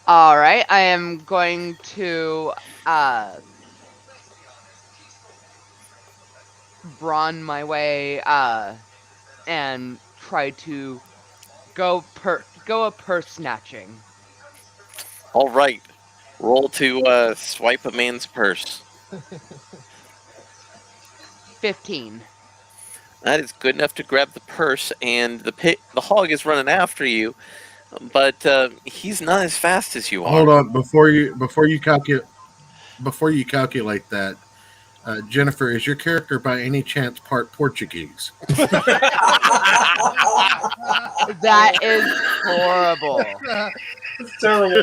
All right, I am going to brawn my way and try to go a purse snatching.
All right, roll to swipe a man's purse.
15.
That is good enough to grab the purse, and the hog is running after you, but he's not as fast as you are.
Hold on before you calculate that. Jennifer, is your character by any chance part Portuguese?
That is horrible.
It's terrible.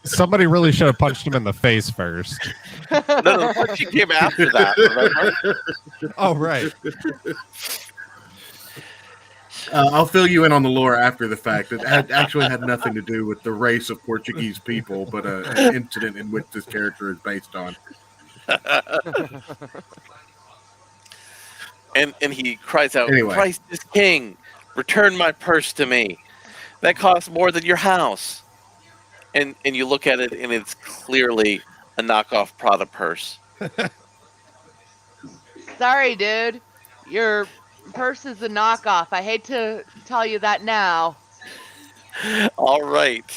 Somebody really should have punched him in the face first.
No, the punching came after that, remember?
Oh, right.
I'll fill you in on the lore after the fact. It actually had nothing to do with the race of Portuguese people, but an incident in which this character is based on.
and he cries out,
Anyway.
"Christ is king! Return my purse to me. That costs more than your house." And you look at it, and it's clearly a knockoff Prada purse.
Sorry, dude. Your purse is a knockoff. I hate to tell you that now.
All right.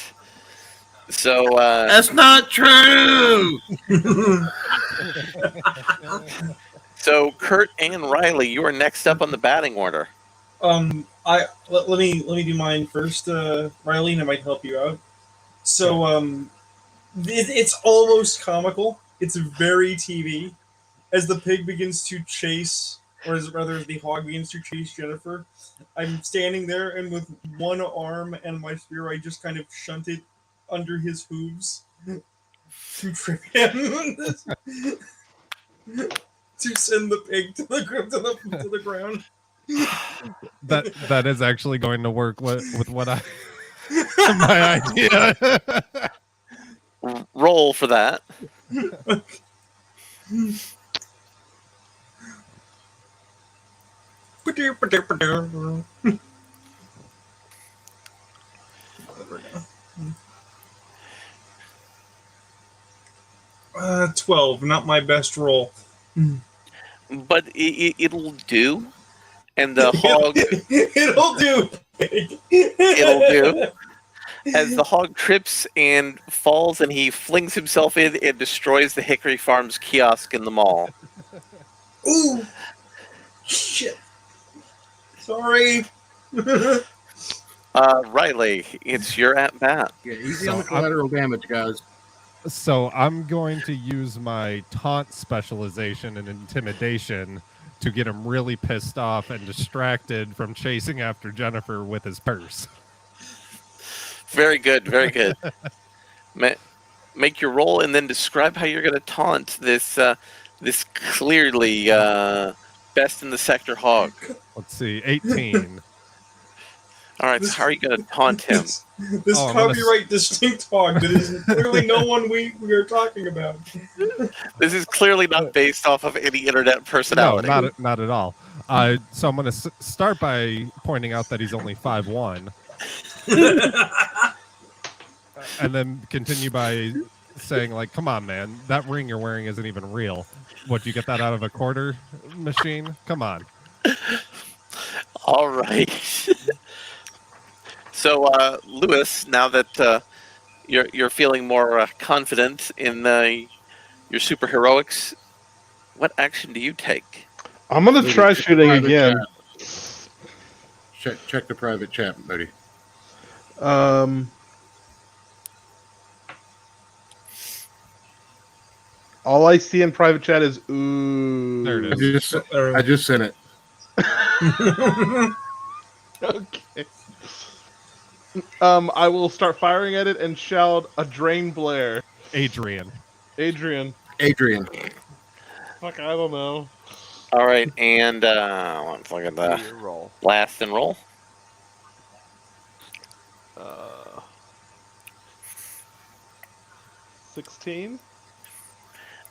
So
That's not true.
so Kurt and Riley, you are next up on the batting order.
Let me do mine first, Riley, and I might help you out. So, it's almost comical. It's very TV. As the pig begins to chase, or as the hog begins to chase Jennifer, I'm standing there, and with one arm and my spear, I just kind of shunt it under his hooves to trip him, to send the pig to the ground.
That is actually going to work with what I my idea.
Roll for that.
Uh, 12, not my best roll.
But it'll do. And the hog...
It'll do.
It'll do. As the hog trips and falls, and he flings himself in and destroys the Hickory Farms kiosk in the mall.
Ooh! Shit. Sorry.
Riley, it's your at bat.
Yeah, easy on the collateral damage, guys.
So I'm going to use my taunt specialization and intimidation to get him really pissed off and distracted from chasing after Jennifer with his purse.
Very good, very good. Make your roll and then describe how you're going to taunt this this clearly best in the sector hog.
Let's see, 18.
All right, so how are you going to taunt him?
This
Oh, I'm
copyright distinct hog that is clearly no one we are talking about.
This is clearly not based off of any internet
No,
personality.
not at all. So I'm going to start by pointing out that he's only 5'1", and then continue by saying, like, come on, man, that ring you're wearing isn't even real. What, you get that out of a quarter machine? Come on.
All right. So, Lewis, now that you're feeling more confident in your superheroics, what action do you take?
I'm gonna try shooting
Private
again.
chat. Check the private chat, buddy.
All I see in private chat is ooh.
There it is.
I just sent it.
Okay. I will start firing at it and shout a drain blare.
Adrian.
Adrian.
Fuck, I don't know. All right, and let's look at the
Roll.
blast and roll.
16.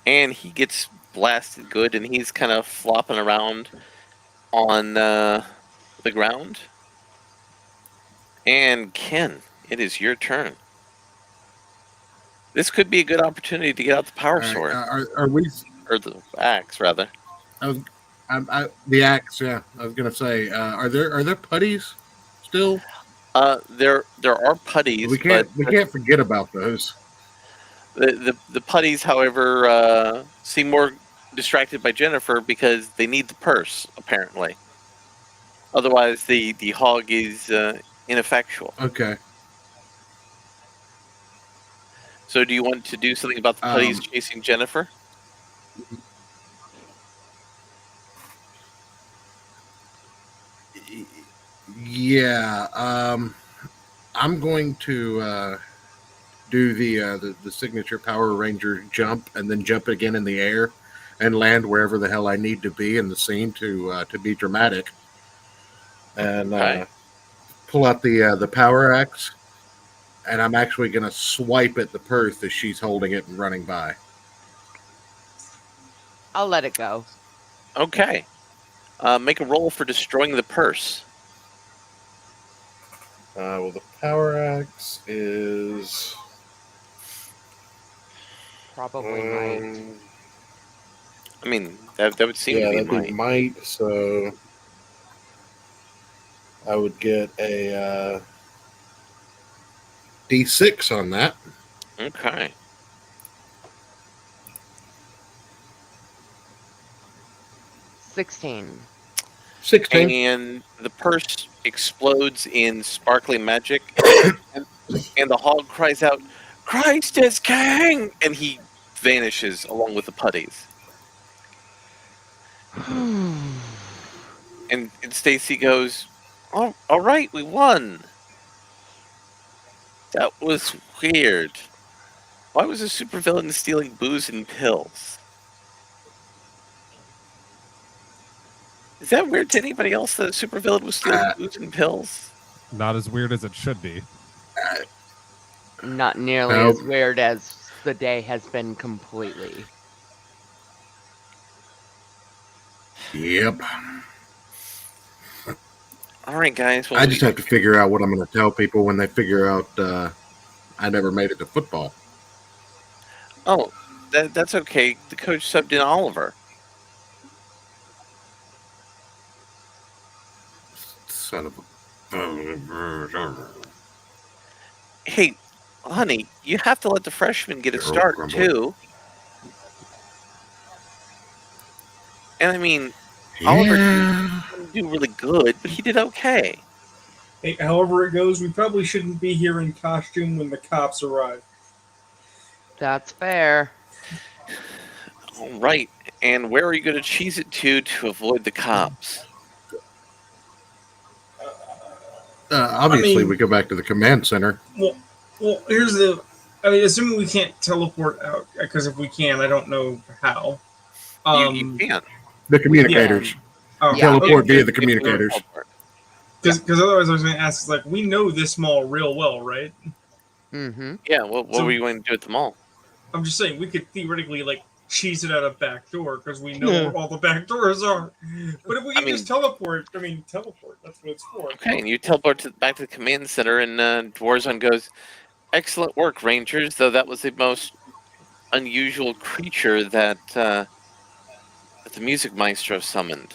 And he gets blasted good, and he's kind of flopping around on the ground. And Ken, it is your turn. This could be a good opportunity to get out the power sword,
Are we?
or the axe, rather.
The axe. Yeah, I was gonna say. Are there putties still?
There are putties.
We can't forget about those.
The putties, however, seem more distracted by Jennifer because they need the purse, apparently. Otherwise, the hog is ineffectual.
Okay.
So do you want to do something about the putties chasing Jennifer?
Yeah. I'm going to do the signature Power Ranger jump and then jump again in the air and land wherever the hell I need to be in the scene to be dramatic. And pull out the power axe, and I'm actually going to swipe at the purse as she's holding it and running by.
I'll let it go.
Okay. Make a roll for destroying the purse.
Well, the power axe is
Probably might.
I mean, that would seem to
yeah,
be
that'd be might. So I would get a D6 on that.
Okay.
$16.
16.
And the purse explodes in sparkling magic, and the hog cries out, "Christ is king!" And he vanishes along with the putties. And Stacy goes, "Oh, all right, we won. That was weird. Why was a supervillain stealing booze and pills? Is that weird to anybody else that a supervillain was stealing booze and pills?"
Not as weird as it should be.
Not nearly
Nope.
as weird as the day has been completely.
Yep.
All right, guys. Well,
I just have to figure out what I'm going to tell people when they figure out I never made it to football.
Oh, that's okay. The coach subbed in Oliver.
Son of a.
Hey, honey, you have to let the freshmen get a start,
Grumble.
too. And I mean, Oliver didn't do really good, but he did okay.
Hey, however it goes, we probably shouldn't be here in costume when the cops arrive.
That's fair.
All right. And where are you going to cheese it to avoid the cops?
Obviously, we go back to the command center.
Well, here's the. I mean, assuming we can't teleport out, because if we can, I don't know how.
You can't.
The communicators. Teleport via the communicators.
Because otherwise, I was going to ask, like, we know this mall real well, right?
Mm-hmm.
Yeah. What were you going to do at the mall?
I'm just saying, we could theoretically, like, cheese it out a back door because we know where all the back doors are. But if we can just teleport, teleport. That's what it's for.
Okay, and you teleport back to the command center, and Dwarzone goes, "Excellent work, Rangers, though that was the most unusual creature that the music maestro summoned.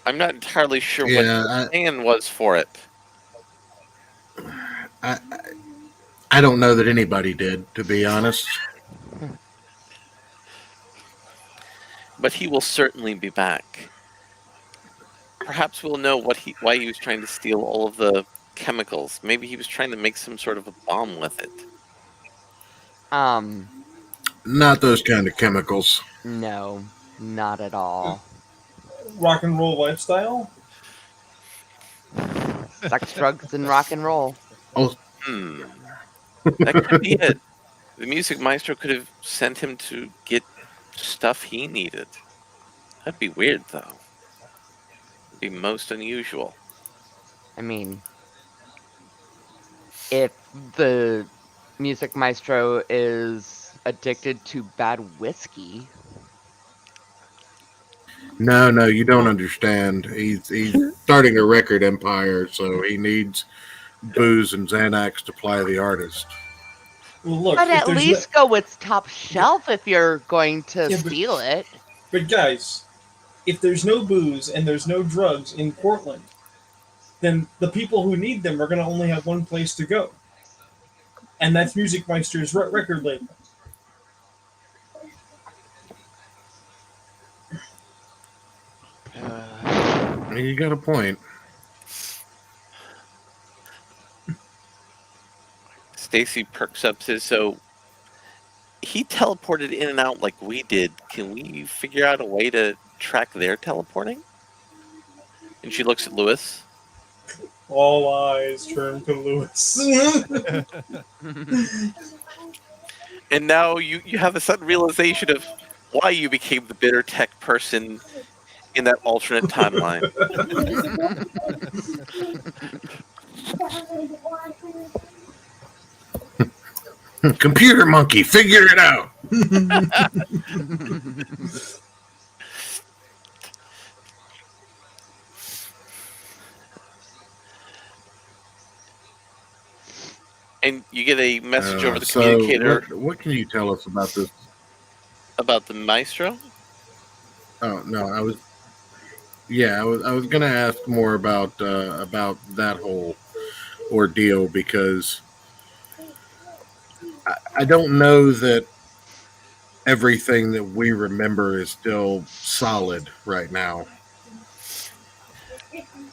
I'm not entirely sure what the plan was for it."
I don't know that anybody did, to be honest.
But he will certainly be back. Perhaps we'll know why he was trying to steal all of the chemicals. Maybe he was trying to make some sort of a bomb with it.
Not those kind of chemicals.
No, not at all.
Rock and roll lifestyle?
Sex, drugs, and rock and roll.
Oh.
That could be it. The music maestro could have sent him to get stuff he needed. That'd be weird, though. It'd be most unusual.
I mean, if the music maestro is addicted to bad whiskey.
No, you don't understand. He's starting a record empire, so he needs booze and Xanax to ply the artist.
Well, look,
but at least go with top shelf if you're going to steal it.
But guys, if there's no booze and there's no drugs in Portland, then the people who need them are going to only have one place to go. And that's Music Meister's record label.
You got a point.
Stacy perks up, says, "So he teleported in and out like we did. Can we figure out a way to track their teleporting?" And she looks at Lewis.
All eyes turn to Lewis.
And now you have a sudden realization of why you became the bitter tech person in that alternate timeline.
Computer monkey, figure it out.
And you get a message over the
So
communicator
what can you tell us about this?
about the maestro.
Oh no, I was gonna ask more about that whole ordeal because I don't know that everything that we remember is still solid right now.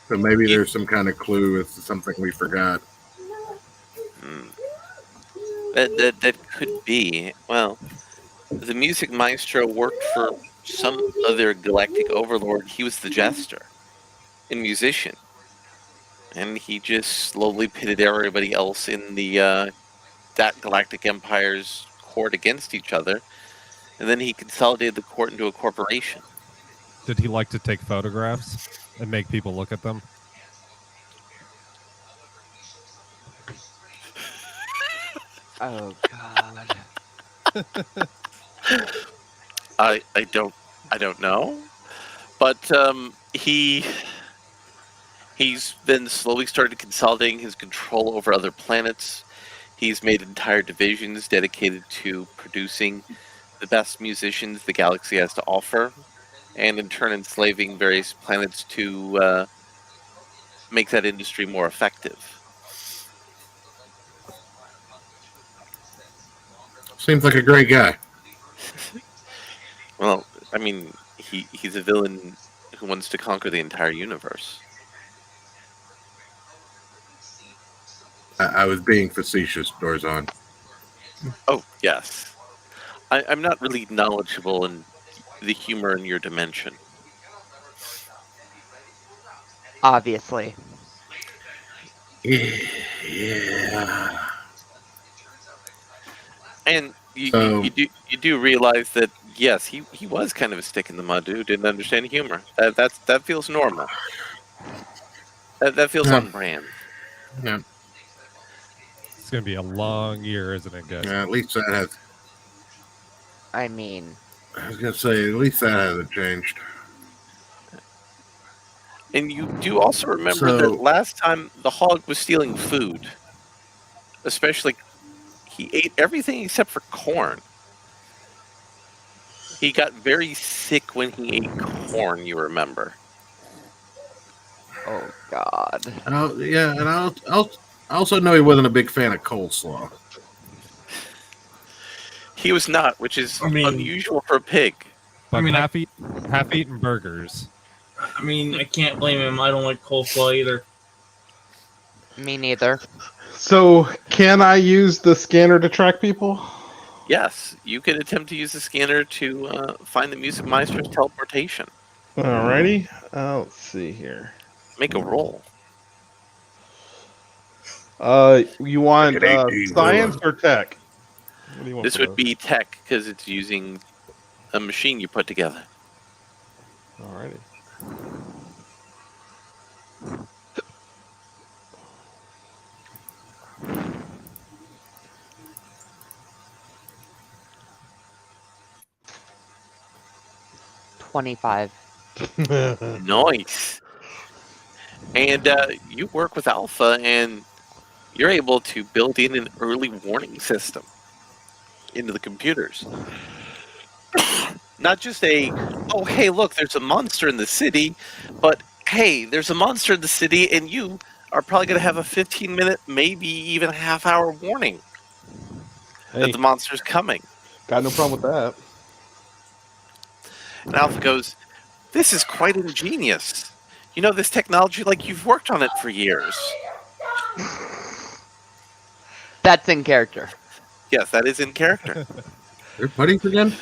So maybe
You-
there's some kind of clue as to something we forgot.
Hmm. That could be. Well, the music maestro worked for some other galactic overlord. He was the jester and musician, and he just slowly pitted everybody else in the that galactic empire's court against each other, and then he consolidated the court into a corporation.
Did he like to take photographs and make people look at them?
Oh God.
I don't know, but he's then slowly started consolidating his control over other planets. He's made entire divisions dedicated to producing the best musicians the galaxy has to offer, and in turn enslaving various planets to make that industry more effective.
Seems like a great guy.
Well, I mean, he's a villain who wants to conquer the entire universe.
I was being facetious, Dorzon.
Oh, yes. I'm not really knowledgeable in the humor in your dimension.
Obviously.
Yeah.
And
So
you do realize that yes, he was kind of a stick in the mud who didn't understand humor. That feels normal. That feels
Yeah.
on brand.
yeah,
It's gonna be a long year, isn't it, guys?
at least that has.
I mean,
I was gonna say at least that hasn't changed.
And you do also remember
So-
that last time the hog was stealing food, especially he ate everything except for corn. He got very sick when he ate corn, you remember.
oh God.
Yeah, and I also know he wasn't a big fan of coleslaw.
He was not, which is
I mean-
unusual for a pig.
But
mean,
half-eaten burgers.
I mean, I can't blame him. I don't like coleslaw either.
Me neither.
So, can I use the scanner to track people?
Yes, you can attempt to use the scanner to find the music maestro's teleportation.
Alrighty. Let's see here.
Make a roll.
You want
Like an 18,
science
Willa.
or tech? What do you want
This
for
would
those?
be tech because it's using a machine you put together.
Alrighty.
$25.
Nice. And you work with Alpha, and you're able to build in an early warning system into the computers. Not just oh, hey, look, there's a monster in the city, but hey, there's a monster in the city, and you are probably going to have a 15-minute, maybe even a half-hour warning
Hey,
that the monster's coming.
got no problem with that.
And Alpha goes, this is quite ingenious. You know, this technology, like you've worked on it for years.
That's in character.
Yes, that is in character.
They're buddies again.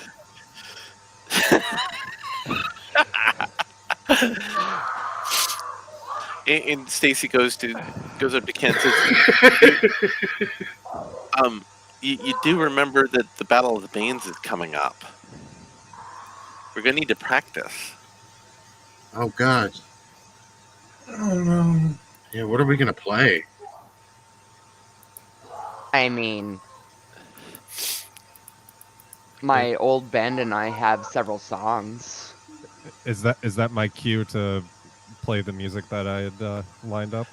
And Stacy goes up to Ken and says, you do remember that the Battle of the Bands is coming up. We're gonna need to practice.
Oh God.
Oh no.
Yeah, what are we gonna play?
I mean, my old band and I have several songs.
Is that my cue to play the music that I had lined up?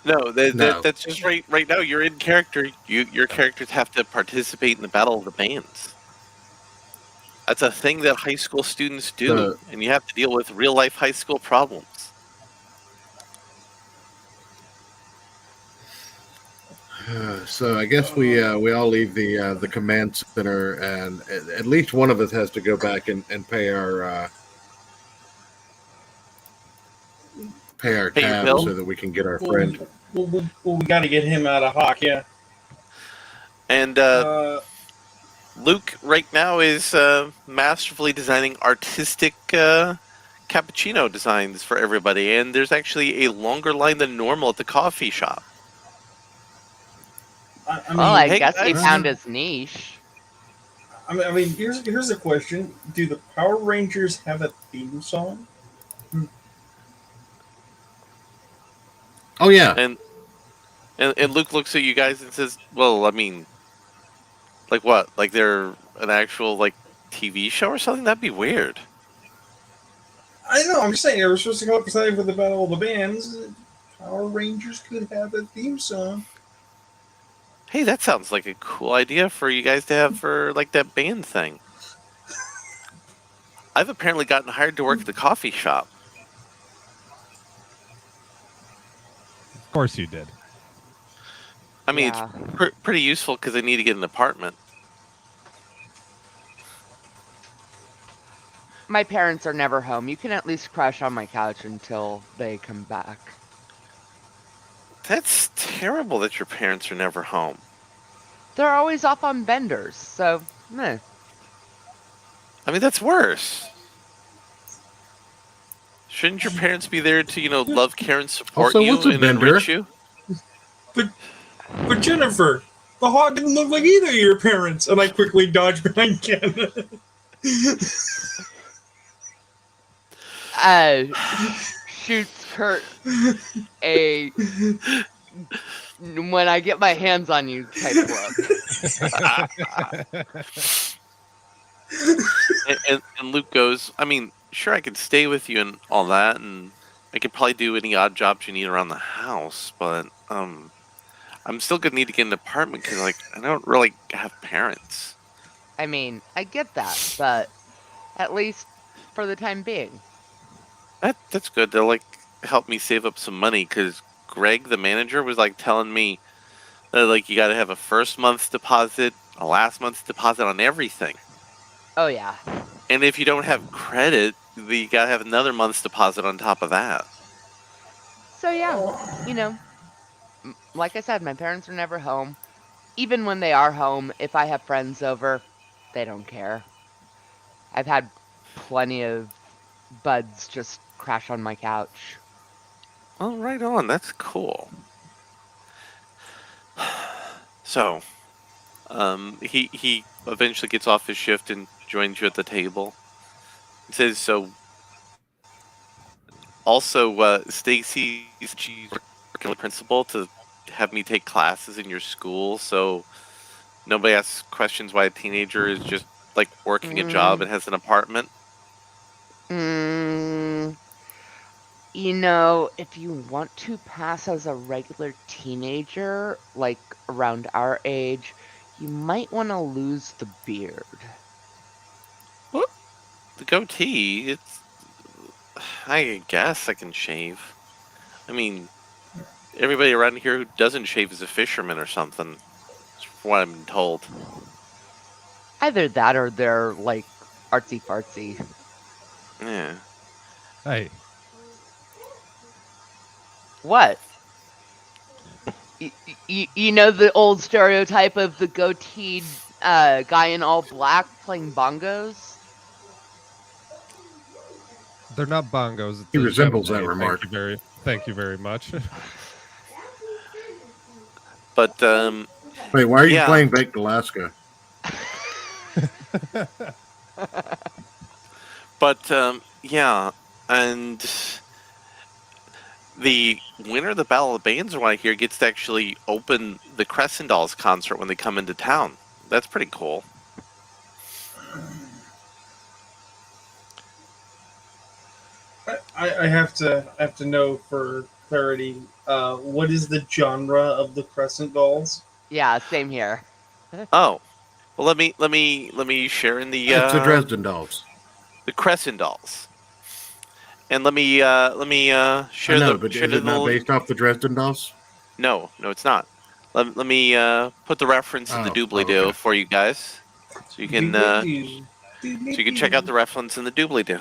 No,
No.
that's just right now. You're in character. Your characters have to participate in the battle of the bands. That's a thing that high school students do,
The-
and you have to deal with real life high school problems.
So I guess we all leave the command center, and at least one of us has to go back and pay our
Pay your
tab
bill?
so that we can get our
Well,
friend.
we got to get him out of Hawk, yeah.
And Luke right now is masterfully designing artistic cappuccino designs for everybody, and there's actually a longer line than normal at the coffee shop.
I mean,
Well, I
hey,
guess he
guys.
found his niche.
I mean, here's a question: do the Power Rangers have a theme song?
Oh yeah,
And Luke looks at you guys and says, "Well, I mean, like what? Like they're an actual like TV show or something? That'd be weird."
I know. I'm just saying. We're supposed to come up with something for the Battle of the Bands. Power Rangers could have a theme song.
Hey, that sounds like a cool idea for you guys to have for like that band thing. I've apparently gotten hired to work at the coffee shop.
Of course you did.
I mean,
Yeah.
it's pretty useful because I need to get an apartment.
My parents are never home. You can at least crash on my couch until they come back.
That's terrible that your parents are never home.
They're always off on benders, so meh.
I mean, that's worse. Shouldn't your parents be there to, love, care, and support
Also,
you
what's a
and
bender?
enrich you?
But Jennifer, the Hawk didn't look like either of your parents, and I quickly dodged behind Ken.
Shoots Kurt a when I get my hands on you type look.
And Luke goes, I mean, sure, I could stay with you and all that, and I could probably do any odd jobs you need around the house, but I'm still gonna need to get an apartment because, like, I don't really have parents.
I mean, I get that, but at least for the time being.
That's good. They'll like help me save up some money because Greg, the manager, was like telling me that like you got to have a first month's deposit, a last month's deposit on everything,
Oh yeah.
and if you don't have credit, you got to have another month's deposit on top of that.
So yeah, like I said, my parents are never home. Even when they are home, if I have friends over, they don't care. I've had plenty of buds just crash on my couch.
Oh, right on. That's cool. So, he eventually gets off his shift and joins you at the table. He says, so, also, Stacy, she's working with the principal to have me take classes in your school, so nobody asks questions why a teenager is just, like, working a job and has an apartment.
If you want to pass as a regular teenager, like around our age, you might want to lose the beard.
What? The goatee, I guess I can shave. I mean, everybody around here who doesn't shave is a fisherman or something. That's what I'm told.
Either that or they're like artsy fartsy.
Yeah.
Hey,
What? You know the old stereotype of the goateed guy in all black playing bongos?
they're not bongos. It's
He
a
resembles that
djembe.
remark.
Thank you very much.
But,
Wait, why are you
Yeah.
playing Baked Alaska?
yeah, and the winner of the Battle of the Bands one I hear gets to actually open the Crescent Dolls concert when they come into town that's pretty cool.
I have to know for clarity. What is the genre of the Crescent Dolls?
Yeah, same here.
Oh, well, let me share in the
It's the Dresden Dolls.
Crescent Dolls, and let me
I
share
know,
the
but
share
is it
the
not based off the Dresden Dolls?
No, it's not. Let me put the reference in the doobly-doo
okay.
for you guys, so you can check out the reference in the doobly-doo.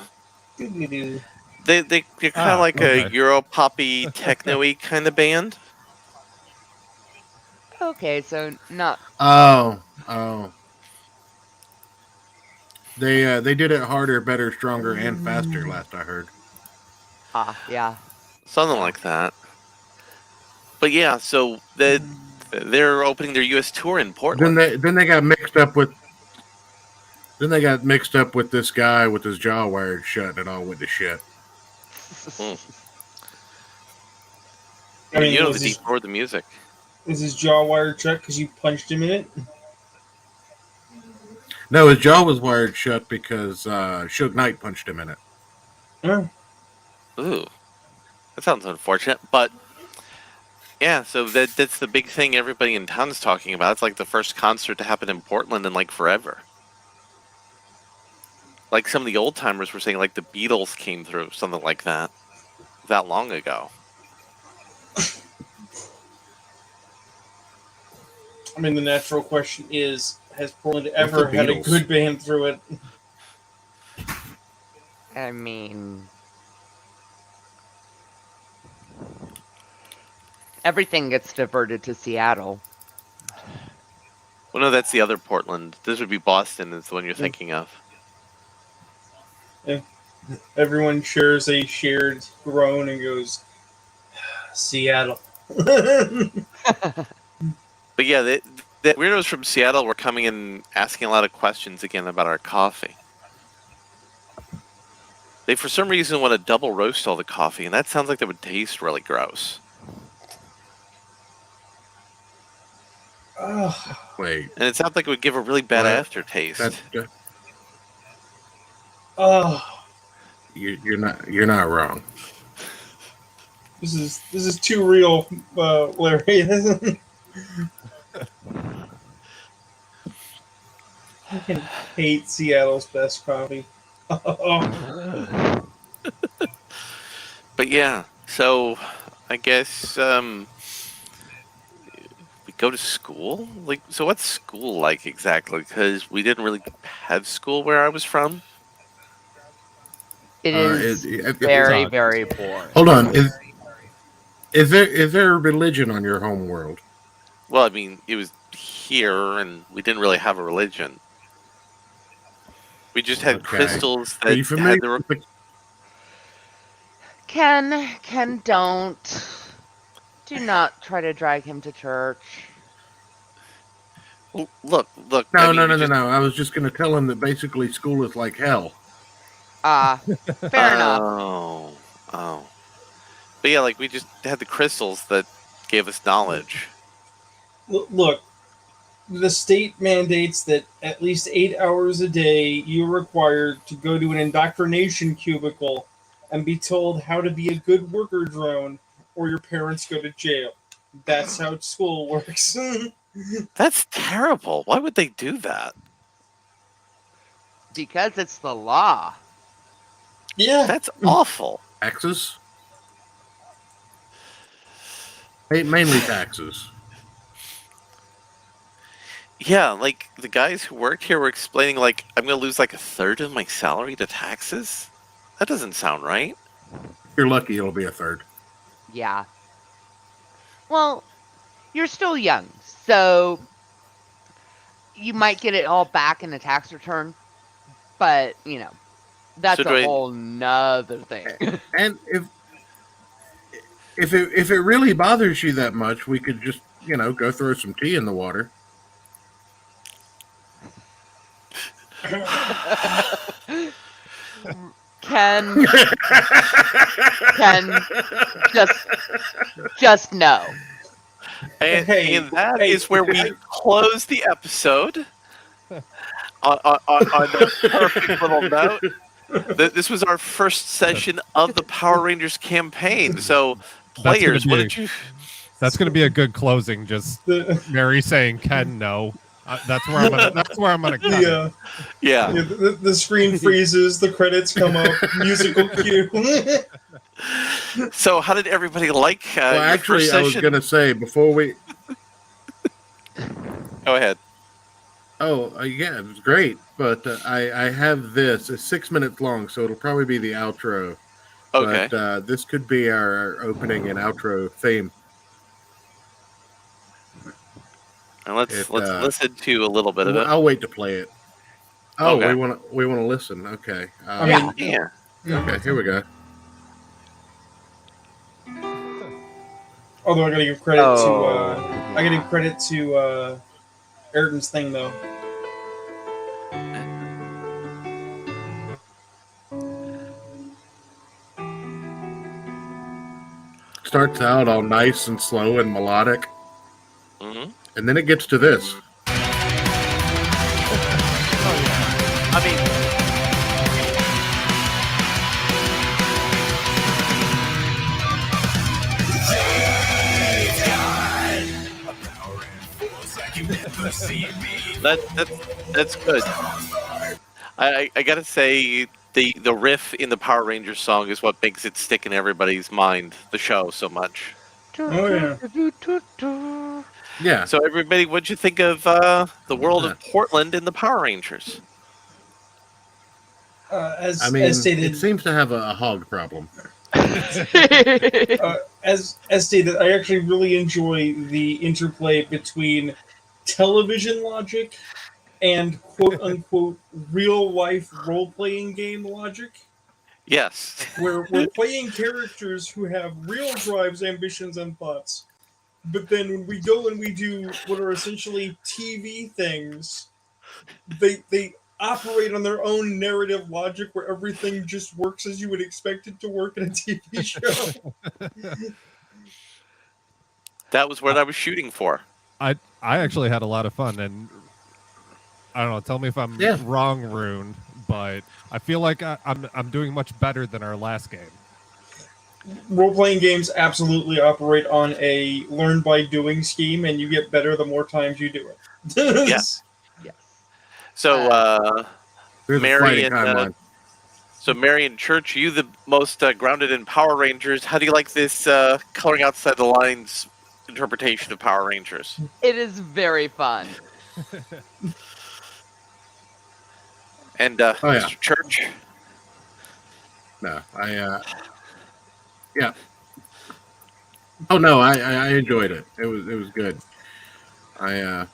They're kind of like a
okay.
Euro poppy techno-y kind of band.
Okay, so not.
Oh. They did it harder, better, stronger, and faster. Last I heard.
Yeah.
Something
Yeah.
like that. But yeah, so they're opening their U.S. tour in Portland.
Then they got mixed up with. Then they got mixed up with this guy with his jaw wired shut, and it all went to shit.
I mean,
you know the
was
deep roar of the music.
his jaw wired shut because you punched him in it?
No, his jaw was wired shut because Suge Knight punched him in it.
Huh?
Ooh, that sounds unfortunate, but yeah. So that's the big thing everybody in town is talking about. It's like the first concert to happen in Portland in like forever. Like some of the old timers were saying, like the Beatles came through, something like that long ago.
I mean, the natural question is: has Portland
the
ever had a
Beatles?
good band through it?
I mean, everything gets diverted to Seattle.
Well, no, that's the other Portland. This would be Boston, is the one you're thinking of.
Everyone shares a shared groan and goes, Seattle.
But yeah, the weirdos from Seattle were coming in asking a lot of questions again about our coffee. They, for some reason, want to double roast all the coffee, and that sounds like that would taste really gross.
Wait,
And it sounds like it would give a really bad
What?
aftertaste.
You're not wrong.
This is too real, Larry. I can hate Seattle's best coffee.
But yeah, so I guess we go to school. Like, so what's school like exactly? Because we didn't really have school where I was from.
It is
It-
very,
sucks.
very boring.
Hold on. Is there a religion on your home world?
Well, I mean, it was here, and we didn't really have a religion. We just had
Okay.
crystals
Are you
that
familiar
had the.
with the
Ken, don't. Do not try to drag him to church.
Well, look.
No,
I mean,
no. I was just going to tell him that basically school is like hell.
Fair enough.
Oh. But yeah, like we just had the crystals that gave us knowledge.
Look, the state mandates that at least 8 hours a day you're required to go to an indoctrination cubicle and be told how to be a good worker drone, or your parents go to jail. That's how school works.
That's terrible. Why would they do that?
Because it's the law.
Yeah.
That's awful.
Taxes? Mainly taxes.
Yeah, like the guys who worked here were explaining, like, I'm going to lose like a third of my salary to taxes? That doesn't sound right.
If you're lucky, it'll be a third.
Yeah. Well, you're still young, so you might get it all back in a tax return, but, that's
So do
a
I-
whole nother thing.
And if it really bothers you that much, we could just go throw some tea in the water.
Ken, just no.
And that is
Hey,
where we close the episode. on that perfect little note, this was our first session of the Power Rangers campaign. So, players, what did you?
That's going to be a good closing. Just Mary saying Ken no. That's where I'm gonna. That's where I'm gonna cut it.
Yeah.
The screen freezes, the credits come up, musical cue.
So, how did everybody like?
Well,
your
actually,
first
I was
session?
going to say before we.
Go ahead.
Oh, yeah, it was great. But I have this. It's 6 minutes long, so it'll probably be the outro.
Okay.
But this could be our opening and outro theme.
And let's listen to a little bit of it.
I'll wait to play it. Oh,
Okay.
we want to listen. Okay.
Yeah.
Okay, here we go.
Although I gotta give credit to Ayrton's thing though.
Starts out all nice and slow and melodic, and then it gets to this.
I mean, that's good. I gotta say the riff in the Power Rangers song is what makes it stick in everybody's mind. The show so much.
Oh yeah.
Yeah.
So everybody, what'd you think of the world of Portland and the Power Rangers?
As stated,
it seems to have a hog problem.
as stated, I actually really enjoy the interplay between television logic and quote unquote real life role playing game logic.
Yes.
Where we're playing characters who have real drives, ambitions, and thoughts. But then when we go and we do what are essentially TV things, they operate on their own narrative logic where everything just works as you would expect it to work in a TV show.
That was what I was shooting for.
I actually had a lot of fun, and I don't know. Tell me if I'm wrong, Rune, but I feel like I'm doing much better than our last game.
Role-playing games absolutely operate on a learn-by-doing scheme, and you get better the more times you do it.
Yes. So, Mary and Church, you the most grounded in Power Rangers. How do you like this coloring outside the lines interpretation of Power Rangers?
It is very fun.
And Mr. Church?
No, yeah. Oh no, I enjoyed it. It was good. I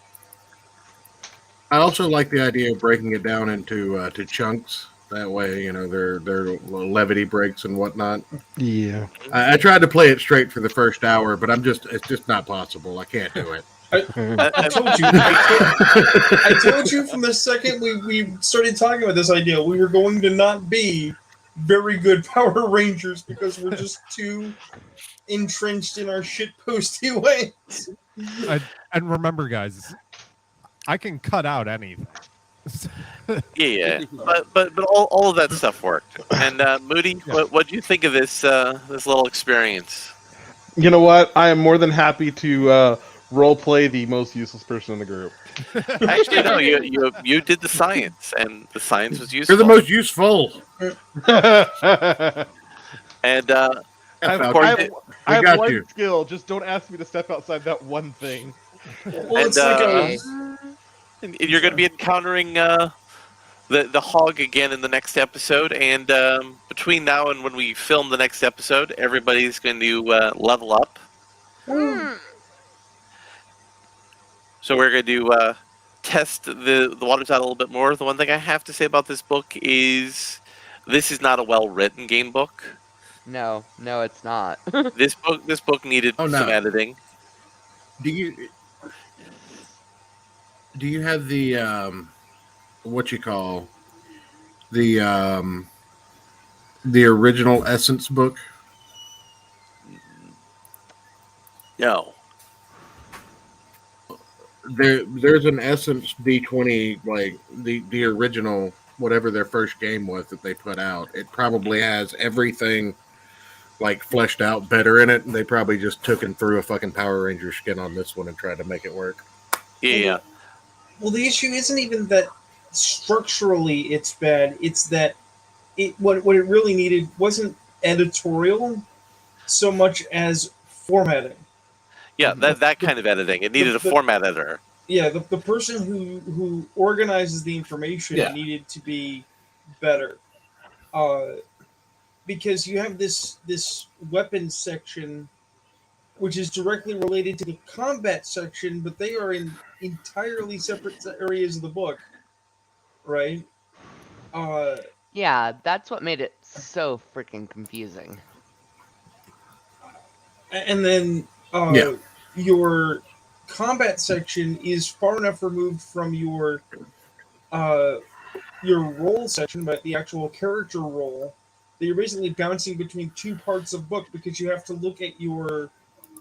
also like the idea of breaking it down into to chunks. That way, you know, their levity breaks and whatnot.
Yeah.
I tried to play it straight for the first hour, but it's just not possible. I can't do it.
I told you. I told you from the second we started talking about this idea, we were going to not be very good Power Rangers because we're just too entrenched in our shitposty ways.
And remember, guys, I can cut out anything.
Yeah, but all of that stuff worked. And Moody, what do you think of this little experience?
You know what? I am more than happy to role play the most useless person in the group.
Actually, no, you did the science, and the science was useful.
You're the most useful.
And
I have one skill. Just don't ask me to step outside that one thing.
Well, it's like
and you're going to be encountering the hog again in the next episode, and between now and when we film the next episode, everybody's going to level up. So we're going to test the waters out a little bit more. The one thing I have to say about this book is this is not a well-written game book.
No, it's not.
This book needed some editing.
Do you have the what you call the original Essence book?
No.
there's an Essence D20, like the original, whatever their first game was that they put out. It probably has everything like fleshed out better in it. And they probably just took and threw a fucking Power Ranger skin on this one and tried to make it work.
Yeah.
Well, the issue isn't even that structurally it's bad. It's that what it really needed wasn't editorial so much as formatting.
Yeah, that kind of editing. It needed a format editor.
Yeah, the person who organizes the information
Yeah.
needed to be better. Because you have this weapons section which is directly related to the combat section, but they are in entirely separate areas of the book, right?
Yeah, that's what made it so freaking confusing.
And then your combat section is far enough removed from your role section, but the actual character role, that you're basically bouncing between two parts of book because you have to look at your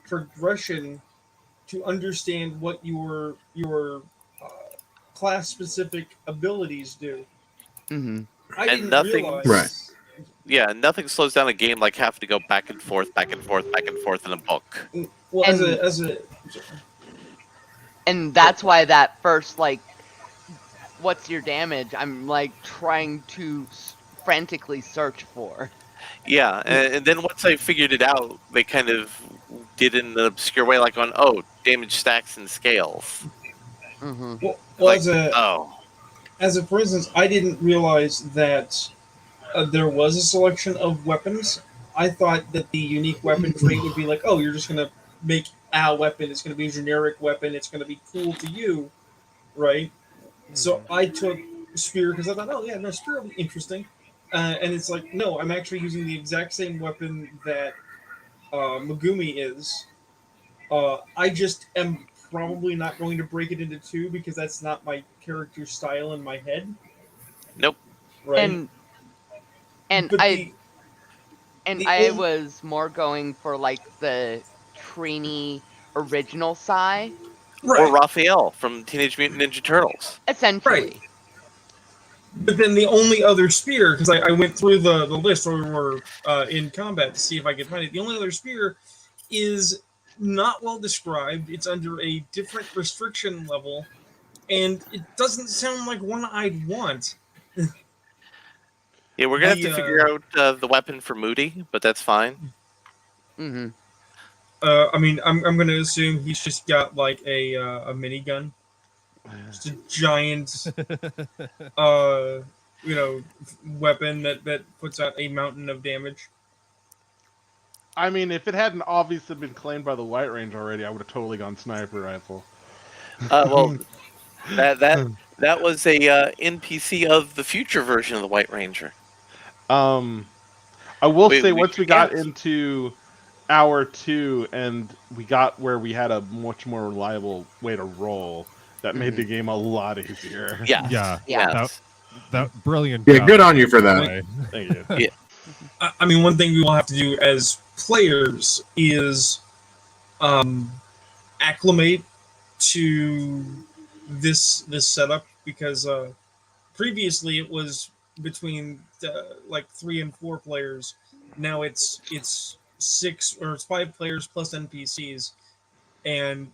progression to understand what your class specific abilities do.
Mm-hmm.
I
And
didn't
nothing-
realize.
Right.
Yeah, nothing slows down a game like having to go back and forth in a book.
Well,
And-
as a
And that's why that first, like, what's your damage? I'm, like, trying to frantically search for.
Yeah, and then once I figured it out, they kind of did it in an obscure way, like on, damage stacks and scales.
Mm-hmm.
well,
Like,
as a for instance, I didn't realize that there was a selection of weapons. I thought that the unique weapon trait would be like, oh, you're just gonna make a weapon. It's gonna be a generic weapon. It's gonna be cool to you, right? So I took spear because I thought, oh yeah, no, spear will be interesting. And it's like, no, I'm actually using the exact same weapon that Megumi is. I just am probably not going to break it into two because that's not my character style in my head.
Nope.
Right.
And
But
I
the
I
only-
was more going for like the Trini original Sai,
Or Raphael from Teenage Mutant Ninja Turtles.
essentially.
But then the only other spear, because I went through the list where we were in combat to see if I could find it. The only other spear is not well described. It's under a different restriction level, and it doesn't sound like one I'd want.
Yeah, we're gonna have
The,
to figure out the weapon for Moody, but that's fine.
Mm-hmm.
I mean, I'm going to assume he's just got like a minigun, just a giant, weapon that puts out a mountain of damage.
I mean, if it hadn't obviously been claimed by the White Ranger already, I would have totally gone sniper rifle.
Well, that was a NPC of the future version of the White Ranger.
I will say once we got
yes.
into hour 2 and we got where we had a much more reliable way to roll, that made the game a lot easier.
Yeah.
Yeah.
Yes.
That brilliant.
Yeah,
job,
good on you for
by the
that.
way.
Thank you.
I mean, one thing we will have to do as players is acclimate to this setup, because previously it was between like 3 and 4 players. Now it's 6 or it's 5 players plus NPCs, and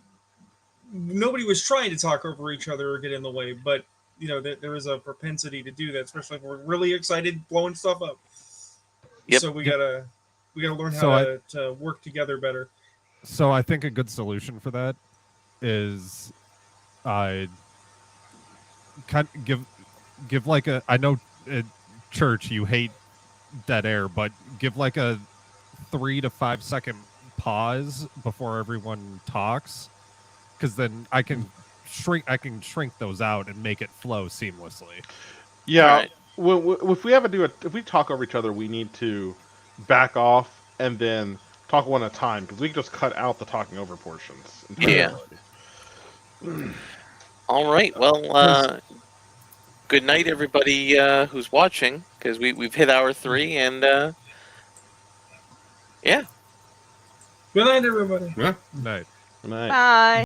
nobody was trying to talk over each other or get in the way, but there is a propensity to do that, especially if we're really excited blowing stuff up.
Yep.
So we gotta learn
So
how to work together better.
So I think a good solution for that is give like a, I know Church, you hate dead air, but give like a 3 to 5 second pause before everyone talks, because then I can shrink those out and make it flow seamlessly.
Yeah.
Alright.
If we talk over each other, we need to back off and then talk one at a time, because we can just cut out the talking over portions.
Yeah. All right. Well, good night, everybody who's watching, because we've hit hour 3, and yeah.
Good night, everybody.
Night.
Good night.
Bye.